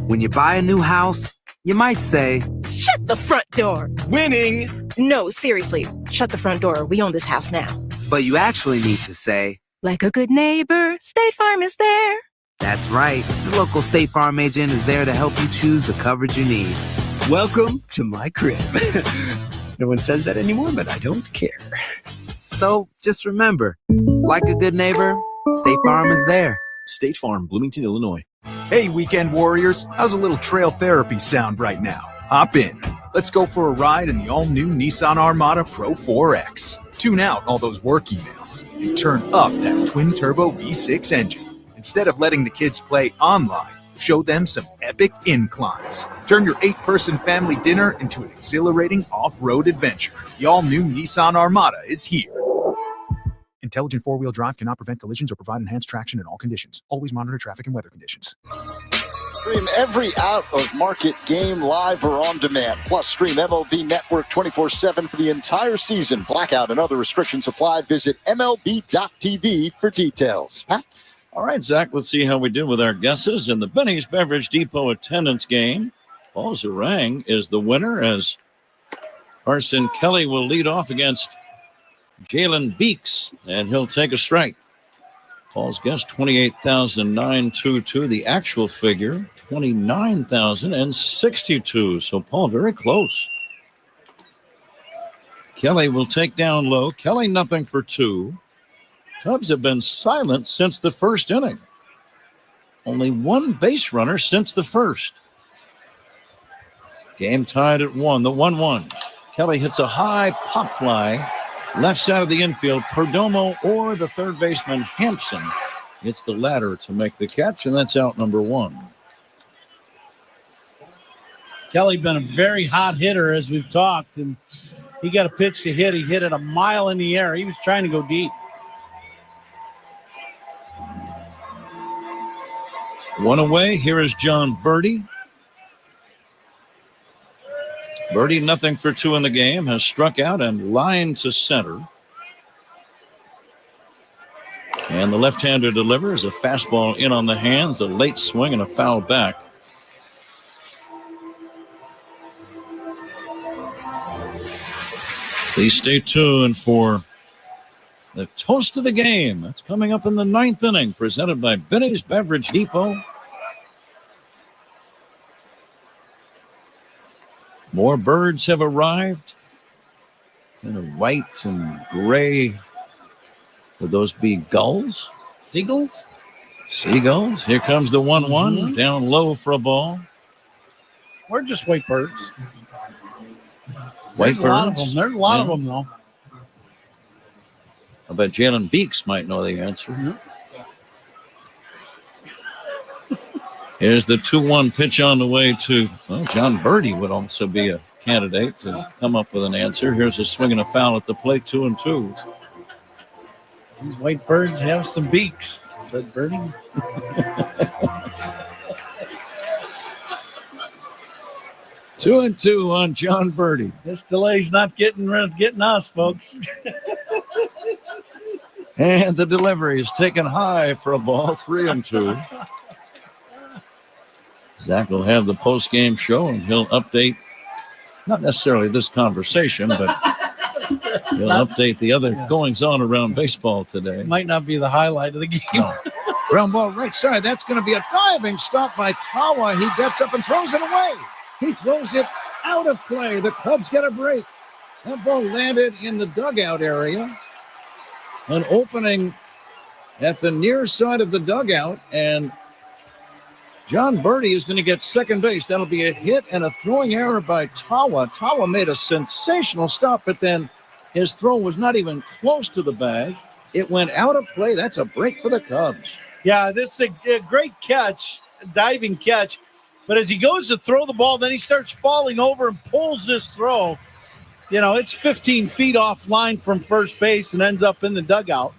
Speaker 12: When you buy a new house, you might say,
Speaker 13: "Shut the front door."
Speaker 12: Winning!
Speaker 13: No, seriously. Shut the front door. We own this house now.
Speaker 12: But you actually need to say,
Speaker 13: "Like a good neighbor, State Farm is there."
Speaker 12: That's right. The local State Farm agent is there to help you choose the coverage you need.
Speaker 16: Welcome to my crib. No one says that anymore, but I don't care.
Speaker 12: So just remember, like a good neighbor, State Farm is there.
Speaker 17: State Farm, Bloomington, Illinois.
Speaker 21: Hey, weekend warriors, how's a little trail therapy sound right now? Hop in. Let's go for a ride in the all-new Nissan Armada Pro 4X. Tune out all those work emails and turn up that twin-turbo V6 engine. Instead of letting the kids play online, show them some epic inclines. Turn your 8-person family dinner into an exhilarating off-road adventure. The all-new Nissan Armada is here. Intelligent 4-wheel drive cannot prevent collisions or provide enhanced traction in all conditions. Always monitor traffic and weather conditions.
Speaker 19: Stream every out-of-market game live or on demand. Plus, stream MLB Network 24/7 for the entire season. Blackout and other restrictions apply. Visit MLB.tv for details. Pat?
Speaker 1: All right, Zach, let's see how we did with our guesses in the Benny's Beverage Depot attendance game. Paul Zarang is the winner as Carson Kelly will lead off against Jalen Beeks, and he'll take a strike. Paul's guess, 28,922. The actual figure, 29,062. So, Paul, very close. Kelly will take down low. Kelly, nothing for 2. Cubs have been silent since the first inning. Only 1 base runner since the first. Game tied at 1. The 1-1. Kelly hits a high pop fly. Left side of the infield, Perdomo or the third baseman Hampson hits the latter to make the catch, and that's out number 1.
Speaker 6: Kelly been a very hot hitter as we've talked, and he got a pitch to hit. He hit it a mile in the air. He was trying to go deep.
Speaker 1: 1 away. Here is John Birdie. Birdie, nothing for 2 in the game, has struck out and lined to center. And the left-hander delivers a fastball in on the hands, a late swing and a foul back. Please stay tuned for the toast of the game. That's coming up in the 9th inning, presented by Benny's Beverage Depot. More birds have arrived. And the white and gray. Would those be gulls?
Speaker 6: Seagulls?
Speaker 1: Seagulls. Here comes the 1-1. Down low for a ball.
Speaker 6: Or just white birds.
Speaker 1: White
Speaker 6: There's
Speaker 1: birds.
Speaker 6: A lot of them. There's a lot of them, though.
Speaker 1: I bet Jalen Beeks might know the answer. Here's the 2-1 pitch on the way to, well, John Birdie would also be a candidate to come up with an answer. Here's a swing and a foul at the plate, 2-2.
Speaker 6: These white birds have some beaks, said Birdie.
Speaker 1: 2-2 on John Birdie.
Speaker 6: This delay's not getting us, folks.
Speaker 1: And the delivery is taken high for a ball, 3-2. Zach will have the post-game show, and he'll update, not necessarily this conversation, but We'll update the other goings on around baseball today.
Speaker 6: Might not be the highlight of the game.
Speaker 1: No. Ground ball right side. That's going to be a diving stop by Tawa. He gets up and throws it away. He throws it out of play. The Cubs get a break. That ball landed in the dugout area. An opening at the near side of the dugout, and John Birdie is going to get second base. That'll be a hit and a throwing error by Tawa. Tawa made a sensational stop, but then his throw was not even close to the bag. It went out of play. That's a break for the Cubs.
Speaker 6: Yeah, this is a great catch, a diving catch. But as he goes to throw the ball, then he starts falling over and pulls this throw. You know, it's 15 feet offline from first base and ends up in the dugout.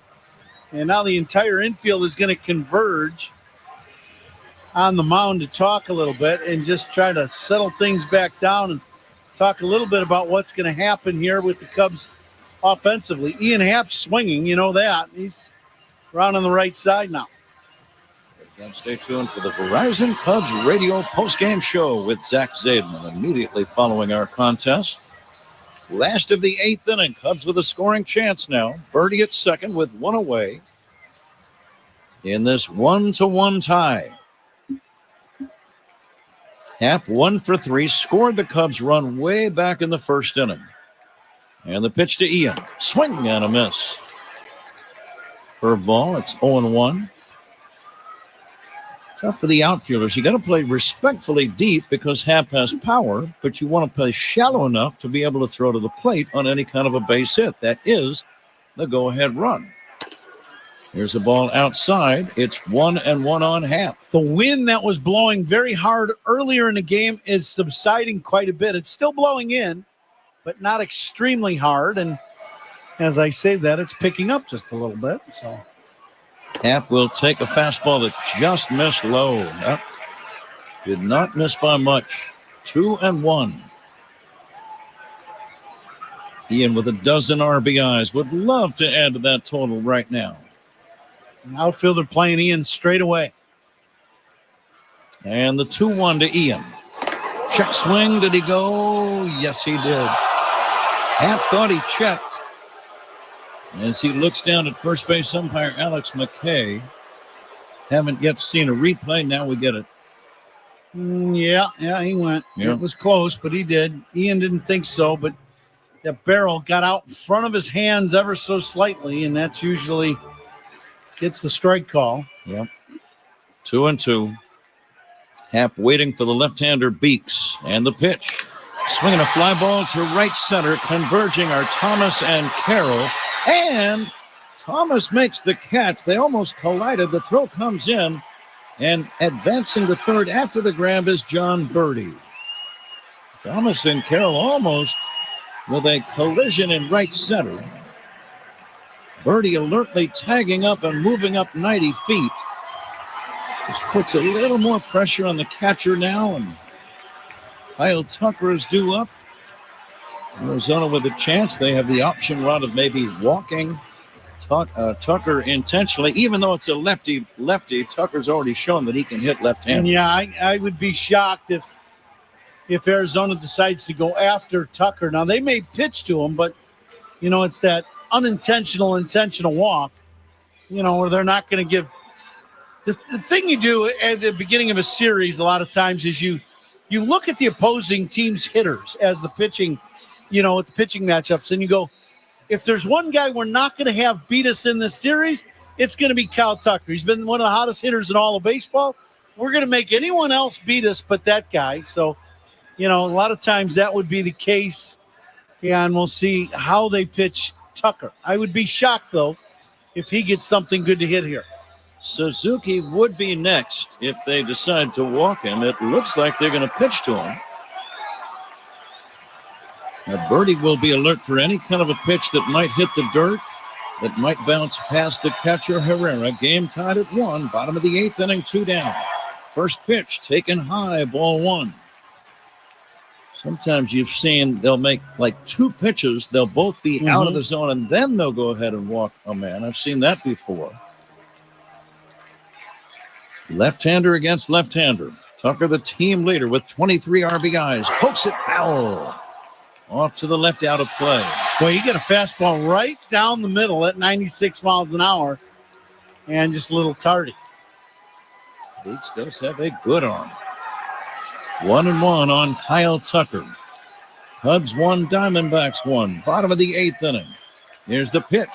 Speaker 6: And now the entire infield is going to converge on the mound to talk a little bit and just try to settle things back down and talk a little bit about what's going to happen here with the Cubs offensively. Ian Happ's swinging, you know that. He's around on the right side now.
Speaker 1: Again, stay tuned for the Verizon Cubs radio postgame show with Zach Zaidman immediately following our contest. Last of the eighth inning. Cubs with a scoring chance now. Birdie at second with one away in this 1-1 tie. Happ 1 for 3, scored the Cubs run way back in the first inning. And the pitch to Ian. Swing and a miss. Curveball. It's 0-1. Tough for the outfielders. You got to play respectfully deep because Happ has power, but you want to play shallow enough to be able to throw to the plate on any kind of a base hit. That is the go-ahead run. Here's the ball outside. It's 1-1 on Happ.
Speaker 6: The wind that was blowing very hard earlier in the game is subsiding quite a bit. It's still blowing in, but not extremely hard. And as I say that, it's picking up just a little bit. So
Speaker 1: Happ will take a fastball that just missed low. Yep. Did not miss by much. 2-1. Ian with a dozen RBIs. Would love to add to that total right now.
Speaker 6: An outfielder playing Ian straight away.
Speaker 1: And the 2-1 to Ian. Check swing. Did he go? Yes, he did. Happ thought he checked. As he looks down at first base umpire Alex McKay. Haven't yet seen a replay. Now we get it.
Speaker 6: Yeah, he went.
Speaker 1: Yeah.
Speaker 6: It was close, but he did. Ian didn't think so, but that barrel got out in front of his hands ever so slightly, and that's usually gets the strike call.
Speaker 1: Yep. 2-2. Happ waiting for the left-hander Beeks. And the pitch. Swinging a fly ball to right center. Converging are Thomas and Carroll. And Thomas makes the catch. They almost collided. The throw comes in. And advancing to third after the grab is John Birdie. Thomas and Carroll almost with a collision in right center. Birdie alertly tagging up and moving up 90 feet. This puts a little more pressure on the catcher now. And Kyle Tucker is due up. Arizona with a chance. They have the option run of maybe walking Tucker intentionally, even though it's a lefty. Tucker's already shown that he can hit left-handed.
Speaker 6: Yeah, I would be shocked if Arizona decides to go after Tucker. Now, they may pitch to him, but, you know, it's that intentional walk, you know, where they're not going to give. The thing you do at the beginning of a series a lot of times is you look at the opposing team's hitters as the pitching, you know, at the pitching matchups, and you go, if there's one guy we're not going to have beat us in this series, it's going to be Kyle Tucker. He's been one of the hottest hitters in all of baseball. We're going to make anyone else beat us but that guy. So, you know, a lot of times that would be the case, and we'll see how they pitch Tucker. I would be shocked, though, if he gets something good to hit here.
Speaker 1: Suzuki would be next if they decide to walk him. It looks like they're going to pitch to him. Now, Birdie will be alert for any kind of a pitch that might hit the dirt, that might bounce past the catcher Herrera. Game tied at 1, bottom of the 8th inning, 2 down. First pitch taken high, ball 1. Sometimes you've seen they'll make like 2 pitches. They'll both be out of the zone, and then they'll go ahead and walk a man. I've seen that before. Left-hander against left-hander. Tucker, the team leader with 23 RBIs. Pokes it foul. Off to the left, out of play.
Speaker 6: Well, you get a fastball right down the middle at 96 miles an hour and just a little tardy.
Speaker 1: Beeks does have a good arm. 1-1 on Kyle Tucker. Cubs 1, Diamondbacks 1. Bottom of the 8th inning. Here's the pitch.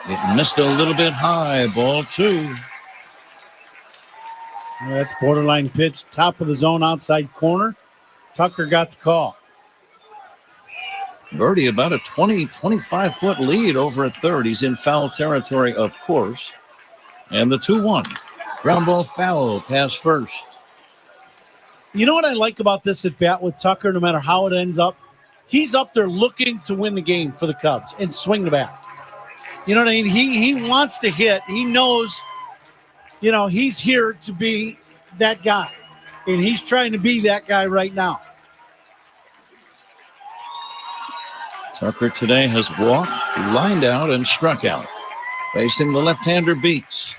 Speaker 1: It missed a little bit high. Ball 2.
Speaker 6: That's borderline pitch. Top of the zone, outside corner. Tucker got the call.
Speaker 1: Birdie about a 25-foot lead over at third. He's in foul territory, of course. And the 2-1. Ground ball foul, pass first.
Speaker 6: You know what I like about this at bat with Tucker, no matter how it ends up? He's up there looking to win the game for the Cubs and swing the bat. You know what I mean? He wants to hit. He knows, he's here to be that guy. And he's trying to be that guy right now.
Speaker 1: Tucker today has walked, lined out, and struck out. Facing the left-hander Beeks.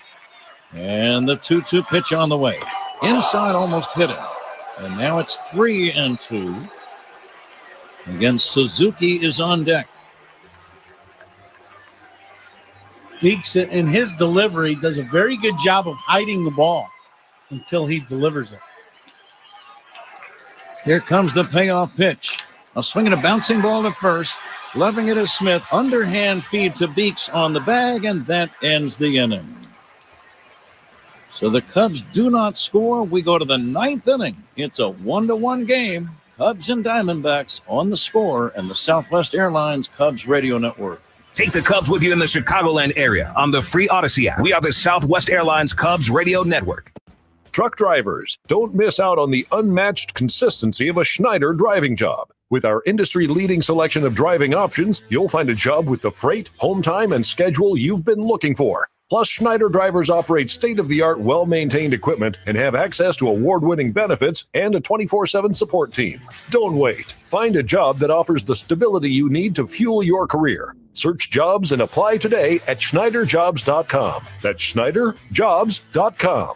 Speaker 1: And the 2-2 pitch on the way. Inside, almost hit him. And now it's 3-2. Again, Suzuki is on deck.
Speaker 6: Beeks, in his delivery, does a very good job of hiding the ball until he delivers it.
Speaker 1: Here comes the payoff pitch. A swing and a bouncing ball to first. Loving it is Smith. Underhand feed to Beeks on the bag, and that ends the inning. So the Cubs do not score. We go to the 9th inning. It's a 1-1 game. Cubs and Diamondbacks on the Score and the Southwest Airlines Cubs Radio Network.
Speaker 11: Take the Cubs with you in the Chicagoland area on the free Odyssey app. We are the Southwest Airlines Cubs Radio Network.
Speaker 22: Truck drivers, don't miss out on the unmatched consistency of a Schneider driving job. With our industry-leading selection of driving options, you'll find a job with the freight, home time, and schedule you've been looking for. Plus, Schneider drivers operate state-of-the-art, well-maintained equipment and have access to award-winning benefits and a 24/7 support team. Don't wait. Find a job that offers the stability you need to fuel your career. Search jobs and apply today at SchneiderJobs.com. That's SchneiderJobs.com.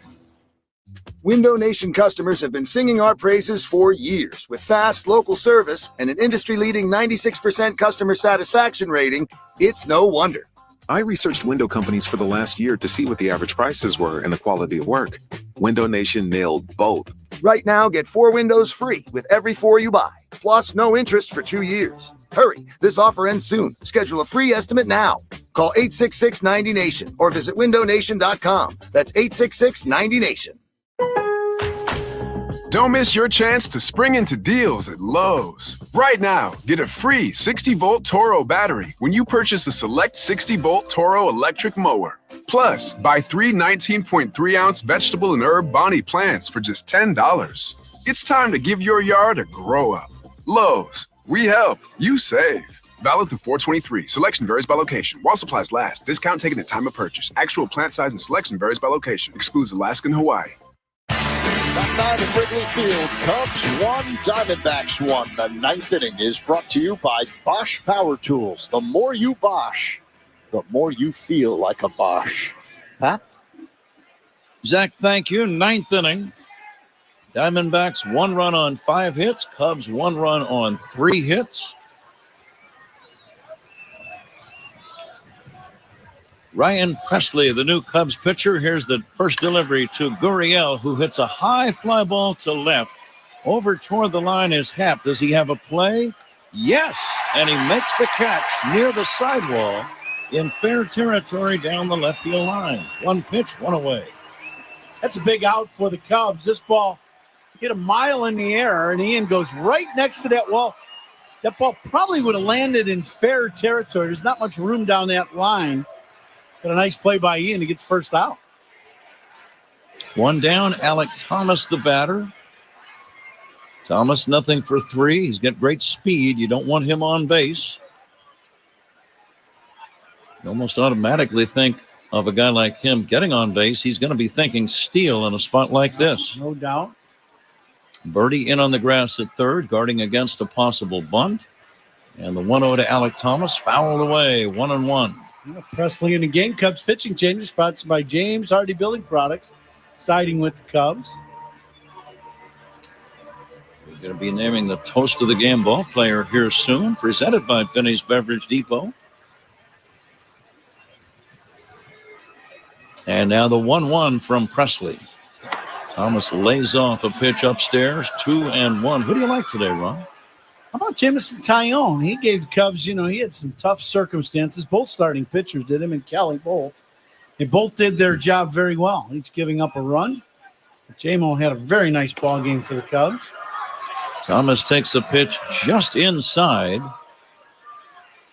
Speaker 24: Window Nation customers have been singing our praises for years. With fast local service and an industry-leading 96% customer satisfaction rating, it's no wonder.
Speaker 26: I researched window companies for the last year to see what the average prices were and the quality of work. Window Nation nailed both.
Speaker 24: Right now, get 4 windows free with every 4 you buy, plus no interest for 2 years. Hurry, this offer ends soon. Schedule a free estimate now. Call 866-90NATION or visit windownation.com. That's 866-90NATION.
Speaker 5: Don't miss your chance to spring into deals at Lowe's. Right now, get a free 60-volt Toro battery when you purchase a select 60-volt Toro electric mower. Plus, buy 3 19.3-ounce vegetable and herb Bonnie plants for just $10. It's time to give your yard a grow-up. Lowe's, we help, you save. Valid through 4/23. Selection varies by location. While supplies last. Discount taken at time of purchase. Actual plant size and selection varies by location. Excludes Alaska and Hawaii.
Speaker 19: Top 9 at Wrigley Field. Cubs 1, Diamondbacks 1. The 9th inning is brought to you by Bosch Power Tools. The more you Bosch, the more you feel like a Bosch. Pat?
Speaker 1: Zach, thank you. 9th inning. Diamondbacks 1 run on 5 hits. Cubs 1 run on 3 hits. Ryan Presley, the new Cubs pitcher. Here's the first delivery to Gurriel, who hits a high fly ball to left. Over toward the line is Happ. Does he have a play? Yes, and he makes the catch near the sidewall in fair territory down the left field line. 1 pitch, 1 away.
Speaker 6: That's a big out for the Cubs. This ball hit a mile in the air, and Ian goes right next to that wall. That ball probably would have landed in fair territory. There's not much room down that line. But a nice play by Ian to get the first out.
Speaker 1: 1 down, Alec Thomas, the batter. Thomas, nothing for 3. He's got great speed. You don't want him on base. You almost automatically think of a guy like him getting on base. He's going to be thinking steal in a spot like this.
Speaker 6: No doubt.
Speaker 1: Birdie in on the grass at third, guarding against a possible bunt. And the 1-0 to Alec Thomas, fouled away, 1-1.
Speaker 6: Presley in the game. Cubs pitching changes sponsored by James Hardy Building Products, siding with the Cubs.
Speaker 1: Going to be naming the Toast of the Game ball player here soon, presented by Benny's Beverage Depot. And now the 1-1 from Presley. Thomas lays off a pitch upstairs, 2-1. Who do you like today, Ron?
Speaker 6: How about Jamison Tyone? He gave the Cubs, he had some tough circumstances. Both starting pitchers did, him and Kelly both. They both did their job very well, each giving up a run. J-Mo had a very nice ball game for the Cubs.
Speaker 1: Thomas takes a pitch just inside.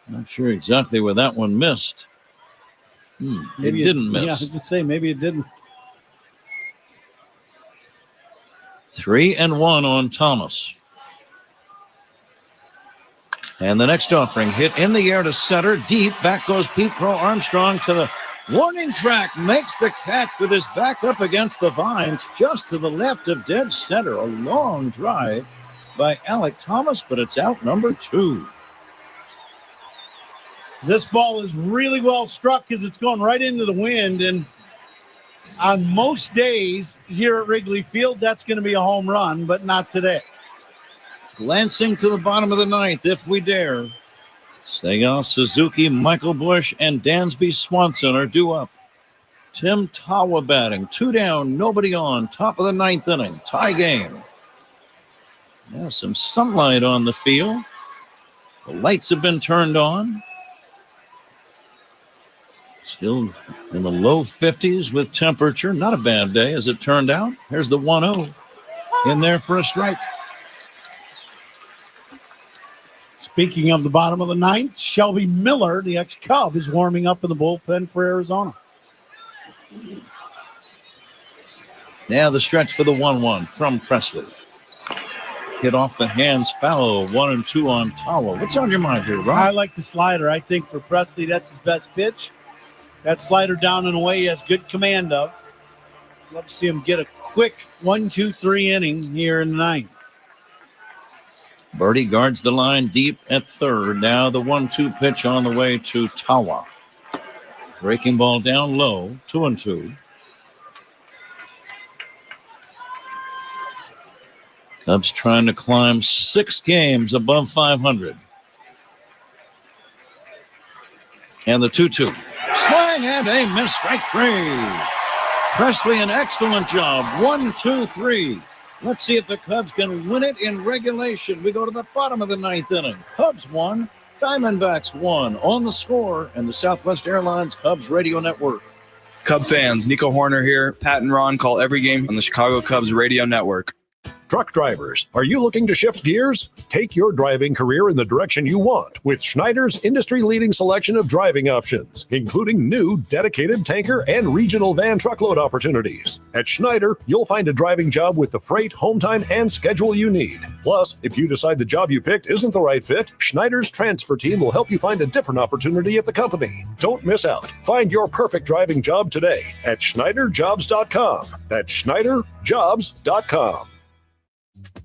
Speaker 1: Not sure exactly where that one missed. It didn't miss.
Speaker 6: Yeah, I was going to say, maybe it didn't.
Speaker 1: 3-1 on Thomas. And the next offering hit in the air to center. Deep. Back goes Pete Crow Armstrong to the warning track. Makes the catch with his back up against the vines. Just to the left of dead center. A long drive by Alec Thomas, but it's out number 2.
Speaker 6: This ball is really well struck because it's going right into the wind. And on most days here at Wrigley Field, that's going to be a home run, but not today.
Speaker 1: Glancing to the bottom of the 9th, if we dare. Seiya Suzuki, Michael Bush, and Dansby Swanson are due up. Tim Tawa batting. 2 down, nobody on. Top of the 9th inning. Tie game. Now some sunlight on the field. The lights have been turned on. Still in the low 50s with temperature. Not a bad day as it turned out. Here's the 1-0 in there for a strike.
Speaker 6: Speaking of the bottom of the 9th, Shelby Miller, the ex-Cub, is warming up in the bullpen for Arizona.
Speaker 1: Now the stretch for the 1-1 from Presley. Hit off the hands foul. 1-2 on Tawa. What's on your mind here, Ron?
Speaker 6: I like the slider. I think for Presley, that's his best pitch. That slider down and away he has good command of. Love to see him get a quick 1-2-3 inning here in the 9th.
Speaker 1: Birdie guards the line deep at third. Now the 1-2 pitch on the way to Tawa. Breaking ball down low. 2-2. Cubs trying to climb 6 games above 500. And the 2-2. Swing and a miss. Strike 3. Presley, an excellent job. 1-2-3. Let's see if the Cubs can win it in regulation. We go to the bottom of the 9th inning. Cubs 1, Diamondbacks 1 on the score and the Southwest Airlines Cubs Radio Network.
Speaker 14: Cub fans, Nico Horner here. Pat and Ron call every game on the Chicago Cubs Radio Network.
Speaker 22: Truck drivers, are you looking to shift gears? Take your driving career in the direction you want with Schneider's industry-leading selection of driving options, including new dedicated tanker and regional van truckload opportunities. At Schneider, you'll find a driving job with the freight, home time, and schedule you need. Plus, if you decide the job you picked isn't the right fit, Schneider's transfer team will help you find a different opportunity at the company. Don't miss out. Find your perfect driving job today at SchneiderJobs.com. That's SchneiderJobs.com.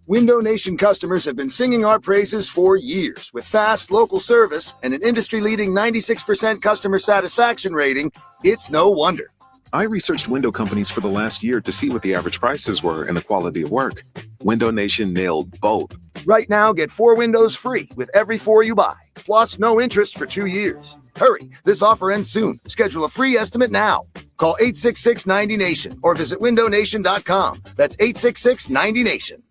Speaker 24: Window Nation customers have been singing our praises for years. With fast, local service and an industry-leading 96% customer satisfaction rating, it's no wonder.
Speaker 26: I researched window companies for the last year to see what the average prices were and the quality of work. Window Nation nailed both.
Speaker 24: Right now, get 4 windows free with every 4 you buy, plus no interest for 2 years. Hurry, this offer ends soon. Schedule a free estimate now. Call 866-90-NATION or visit windownation.com. That's 866-90-NATION.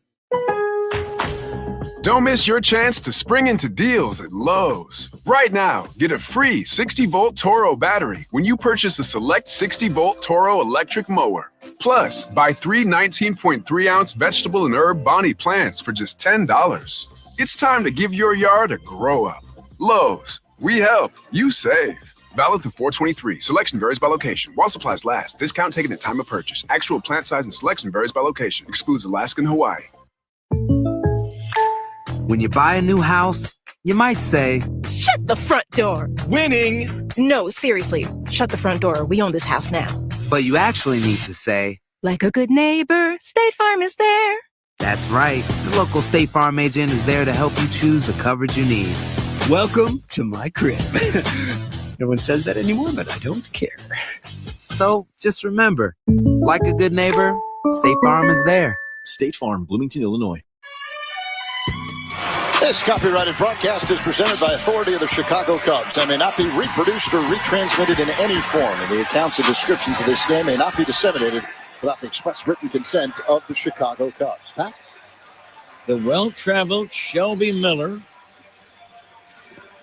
Speaker 5: Don't miss your chance to spring into deals at Lowe's. Right now, get a free 60-volt Toro battery when you purchase a select 60-volt Toro electric mower. Plus, buy 3 19.3-ounce vegetable and herb Bonnie plants for just $10. It's time to give your yard a grow-up. Lowe's, we help, you save. Valid through 4/23. Selection varies by location. While supplies last. Discount taken at time of purchase. Actual plant size and selection varies by location. Excludes Alaska and Hawaii.
Speaker 12: When you buy a new house, you might say,
Speaker 13: Shut the front door.
Speaker 8: Winning.
Speaker 13: No, seriously. Shut the front door. We own this house now.
Speaker 12: but you actually need to say,
Speaker 13: like a good neighbor, State Farm is there.
Speaker 12: That's right. The local State Farm agent is there to help you choose the coverage you need.
Speaker 16: Welcome to my crib. No one says that anymore, but I don't care.
Speaker 12: So just remember, like a good neighbor, State Farm is there.
Speaker 17: State Farm, Bloomington, Illinois.
Speaker 19: This copyrighted broadcast is presented by authority of the Chicago Cubs and may not be reproduced or retransmitted in any form. And the accounts and descriptions of this game may not be disseminated without the express written consent of the Chicago Cubs. Pat?
Speaker 1: The well-traveled Shelby Miller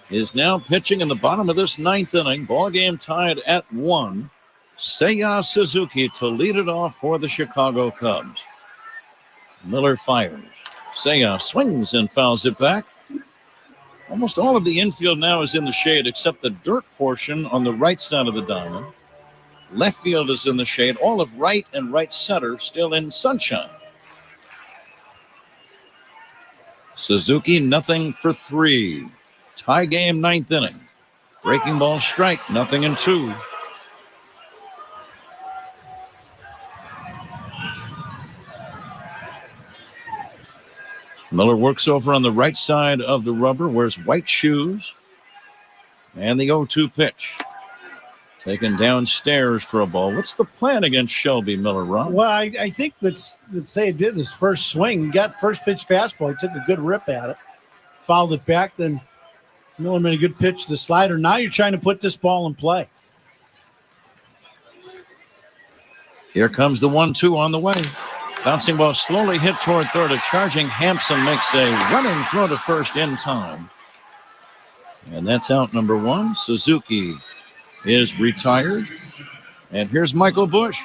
Speaker 1: is now pitching in the bottom of this ninth inning. Ball game tied at 1. Seiya Suzuki to lead it off for the Chicago Cubs. Miller fires. Seiya swings and fouls it back. Almost all of the infield now is in the shade except the dirt portion on the right side of the diamond. Left field is in the shade. All of right and right center still in sunshine. Suzuki, nothing for 3. Tie game, ninth inning. Breaking ball strike, 0-2. Miller works over on the right side of the rubber, wears white shoes. And the 0-2 pitch. Taken downstairs for a ball. What's the plan against Shelby Miller, Ron?
Speaker 6: Well, I think let's say it did his first swing. He got first pitch fastball. He took a good rip at it. Fouled it back. Then Miller made a good pitch to the slider. Now you're trying to put this ball in play.
Speaker 1: Here comes the 1-2 on the way. Bouncing ball slowly hit toward third. A charging Hampson makes a running throw to first in time. And that's out number 1. Suzuki is retired. And here's Michael Busch.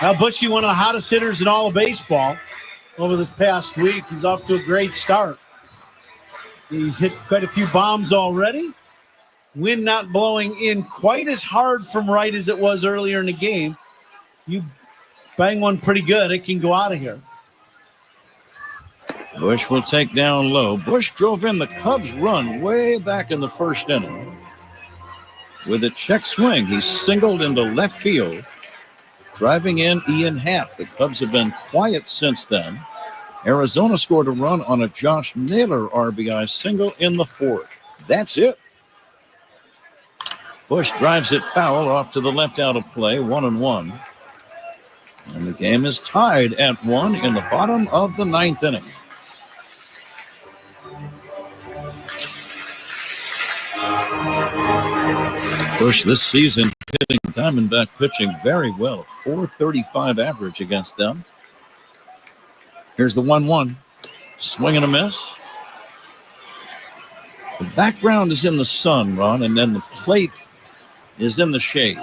Speaker 6: Now, Bushy, one of the hottest hitters in all of baseball over this past week. He's off to a great start. He's hit quite a few bombs already. Wind not blowing in quite as hard from right as it was earlier in the game. You bang one pretty good, it can go out of here.
Speaker 1: Busch will take down low. Busch drove in the Cubs' run way back in the first inning. With a check swing, he singled into left field, driving in Ian Happ. The Cubs have been quiet since then. Arizona scored a run on a Josh Naylor RBI single in the fourth. That's it. Busch drives it foul off to the left out of play, 1-1. And the game is tied at 1 in the bottom of the ninth inning. Busch this season hitting Diamondback pitching very well. 435 average against them. Here's the 1-1. Swing and a miss. The background is in the sun, Ron, and then the plate is in the shade.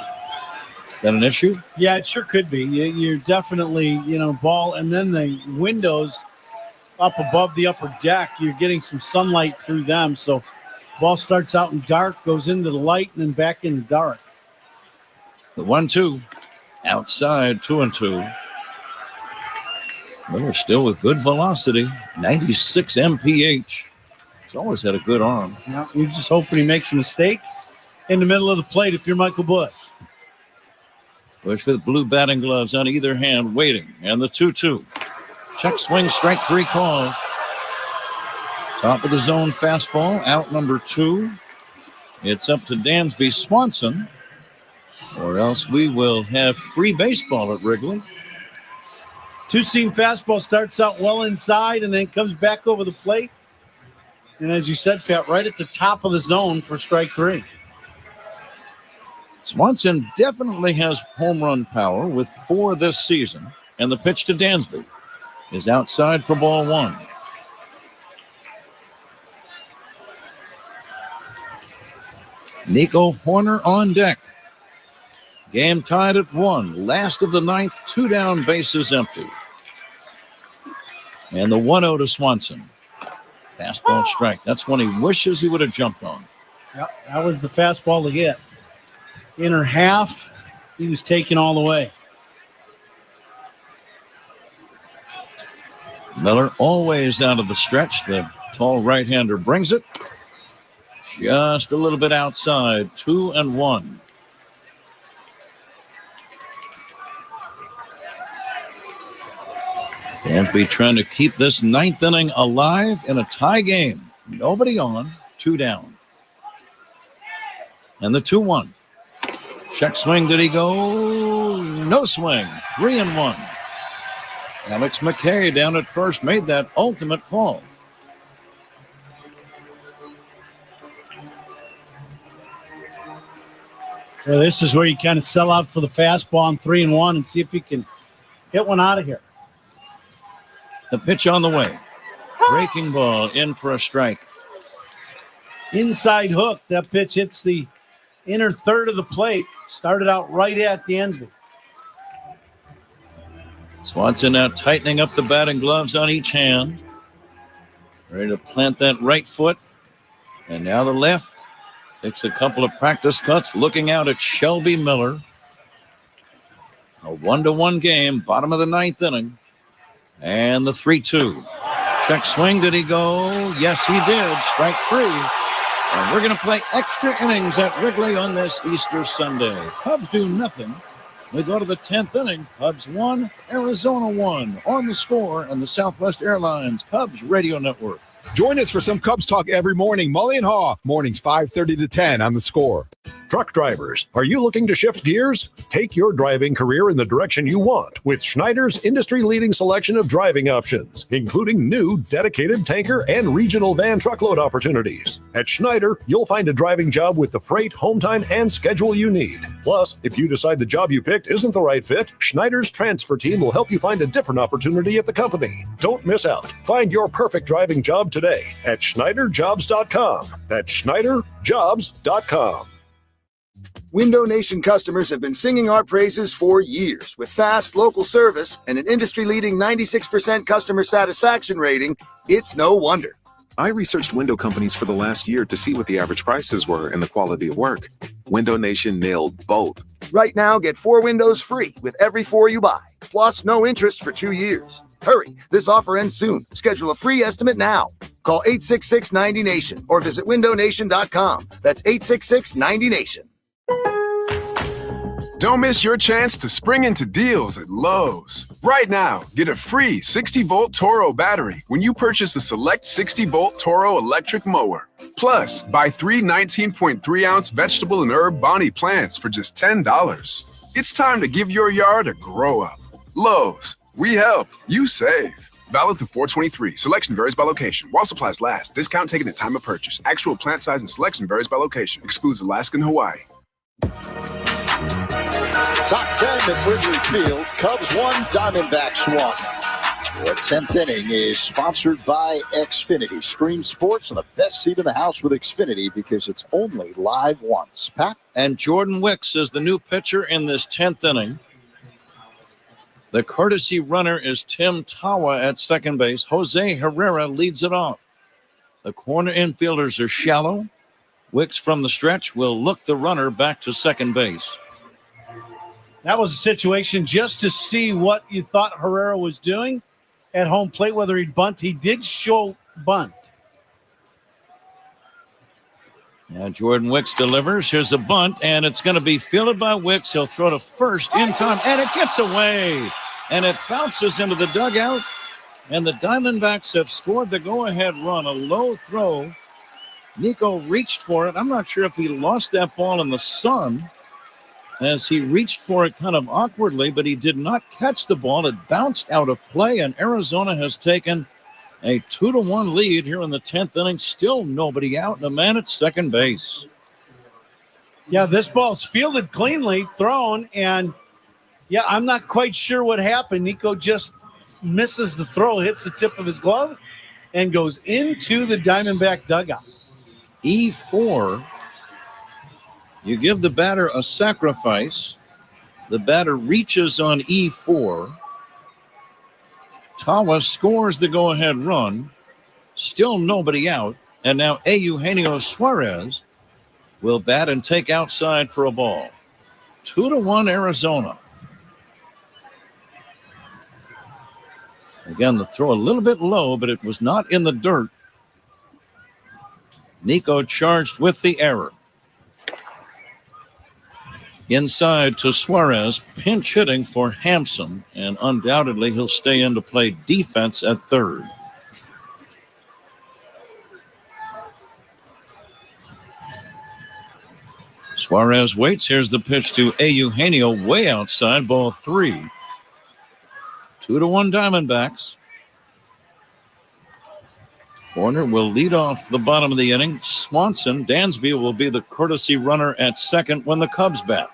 Speaker 1: Is that an issue?
Speaker 6: Yeah, it sure could be. You're definitely, ball, and then the windows up above the upper deck, you're getting some sunlight through them. So ball starts out in dark, goes into the light, and then back in the dark.
Speaker 1: The 1-2. Outside, 2-2. Miller still with good velocity. 96 mph. He's always had a good arm.
Speaker 6: Yeah, you're just hoping he makes a mistake in the middle of the plate if you're Michael Busch.
Speaker 1: Busch with blue batting gloves on either hand, waiting. And the 2-2. Check swing, strike 3 call. Top of the zone fastball, out number 2. It's up to Dansby Swanson, or else we will have free baseball at Wrigley.
Speaker 6: Two-seam fastball starts out well inside and then comes back over the plate. And as you said, Pat, right at the top of the zone for strike 3.
Speaker 1: Swanson definitely has home run power with 4 this season. And the pitch to Dansby is outside for ball 1. Nico Horner on deck. Game tied at 1. Last of the ninth, 2 down, bases empty. And the 1-0 to Swanson. Fastball strike. That's one he wishes he would have jumped on.
Speaker 6: Yep, that was the fastball to hit. Inner half, he was taken all the way.
Speaker 1: Miller always out of the stretch. The tall right-hander brings it. Just a little bit outside. 2-1. Dansby trying to keep this ninth inning alive in a tie game. Nobody on. 2 down. And the 2-1. Check swing. Did he go? No swing. 3-1. Alex McKay down at first made that ultimate call.
Speaker 6: So this is where you kind of sell out for the fastball on 3-1 and see if you can hit one out of here.
Speaker 1: The pitch on the way. Breaking ball in for a strike.
Speaker 6: Inside hook. That pitch hits the inner third of the plate. Started out right at the end.
Speaker 1: Swanson now tightening up the batting gloves on each hand. Ready to plant that right foot. And now the left. Takes a couple of practice cuts, looking out at Shelby Miller. A 1-1 game, bottom of the ninth inning. And the 3-2. Check swing, did he go? Yes, he did. Strike 3. And we're going to play extra innings at Wrigley on this Easter Sunday. Cubs do nothing. We go to the 10th inning. Cubs 1, Arizona 1. On the Score and the Southwest Airlines Cubs Radio Network.
Speaker 4: Join us for some Cubs talk every morning. Mully and Haw, mornings 5:30 to 10 on the Score.
Speaker 22: Truck drivers, are you looking to shift gears? Take your driving career in the direction you want with Schneider's industry-leading selection of driving options, including new dedicated tanker and regional van truckload opportunities. At Schneider, you'll find a driving job with the freight, home time, and schedule you need. Plus, if you decide the job you picked isn't the right fit, Schneider's transfer team will help you find a different opportunity at the company. Don't miss out. Find your perfect driving job today at SchneiderJobs.com. That's SchneiderJobs.com.
Speaker 24: Window Nation customers have been singing our praises for years. With fast local service and an industry-leading 96% customer satisfaction rating, it's no wonder.
Speaker 26: I researched window companies for the last year to see what the average prices were and the quality of work. Window Nation nailed both.
Speaker 24: Right now, get 4 windows free with every 4 you buy, plus no interest for 2 years. Hurry, this offer ends soon. Schedule a free estimate now. Call 866-90-NATION or visit windownation.com. That's 866-90-NATION.
Speaker 5: Don't miss your chance to spring into deals at Lowe's. Right now, get a free 60-volt Toro battery when you purchase a select 60-volt Toro electric mower. Plus, buy 3 19.3-ounce vegetable and herb Bonnie plants for just $10. It's time to give your yard a grow-up. Lowe's, we help, you save. Valid through 4/23. Selection varies by location. While supplies last. Discount taken at time of purchase. Actual plant size and selection varies by location. Excludes Alaska and Hawaii.
Speaker 19: Top 10 at Wrigley Field. Cubs 1, Diamondbacks 1. The 10th inning is sponsored by Xfinity. Stream sports on the best seat in the house with Xfinity because it's only live once. Pat?
Speaker 1: And Jordan Wicks is the new pitcher in this 10th inning. The courtesy runner is Tim Tawa at second base. Jose Herrera leads it off. The corner infielders are shallow. Wicks from the stretch will look the runner back to second base.
Speaker 6: That was a situation just to see what you thought Herrera was doing at home plate, whether he'd bunt. He did show bunt.
Speaker 1: Now Jordan Wicks delivers. Here's a bunt, and it's going to be fielded by Wicks. He'll throw to first in time, and it gets away. And it bounces into the dugout, and the Diamondbacks have scored the go-ahead run. A low throw. Nico reached for it. I'm not sure if he lost that ball in the sun as he reached for it kind of awkwardly, but he did not catch the ball. It bounced out of play, and Arizona has taken a 2-1 lead here in the 10th inning. Still nobody out, and a man at second base.
Speaker 6: Yeah, this ball's fielded cleanly, thrown, and yeah, I'm not quite sure what happened. Nico just misses the throw, hits the tip of his glove, and goes into the Diamondback dugout.
Speaker 1: E4. You give the batter a sacrifice. The batter reaches on E4. Tawa scores the go-ahead run. Still nobody out. And now Eugenio Suarez will bat and take outside for a ball. 2-1 Arizona. Again, the throw a little bit low, but it was not in the dirt. Nico charged with the error. Inside to Suarez, pinch hitting for Hampson, and undoubtedly he'll stay in to play defense at third. Suarez waits. Here's the pitch to Eugenio, way outside, ball 3. 2-1 Diamondbacks. Horner will lead off the bottom of the inning. Swanson, Dansby will be the courtesy runner at second when the Cubs bat.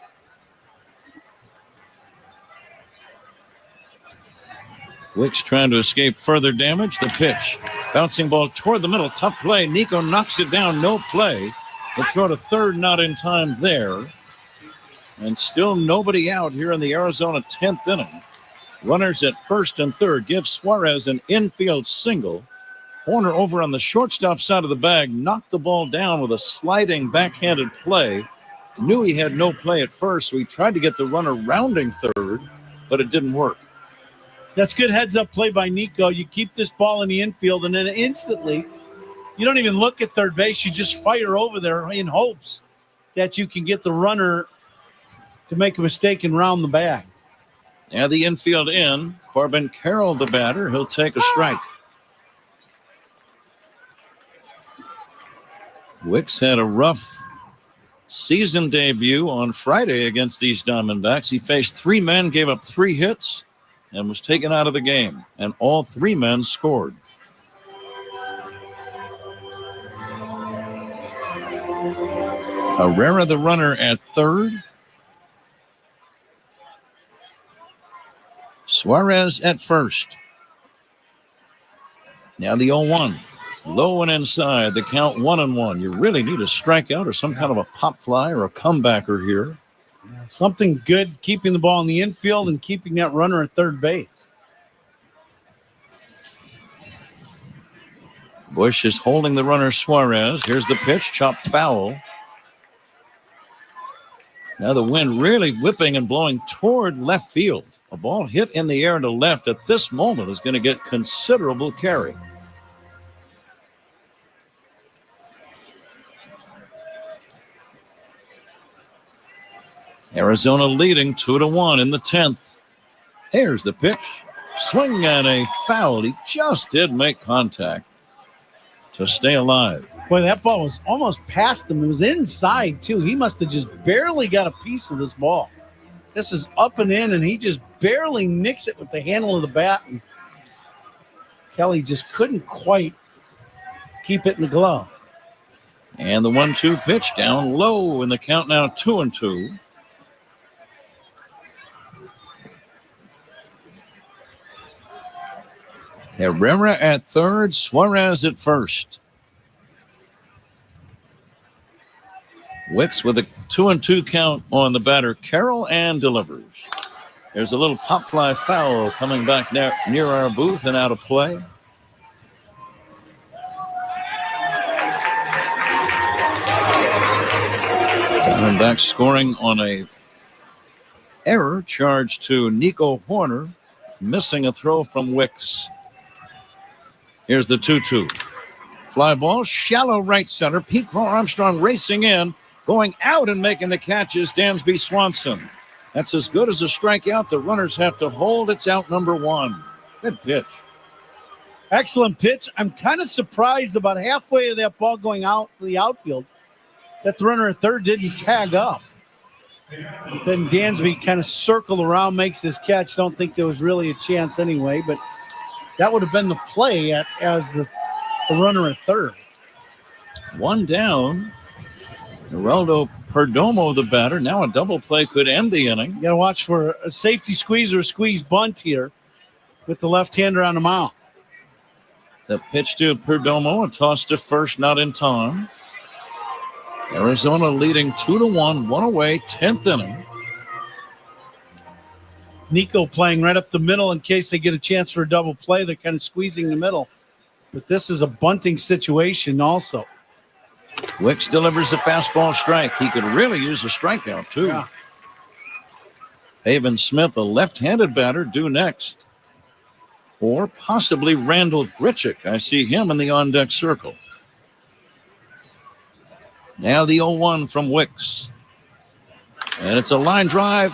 Speaker 1: Wicks trying to escape further damage. The pitch. Bouncing ball toward the middle. Tough play. Nico knocks it down. No play. The throw to third, not in time there. And still nobody out here in the Arizona 10th inning. Runners at first and third. Give Suarez an infield single. Horner over on the shortstop side of the bag knocked the ball down with a sliding backhanded play. Knew he had no play at first, so he tried to get the runner rounding third, but it didn't work.
Speaker 6: That's good heads-up play by Nico. You keep this ball in the infield, and then instantly, you don't even look at third base. You just fire over there in hopes that you can get the runner to make a mistake and round the bag.
Speaker 1: Now the infield in. Corbin Carroll, the batter. He'll take a strike. Wicks had a rough season debut on Friday against these Diamondbacks. He faced 3 men, gave up 3 hits, and was taken out of the game. And all 3 men scored. Herrera, the runner, at third. Suarez at first. Now the 0-1. Low and inside, the count 1-1. You really need a strikeout or some kind of a pop fly or a comebacker here.
Speaker 6: Something good, keeping the ball in the infield and keeping that runner at third base.
Speaker 1: Bush is holding the runner, Suarez. Here's the pitch, chopped foul. Now the wind really whipping and blowing toward left field. A ball hit in the air to left at this moment is going to get considerable carry. Arizona leading 2-1 in the 10th. Here's the pitch. Swing and a foul. He just did make contact to stay alive.
Speaker 6: Boy, that ball was almost past him. It was inside, too. He must have just barely got a piece of this ball. This is up and in, and he just barely nicks it with the handle of the bat. And Kelly just couldn't quite keep it in the glove.
Speaker 1: And the 1-2 pitch down low in the count now 2-2. Herrera at third, Suarez at first. Wicks with a 2-2 count on the batter, Carroll, and delivers. There's a little pop fly foul coming back near our booth and out of play. Diamondbacks scoring on a error charged to Nico Horner, missing a throw from Wicks. Here's the 2-2. Fly ball, shallow right center. Pete Crow Armstrong racing in, going out and making the catch is Dansby Swanson. That's as good as a strikeout. The runners have to hold. It's out number 1. Good pitch.
Speaker 6: Excellent pitch. I'm kind of surprised about halfway of that ball going out to the outfield that the runner at third didn't tag up. But then Dansby kind of circled around, makes his catch. Don't think there was really a chance anyway, but that would have been the play as the runner at third.
Speaker 1: 1 down. Geraldo Perdomo, the batter. Now a double play could end the inning.
Speaker 6: You got to watch for a safety squeeze or a squeeze bunt here with the left-hander on the mound.
Speaker 1: The pitch to Perdomo, a toss to first, not in time. Arizona leading 2-1, 1 away, 10th inning.
Speaker 6: Nico playing right up the middle in case they get a chance for a double play. They're kind of squeezing the middle. But this is a bunting situation also.
Speaker 1: Wicks delivers a fastball strike. He could really use a strikeout, too.
Speaker 6: Yeah.
Speaker 1: Haven Smith, a left-handed batter, due next. Or possibly Randall Grichuk. I see him in the on-deck circle. Now the 0-1 from Wicks. And it's a line drive.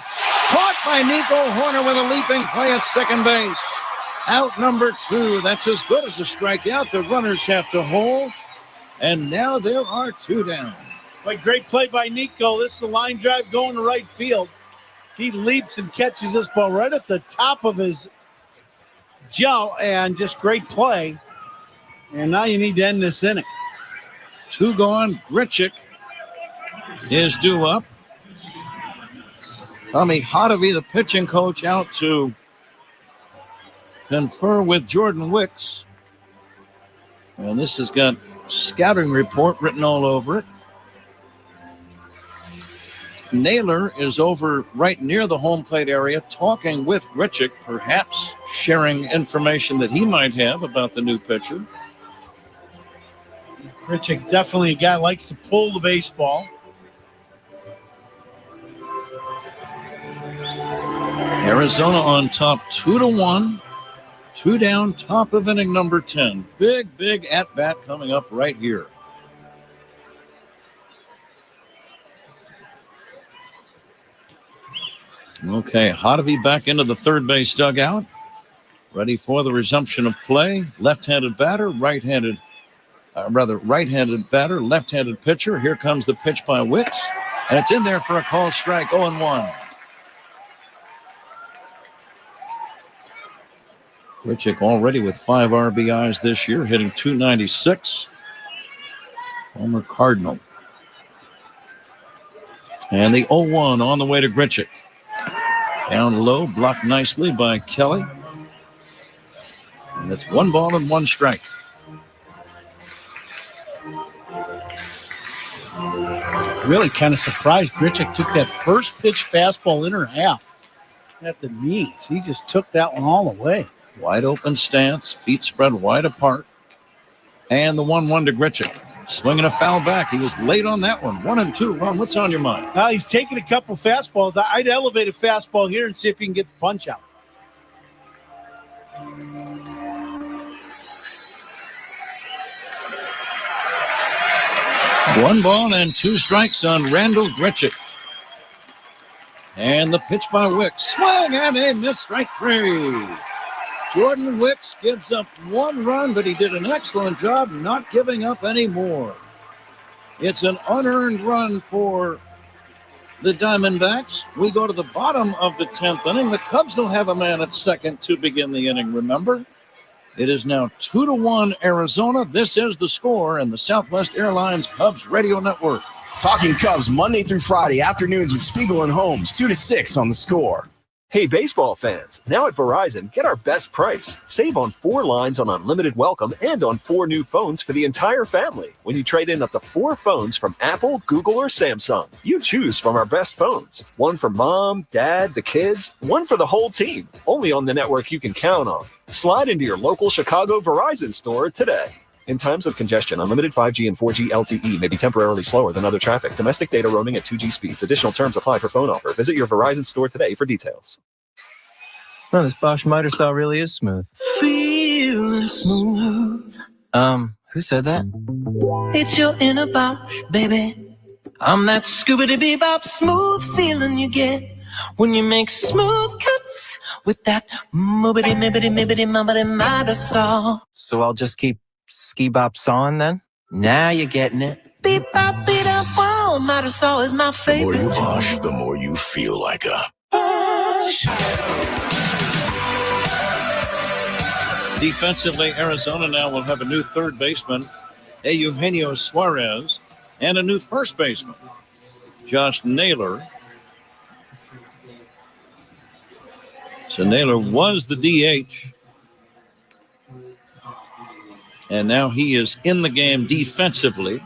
Speaker 1: Caught by Nico Horner with a leaping play at second base. Out number 2. That's as good as a strikeout. The runners have to hold. And now there are 2 down.
Speaker 6: But great play by Nico. This is a line drive going to right field. He leaps and catches this ball right at the top of his Joe, and just great play. And now you need to end this inning.
Speaker 1: 2 gone. Grichuk is due up. Tommy Hotovy, the pitching coach, out to confer with Jordan Wicks. And this has got scouting report written all over it. Naylor is over right near the home plate area talking with Grichuk, perhaps sharing information that he might have about the new pitcher.
Speaker 6: Grichuk definitely a guy who likes to pull the baseball.
Speaker 1: Arizona on top 2-1. 2 down, top of inning number 10. Big at-bat coming up right here. Okay, Hotovy back into the third base dugout. Ready for the resumption of play. Left-handed batter, right-handed batter, left-handed pitcher. Here comes the pitch by Wicks. And it's in there for a called strike, 0-1. Grichuk already with 5 RBIs this year, hitting .296. Former Cardinal. And the 0-1 on the way to Grichuk. Down low, blocked nicely by Kelly. And it's 1 ball and 1 strike.
Speaker 6: Really kind of surprised Grichuk took that first pitch fastball in her half at the knees. He just took that one all the way.
Speaker 1: Wide open stance, feet spread wide apart. And the 1-1 to Grichuk. Swinging a foul back. He was late on that one. 1-2. Ron, what's on your mind?
Speaker 6: He's taking a couple fastballs. I'd elevate a fastball here and see if he can get the punch out.
Speaker 1: One ball and 2 strikes on Randall Grichuk. And the pitch by Wicks. Swing and a miss, strike 3. Jordan Wicks gives up 1 run, but he did an excellent job not giving up any more. It's an unearned run for the Diamondbacks. We go to the bottom of the 10th inning. The Cubs will have a man at second to begin the inning, remember? It is now 2-1 Arizona. This is the score in the Southwest Airlines Cubs Radio Network.
Speaker 3: Talking Cubs Monday through Friday afternoons with Spiegel and Holmes, 2 to 6 on the Score.
Speaker 8: Hey, baseball fans, now at Verizon, get our best price. Save on 4 lines on unlimited welcome and on 4 new phones for the entire family when you trade in up to 4 phones from Apple, Google, or Samsung. You choose from our best phones. 1 for mom, dad, the kids, 1 for the whole team. Only on the network you can count on. Slide into your local Chicago Verizon store today. In times of congestion, unlimited 5G and 4G LTE may be temporarily slower than other traffic. Domestic data roaming at 2G speeds. Additional terms apply for phone offer. Visit your Verizon store today for details.
Speaker 7: Well, this Bosch miter saw really is smooth.
Speaker 15: Feeling smooth.
Speaker 7: Who said that?
Speaker 15: It's your inner Bosch, baby. I'm that scoobity-bebop smooth feeling you get when you make smooth cuts with that moobity-mibbity-mibbity-mubbity miter saw.
Speaker 7: So I'll just keep ski-bop sawing then?
Speaker 15: Now you're getting it. Beep-bop, beat-up, wow, miter saw is my favorite.
Speaker 18: The more you Bosch, the more you feel like a
Speaker 15: Bosch.
Speaker 1: Defensively, Arizona now will have a new third baseman, Eugenio Suarez, and a new first baseman, Josh Naylor. So Naylor was the DH. And now he is in the game defensively.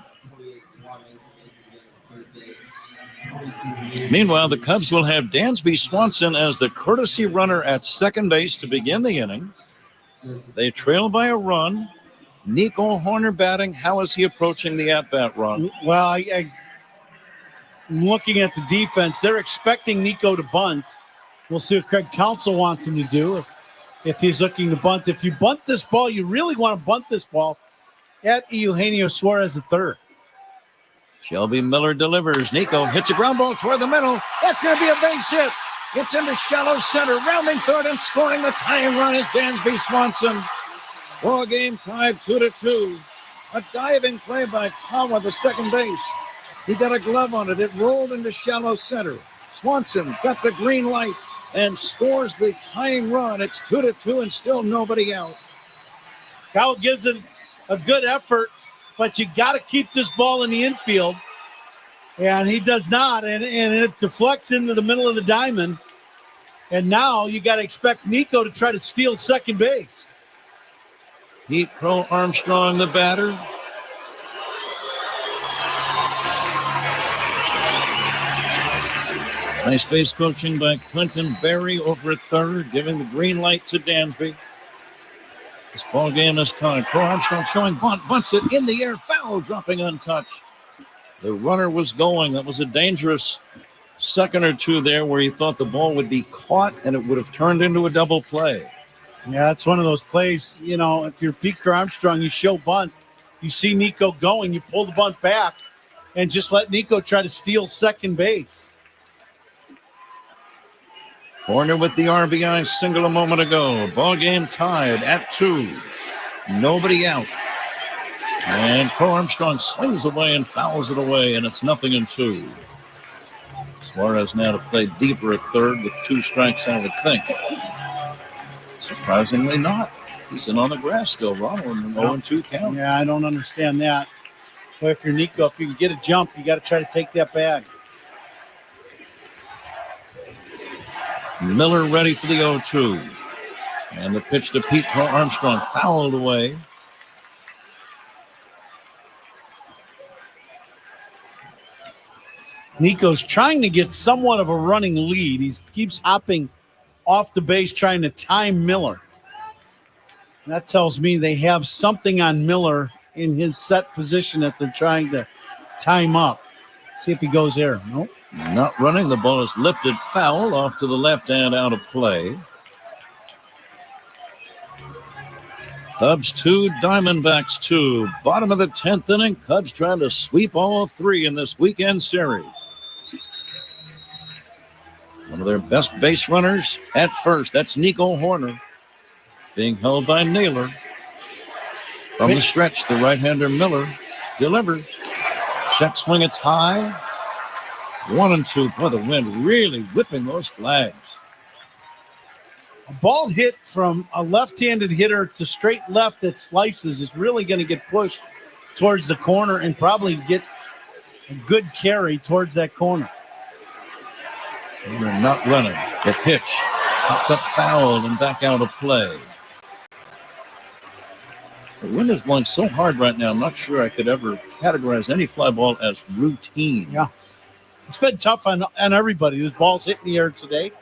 Speaker 1: Meanwhile, the Cubs will have Dansby Swanson as the courtesy runner at second base to begin the inning. They trail by a run. Nico Horner batting. How is he approaching the at-bat run?
Speaker 6: Well, I'm looking at the defense. They're expecting Nico to bunt. We'll see what Craig Counsell wants him to do if he's looking to bunt. If you bunt this ball, you really want to bunt this ball at Eugenio Suarez III.
Speaker 1: Shelby Miller delivers. Nico hits a ground ball toward the middle. That's going to be a base hit. It's into shallow center. Rounding third and scoring the tying run is Dansby Swanson. Ball game tied 2-2. A diving play by Tawa, the second base. He got a glove on it. It rolled into shallow center. Swanson got the green light and scores the tying run. It's 2-2 and still nobody out.
Speaker 6: Kyle gives it a good effort, but you got to keep this ball in the infield. And he does not, and it deflects into the middle of the diamond. And now you got to expect Nico to try to steal second base.
Speaker 1: Pete Crow Armstrong, the batter. Nice base coaching by Clinton Berry over at third, giving the green light to Dansby. This ball game is tied. Crow Armstrong showing bunt, bunts it in the air, foul, dropping untouched. The runner was going. That was a dangerous second or two there where he thought the ball would be caught and it would have turned into a double play.
Speaker 6: Yeah, it's one of those plays, you know, if you're Pete Armstrong, you show bunt. You see Nico going, you pull the bunt back and just let Nico try to steal second base.
Speaker 1: Corner with the RBI single a moment ago. Ball game tied at 2. Nobody out. And Crow Armstrong swings away and fouls it away, and it's 0-2. Suarez now to play deeper at third with 2 strikes, I would think. Surprisingly not. He's in on the grass still, Ronald, an 0-2 count.
Speaker 6: Yeah, I don't understand that. But if you're Nico, if you can get a jump, you got to try to take that bag.
Speaker 1: Miller ready for the 0-2. And the pitch to Pete Crow Armstrong fouled away.
Speaker 6: Nico's trying to get somewhat of a running lead. He keeps hopping off the base trying to time Miller. That tells me they have something on Miller in his set position that they're trying to time up. See if he goes there. Nope.
Speaker 1: Not running. The ball is lifted foul off to the left and out of play. Cubs 2, Diamondbacks 2. Bottom of the 10th inning. Cubs trying to sweep all 3 in this weekend series. One of their best base runners at first. That's Nico Horner. Being held by Naylor. From the stretch, the right-hander Miller delivers. Check swing, it's high. 1-2. Boy, the wind really whipping those flags.
Speaker 6: A ball hit from a left-handed hitter to straight left that slices is really going to get pushed towards the corner and probably get a good carry towards that corner.
Speaker 1: They're not running. The pitch popped up foul and back out of play. The wind is blowing so hard right now, I'm not sure I could ever categorize any fly ball as routine.
Speaker 6: Yeah. It's been tough on everybody. There's balls hitting the air today.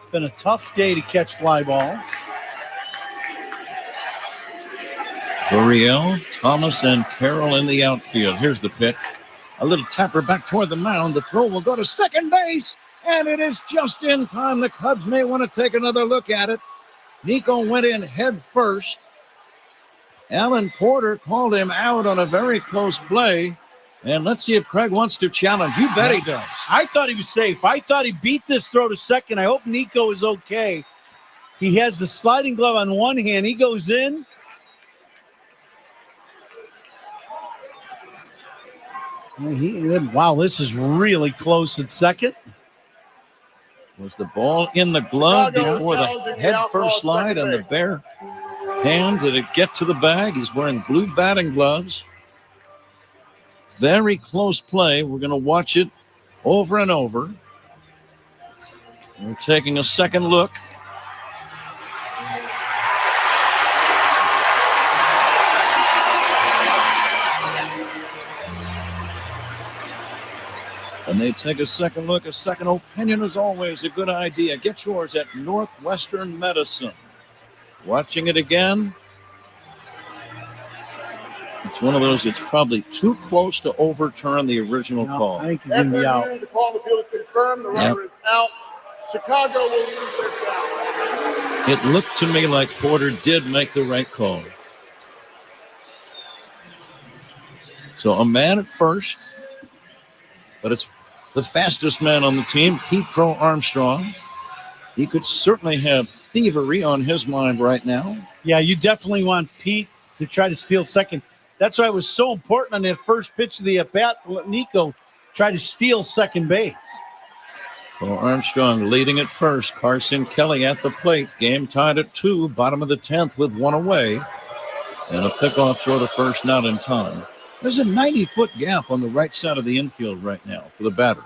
Speaker 6: It's been a tough day to catch fly balls.
Speaker 1: Gurriel, Thomas, and Carroll in the outfield. Here's the pitch. A little tapper back toward the mound. The throw will go to second base, and it is just in time. The Cubs may want to take another look at it. Nico went in head first. Alan Porter called him out on a very close play. And let's see if Craig wants to challenge. You bet he does.
Speaker 6: I thought he was safe. I thought he beat this throw to second. I hope Nico is okay. He has the sliding glove on one hand. He goes in. Wow, this is really close at second.
Speaker 1: Was the ball in the glove before the head first slide and the bare hand? Did it get to the bag? He's wearing blue batting gloves. Very close play. We're going to watch it over and over. We're taking a second look. When they take a second look, a second opinion is always a good idea. Get yours at Northwestern Medicine. Watching it again. It's one of those that's probably too close to overturn the original call.
Speaker 6: I think he's going to be out.
Speaker 2: The call on the field is confirmed. The runner is out. Chicago will lose their down.
Speaker 1: It looked to me like Porter did make the right call. So a man at first, but it's the fastest man on the team, Pete Crow Armstrong. He could certainly have thievery on his mind right now.
Speaker 6: Yeah, you definitely want Pete to try to steal second. That's why it was so important on that first pitch of the at-bat to let Nico try to steal second base.
Speaker 1: Well, Armstrong leading at first. Carson Kelly at the plate. Game tied at 2. Bottom of the 10th with 1 away. And a pickoff throw to first, not in time. There's a 90-foot gap on the right side of the infield right now for the batter.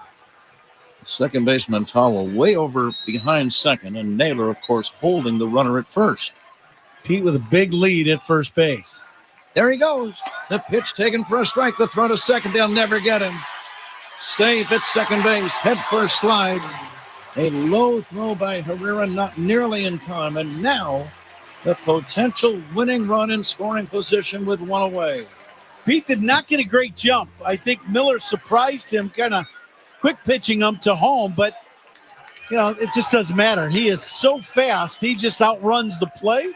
Speaker 1: Second baseman Towell way over behind second, and Naylor, of course, holding the runner at first.
Speaker 6: Pete with a big lead at first base.
Speaker 1: There he goes. The pitch taken for a strike. The throw to second. They'll never get him. Safe at second base. Head first slide. A low throw by Herrera, not nearly in time. And now the potential winning run in scoring position with 1 away.
Speaker 6: Pete did not get a great jump. I think Miller surprised him, kind of quick pitching him to home, but it just doesn't matter. He is so fast. He just outruns the play.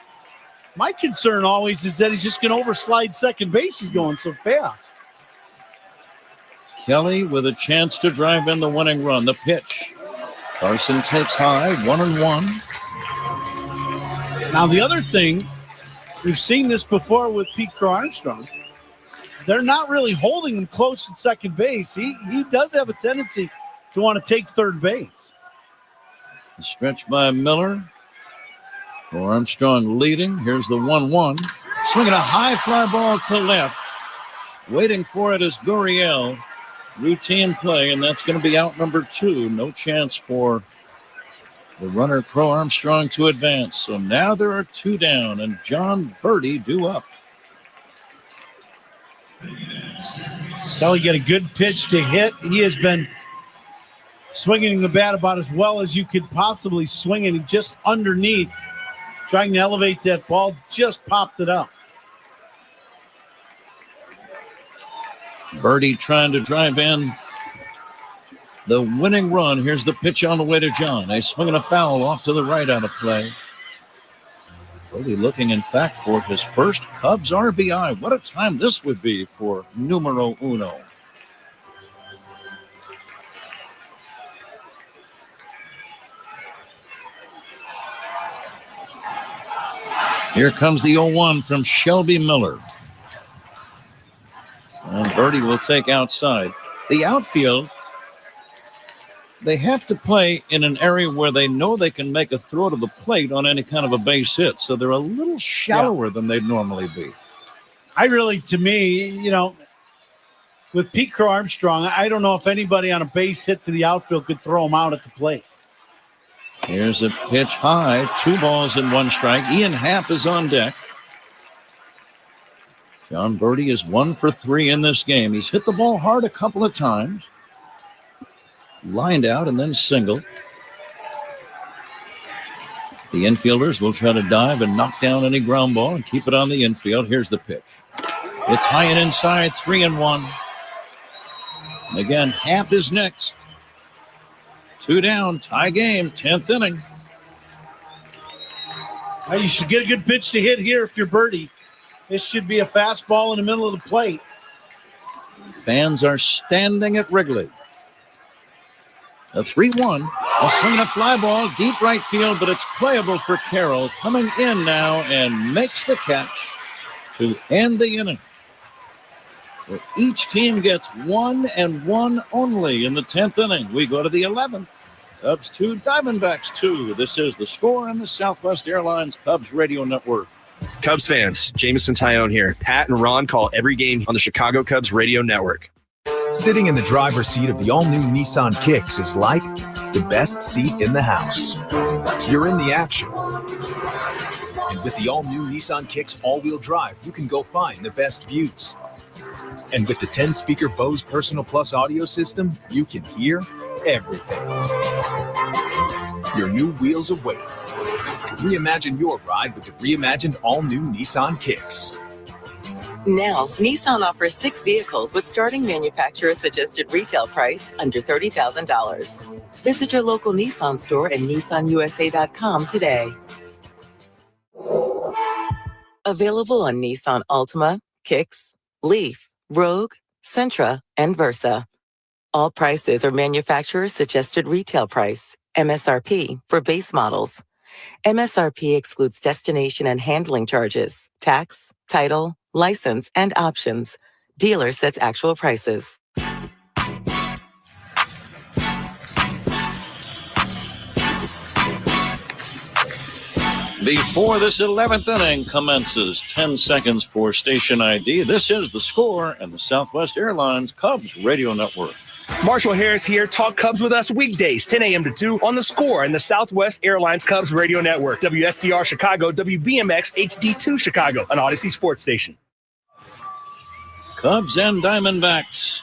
Speaker 6: My concern always is that he's just going to overslide second base. He's going so fast.
Speaker 1: Kelly with a chance to drive in the winning run. The pitch. Carson takes high, 1-1.
Speaker 6: Now, the other thing, we've seen this before with Pete Crow Armstrong. They're not really holding him close at second base. He does have a tendency to want to take third base.
Speaker 1: Stretch by Miller. Armstrong leading. Here's the 1-1. Swinging a high fly ball to left. Waiting for it is Gurriel. Routine play, and that's going to be out number 2. No chance for the runner, Crow Armstrong, to advance. So now there are 2 down, and John Birdie due up.
Speaker 6: Kelly get a good pitch to hit. He has been swinging the bat about as well as you could possibly swing it, just underneath, trying to elevate that ball, just popped it up.
Speaker 1: Birdie trying to drive in the winning run. Here's the pitch on the way to John. A swing and a foul off to the right out of play. Birdie looking, in fact, for his first Cubs RBI. What a time this would be for numero uno. Here comes the 0-1 from Shelby Miller. And Birdie will take outside. The outfield, they have to play in an area where they know they can make a throw to the plate on any kind of a base hit. So they're a little shallower than they'd normally be.
Speaker 6: To me, with Pete Crow Armstrong, I don't know if anybody on a base hit to the outfield could throw him out at the plate.
Speaker 1: Here's a pitch high, 2 balls and 1 strike. Ian Happ is on deck. John Birdie is 1 for 3 in this game. He's hit the ball hard a couple of times. Lined out and then single. The infielders will try to dive and knock down any ground ball and keep it on the infield. Here's the pitch. It's high and inside, 3-1. Again, Happ is next. 2 down, tie game, 10th inning.
Speaker 6: You should get a good pitch to hit here if you're Birdie. This should be a fastball in the middle of the plate.
Speaker 1: Fans are standing at Wrigley. A 3-1. A swing and a fly ball, deep right field, but it's playable for Carroll. Coming in now and makes the catch to end the inning. So each team gets 1 and 1 only in the 10th inning. We go to the 11th. Cubs 2, Diamondbacks 2. This is The Score on the Southwest Airlines Cubs Radio Network.
Speaker 9: Cubs fans, Jameson Tyone here. Pat and Ron call every game on the Chicago Cubs Radio Network.
Speaker 10: Sitting in the driver's seat of the all-new Nissan Kicks is like the best seat in the house. You're in the action. And with the all-new Nissan Kicks all-wheel drive, you can go find the best views. And with the 10-speaker Bose Personal Plus audio system, you can hear everything. Your new wheels await. Reimagine your ride with the reimagined all-new Nissan Kicks.
Speaker 20: Now, Nissan offers 6 vehicles with starting manufacturer-suggested retail price under $30,000. Visit your local Nissan store and nissanusa.com today. Available on Nissan Altima, Kicks, Leaf, Rogue, Sentra, and Versa. All prices are manufacturer-suggested retail price, MSRP, for base models. MSRP excludes destination and handling charges, tax, title, license, and options. Dealer sets actual prices.
Speaker 1: before this 11th inning commences. 10 seconds for station ID. This is The Score and the Southwest Airlines Cubs Radio Network.
Speaker 11: Marshall Harris here. Talk Cubs with us weekdays, 10 a.m. to 2 on The Score and the Southwest Airlines Cubs Radio Network. WSCR Chicago, WBMX HD2 Chicago, an Odyssey sports station.
Speaker 1: Cubs and Diamondbacks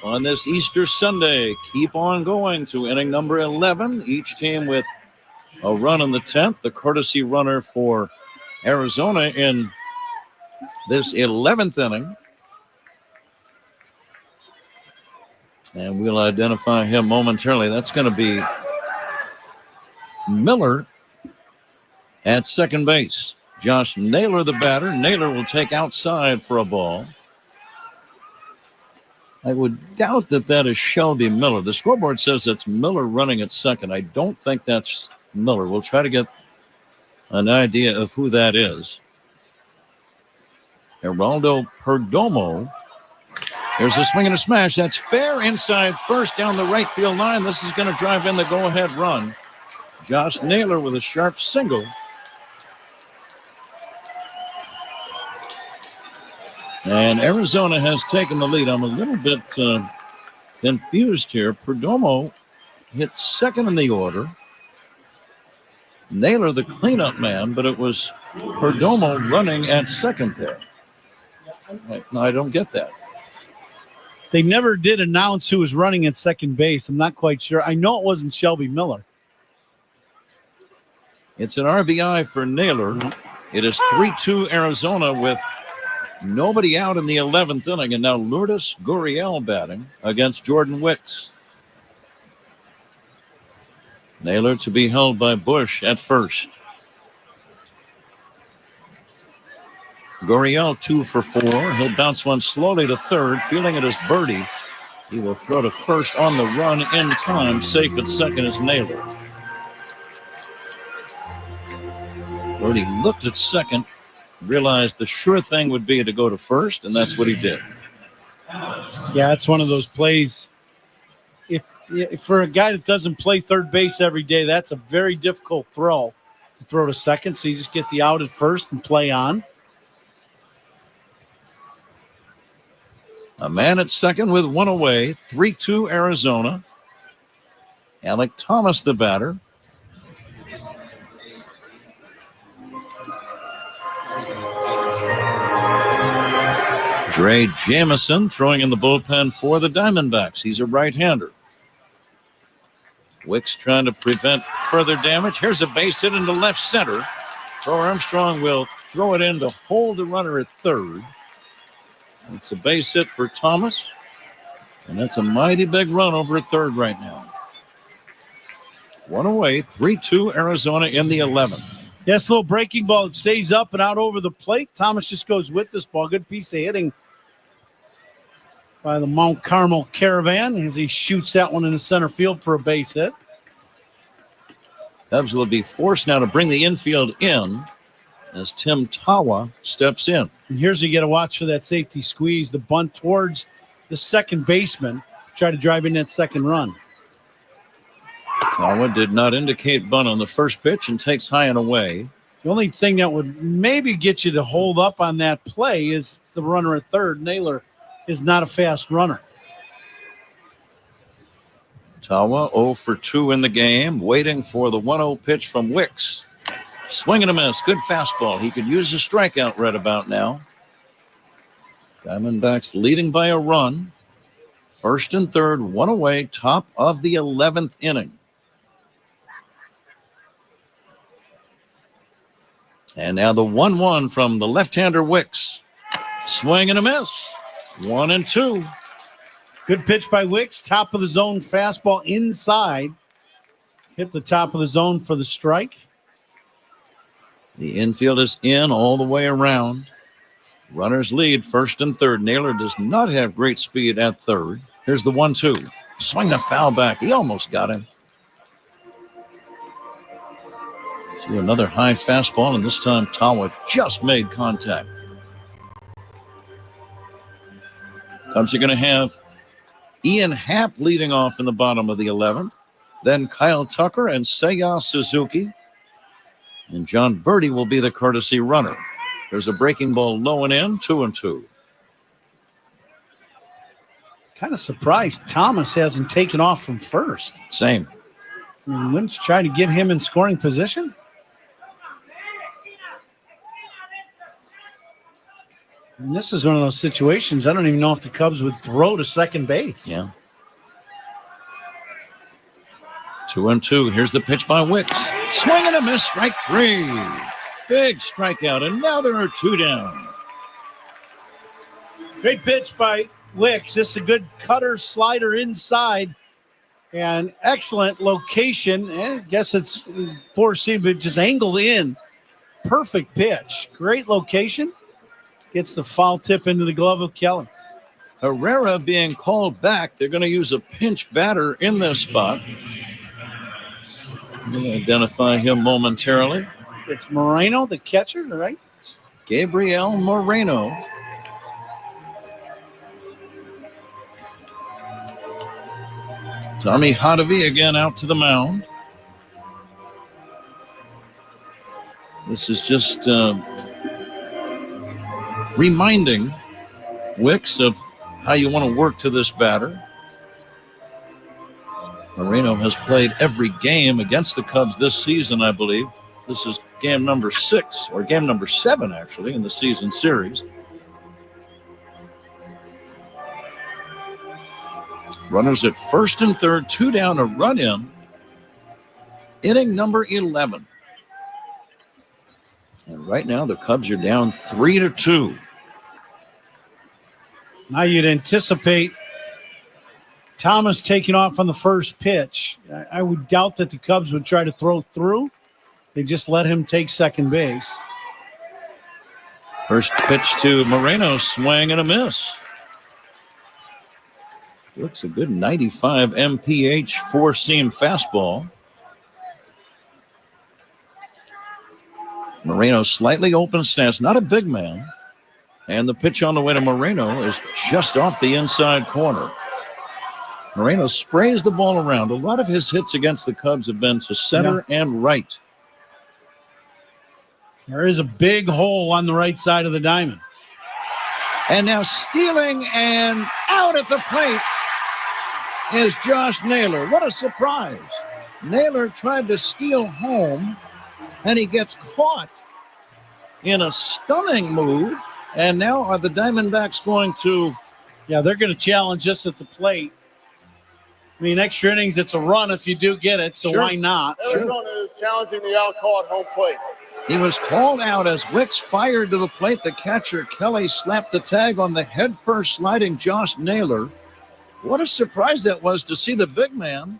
Speaker 1: on this Easter Sunday keep on going to inning number 11. Each team with a run in the 10th. The courtesy runner for Arizona in this 11th inning. And we'll identify him momentarily. That's going to be Miller at second base. Josh Naylor, the batter. Naylor will take outside for a ball. I would doubt that is Shelby Miller. The scoreboard says it's Miller running at second. I don't think that's Miller. We'll try to get an idea of who that is. Geraldo Perdomo. There's a swing and a smash. That's fair inside first down the right field line. This is going to drive in the go-ahead run. Josh Naylor with a sharp single. And Arizona has taken the lead. I'm a little bit confused here. Perdomo hit second in the order. Naylor the cleanup man, but it was Perdomo running at second there. No, I don't get that.
Speaker 6: They never did announce who was running at second base. I'm not quite sure. I know it wasn't Shelby Miller.
Speaker 1: It's an RBI for Naylor. It is 3-2 Arizona with nobody out in the 11th inning, and now Lourdes Gurriel batting against Jordan Wicks. Naylor to be held by Bush at first. Gurriel 2 for 4. He'll bounce one slowly to third, feeling it as Birdie. He will throw to first on the run in time. Safe at second is Naylor. Birdie looked at second, realized the sure thing would be to go to first, and that's what he did.
Speaker 6: Yeah, it's one of those plays. If for a guy that doesn't play third base every day, that's a very difficult throw to throw to second. So you just get the out at first and play on.
Speaker 1: A man at second with one away. 3-2 Arizona. Alec Thomas, the batter. Dre Jamison throwing in the bullpen for the Diamondbacks. He's a right-hander. Wicks trying to prevent further damage. Here's a base hit into left center. Bo Armstrong will throw it in to hold the runner at third. It's a base hit for Thomas. And that's a mighty big run over at third right now. One away, 3-2 Arizona in the 11th.
Speaker 6: Yes, little breaking ball. It stays up and out over the plate. Thomas just goes with this ball. Good piece of hitting by the Mount Carmel Caravan as he shoots that one in the center field for a base hit.
Speaker 1: Cubs will be forced now to bring the infield in as Tim Tawa steps in.
Speaker 6: And here's you got to watch for that safety squeeze, the bunt towards the second baseman, try to drive in that second run.
Speaker 1: Tawa did not indicate bunt on the first pitch and takes high and away.
Speaker 6: The only thing that would maybe get you to hold up on that play is the runner at third. Naylor is not a fast runner.
Speaker 1: Tawa 0 for 2 in the game, waiting for the 1-0 pitch from Wicks. Swing and a miss. Good fastball. He could use a strikeout right about now. Diamondbacks leading by a run. First and third, one away, top of the 11th inning. And now the 1-1 from the left-hander Wicks. Swing and a miss. 1-2.
Speaker 6: Good pitch by Wicks. Top of the zone fastball inside. Hit the top of the zone for the strike.
Speaker 1: The infield is in all the way around. Runners lead first and third. Naylor does not have great speed at third. Here's the 1-2. Swing the foul back. He almost got him. To another high fastball, and this time Tawa just made contact. Cubs are going to have Ian Happ leading off in the bottom of the 11th. Then Kyle Tucker and Seiya Suzuki. And John Birdie will be the courtesy runner. There's a breaking ball low and in, 2-2.
Speaker 6: Kind of surprised Thomas hasn't taken off from first.
Speaker 1: Same.
Speaker 6: I mean, wouldn't you try to get him in scoring position? And this is one of those situations, I don't even know if the Cubs would throw to second base.
Speaker 1: Yeah. 2-2. Here's the pitch by Wicks. Swing and a miss, strike 3. Big strikeout, and now there are 2 down.
Speaker 6: Great pitch by Wicks. This is a good cutter slider inside. And excellent location. I guess it's 4-seam, but just angled in. Perfect pitch. Great location. Gets the foul tip into the glove of Kelly.
Speaker 1: Herrera being called back. They're going to use a pinch batter in this spot. We'll identify him momentarily.
Speaker 6: It's Moreno, the catcher, right?
Speaker 1: Gabriel Moreno. Tommy Hotovy again out to the mound. This is just reminding Wicks of how you want to work to this batter. Moreno has played every game against the Cubs this season, I believe. This is game number 6, or game number 7, actually, in the season series. Runners at first and third, 2 down, a run in. Inning number 11. And right now the Cubs are down 3-2.
Speaker 6: Now you'd anticipate Thomas taking off on the first pitch. I would doubt that the Cubs would try to throw through. They just let him take second base.
Speaker 1: First pitch to Moreno, swing and a miss. Looks a good 95 mph 4-seam fastball. Moreno slightly open stance, not a big man. And the pitch on the way to Moreno is just off the inside corner. Moreno sprays the ball around. A lot of his hits against the Cubs have been to center and right.
Speaker 6: There is a big hole on the right side of the diamond.
Speaker 1: And now stealing and out at the plate is Josh Naylor. What a surprise. Naylor tried to steal home, and he gets caught in a stunning move. And now are the Diamondbacks going to...
Speaker 6: Yeah, they're going to challenge us at the plate. I mean, extra innings, it's a run if you do get it, so why not?
Speaker 2: Arizona is challenging the out call at home plate.
Speaker 1: He was called out as Wicks fired to the plate. The catcher, Kelly, slapped the tag on the head-first sliding Josh Naylor. What a surprise that was to see the big man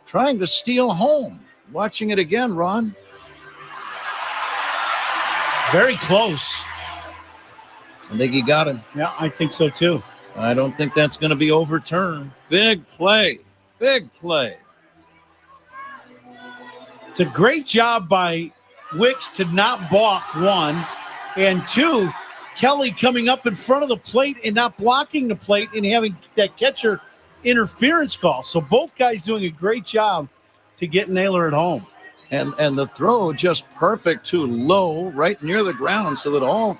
Speaker 1: trying to steal home. Watching it again, Ron.
Speaker 6: Very close.
Speaker 1: I think he got him.
Speaker 6: Yeah, I think so too.
Speaker 1: I don't think that's going to be overturned. Big play. Big play.
Speaker 6: It's a great job by Wicks to not balk, 1. And 2, Kelly coming up in front of the plate and not blocking the plate and having that catcher interference call. So both guys doing a great job to get Naylor at home.
Speaker 1: And the throw just perfect to low, right near the ground, so that all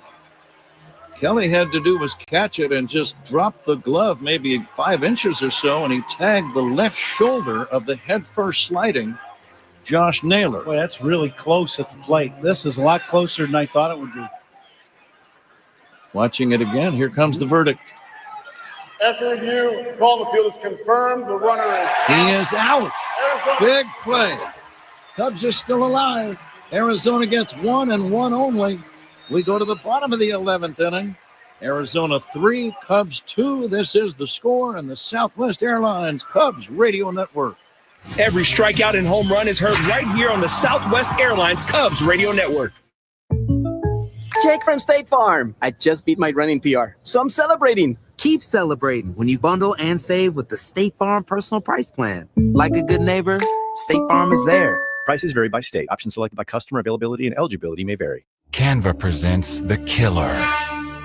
Speaker 1: Kelly had to do was catch it and just drop the glove maybe 5 inches or so, and he tagged the left shoulder of the head-first sliding Josh Naylor.
Speaker 6: Boy, that's really close at the plate. This is a lot closer than I thought it would be.
Speaker 1: Watching it again, here comes the verdict.
Speaker 2: After review, call the field is confirmed. The runner is...
Speaker 1: He is out. Big play. Cubs are still alive. Arizona gets 1 and 1 only. We go to the bottom of the 11th inning. Arizona 3, Cubs 2. This is the score on the Southwest Airlines Cubs Radio Network.
Speaker 11: Every strikeout and home run is heard right here on the Southwest Airlines Cubs Radio Network.
Speaker 13: Jake from State Farm. I just beat my running PR, so I'm celebrating.
Speaker 12: Keep celebrating when you bundle and save with the State Farm Personal Price Plan. Like a good neighbor, State Farm is there.
Speaker 17: Prices vary by state. Options selected by customer. Availability and eligibility may vary.
Speaker 14: Canva presents the killer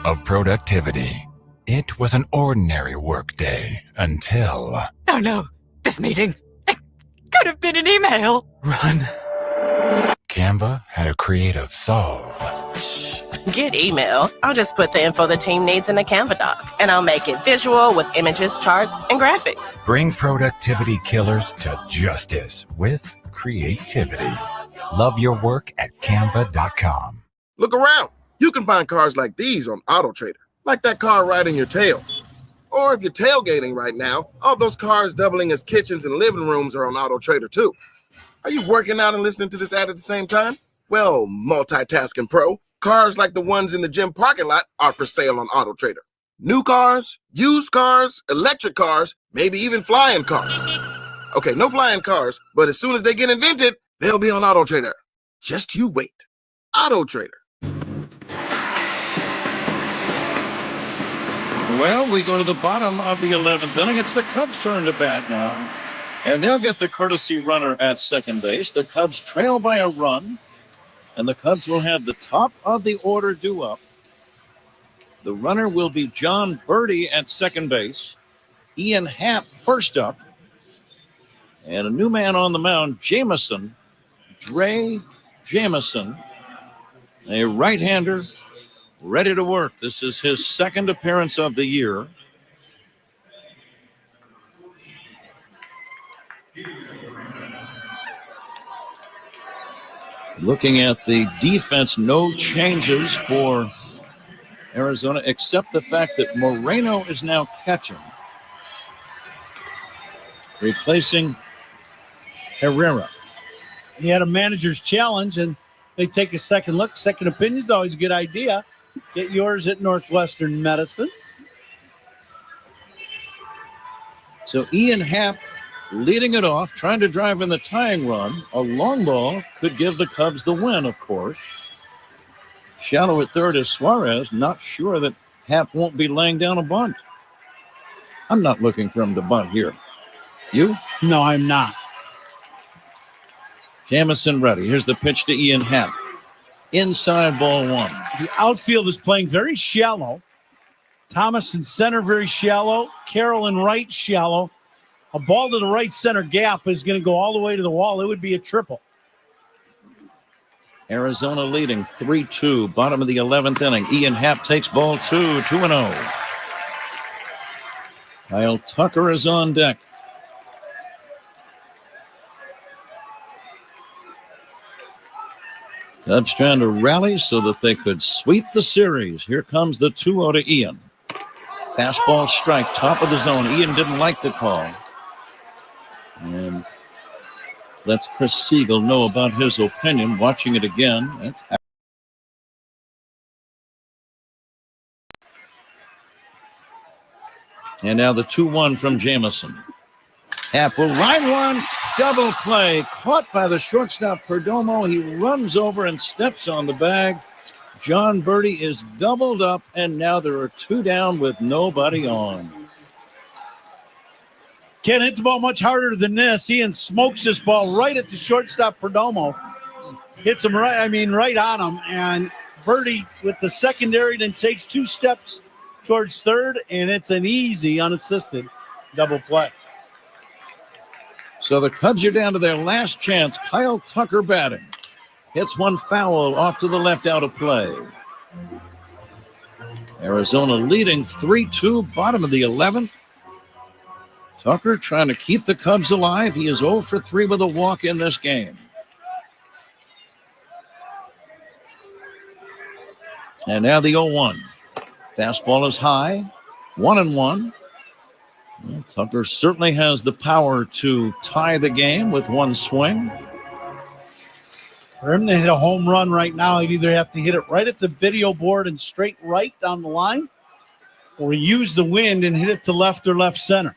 Speaker 14: of productivity. It was an ordinary workday until...
Speaker 16: Oh no, this meeting. It could have been an email.
Speaker 14: Run. Canva had a creative solve.
Speaker 4: Get email. I'll just put the info the team needs in a Canva doc, and I'll make it visual with images, charts, and graphics.
Speaker 14: Bring productivity killers to justice with creativity. Love your work at canva.com.
Speaker 16: Look around. You can find cars like these on AutoTrader, like that car riding your tail. Or if you're tailgating right now, all those cars doubling as kitchens and living rooms are on AutoTrader too. Are you working out and listening to this ad at the same time? Well, multitasking pro, cars like the ones in the gym parking lot are for sale on AutoTrader. New cars, used cars, electric cars, maybe even flying cars. Okay, no flying cars, but as soon as they get invented, they'll be on AutoTrader. Just you wait. AutoTrader.
Speaker 1: Well, we go to the bottom of the 11th inning. It's the Cubs' turn to bat now. And they'll get the courtesy runner at second base. The Cubs trail by a run. And the Cubs will have the top of the order due up. The runner will be John Birdie at second base. Ian Happ first up. And a new man on the mound, Jameson. Dre Jameson. A right-hander ready to work. This is his second appearance of the year. Looking at the defense, no changes for Arizona, except the fact that Moreno is now catching, replacing Herrera.
Speaker 6: He had a manager's challenge, and they take a second look. Second opinion is always a good idea. Get yours at Northwestern Medicine.
Speaker 1: So Ian Happ leading it off, trying to drive in the tying run. A long ball could give the Cubs the win, of course. Shallow at third is Suarez. Not sure that Happ won't be laying down a bunt. I'm not looking for him to bunt here. You?
Speaker 6: No, I'm not.
Speaker 1: Jamison ready. Here's the pitch to Ian Happ. Inside, ball one.
Speaker 6: The outfield is playing very shallow. Thomas in center, very shallow. Carroll in right, shallow. A ball to the right center gap is going to go all the way to the wall. It would be a triple.
Speaker 1: Arizona leading 3-2, bottom of the 11th inning. Ian Happ takes ball two, 2-0. Kyle Tucker is on deck. Cubs trying to rally so that they could sweep the series. Here comes the 2-0 to Ian. Fastball strike, top of the zone. Ian didn't like the call. And lets Chris Siegel know about his opinion. Watching it again. And now the 2-1 from Jameson. Happ will line one. Double play. Caught by the shortstop Perdomo. He runs over and steps on the bag. John Birdie is doubled up, and now there are two down with nobody on.
Speaker 6: Can't hit the ball much harder than this. Ian smokes this ball right at the shortstop Perdomo. Hits him right on him. And Birdie with the secondary then takes two steps towards third, and it's an easy, unassisted double play.
Speaker 1: So the Cubs are down to their last chance. Kyle Tucker batting. Hits one foul off to the left, out of play. Arizona leading 3-2, bottom of the 11th. Tucker trying to keep the Cubs alive. He is 0 for 3 with a walk in this game. And now the 0-1. Fastball is high. 1-1. Well, Tucker certainly has the power to tie the game with one swing.
Speaker 6: For him to hit a home run right now, he'd either have to hit it right at the video board and straight right down the line, or use the wind and hit it to left or left center.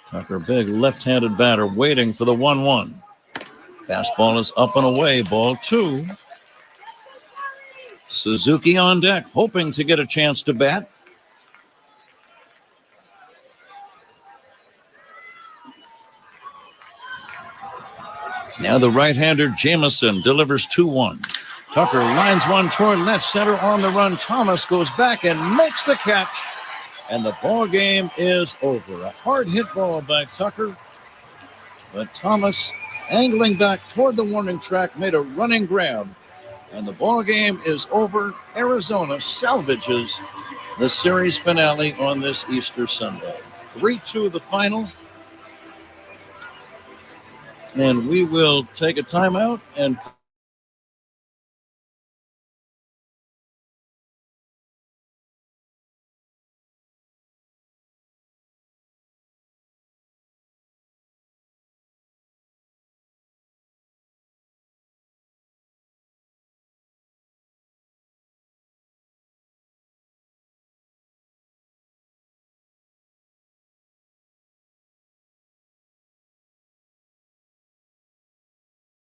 Speaker 1: Tucker, big left-handed batter, waiting for the 1-1. Fastball is up and away, ball two. Suzuki on deck, hoping to get a chance to bat. Now the right-hander Jameson delivers 2-1. Tucker lines one toward left center on the run. Thomas goes back and makes the catch. And the ball game is over. A hard hit ball by Tucker. But Thomas angling back toward the warning track, made a running grab. And the ball game is over. Arizona salvages the series finale on this Easter Sunday. 3-2 the final. And we will take a timeout and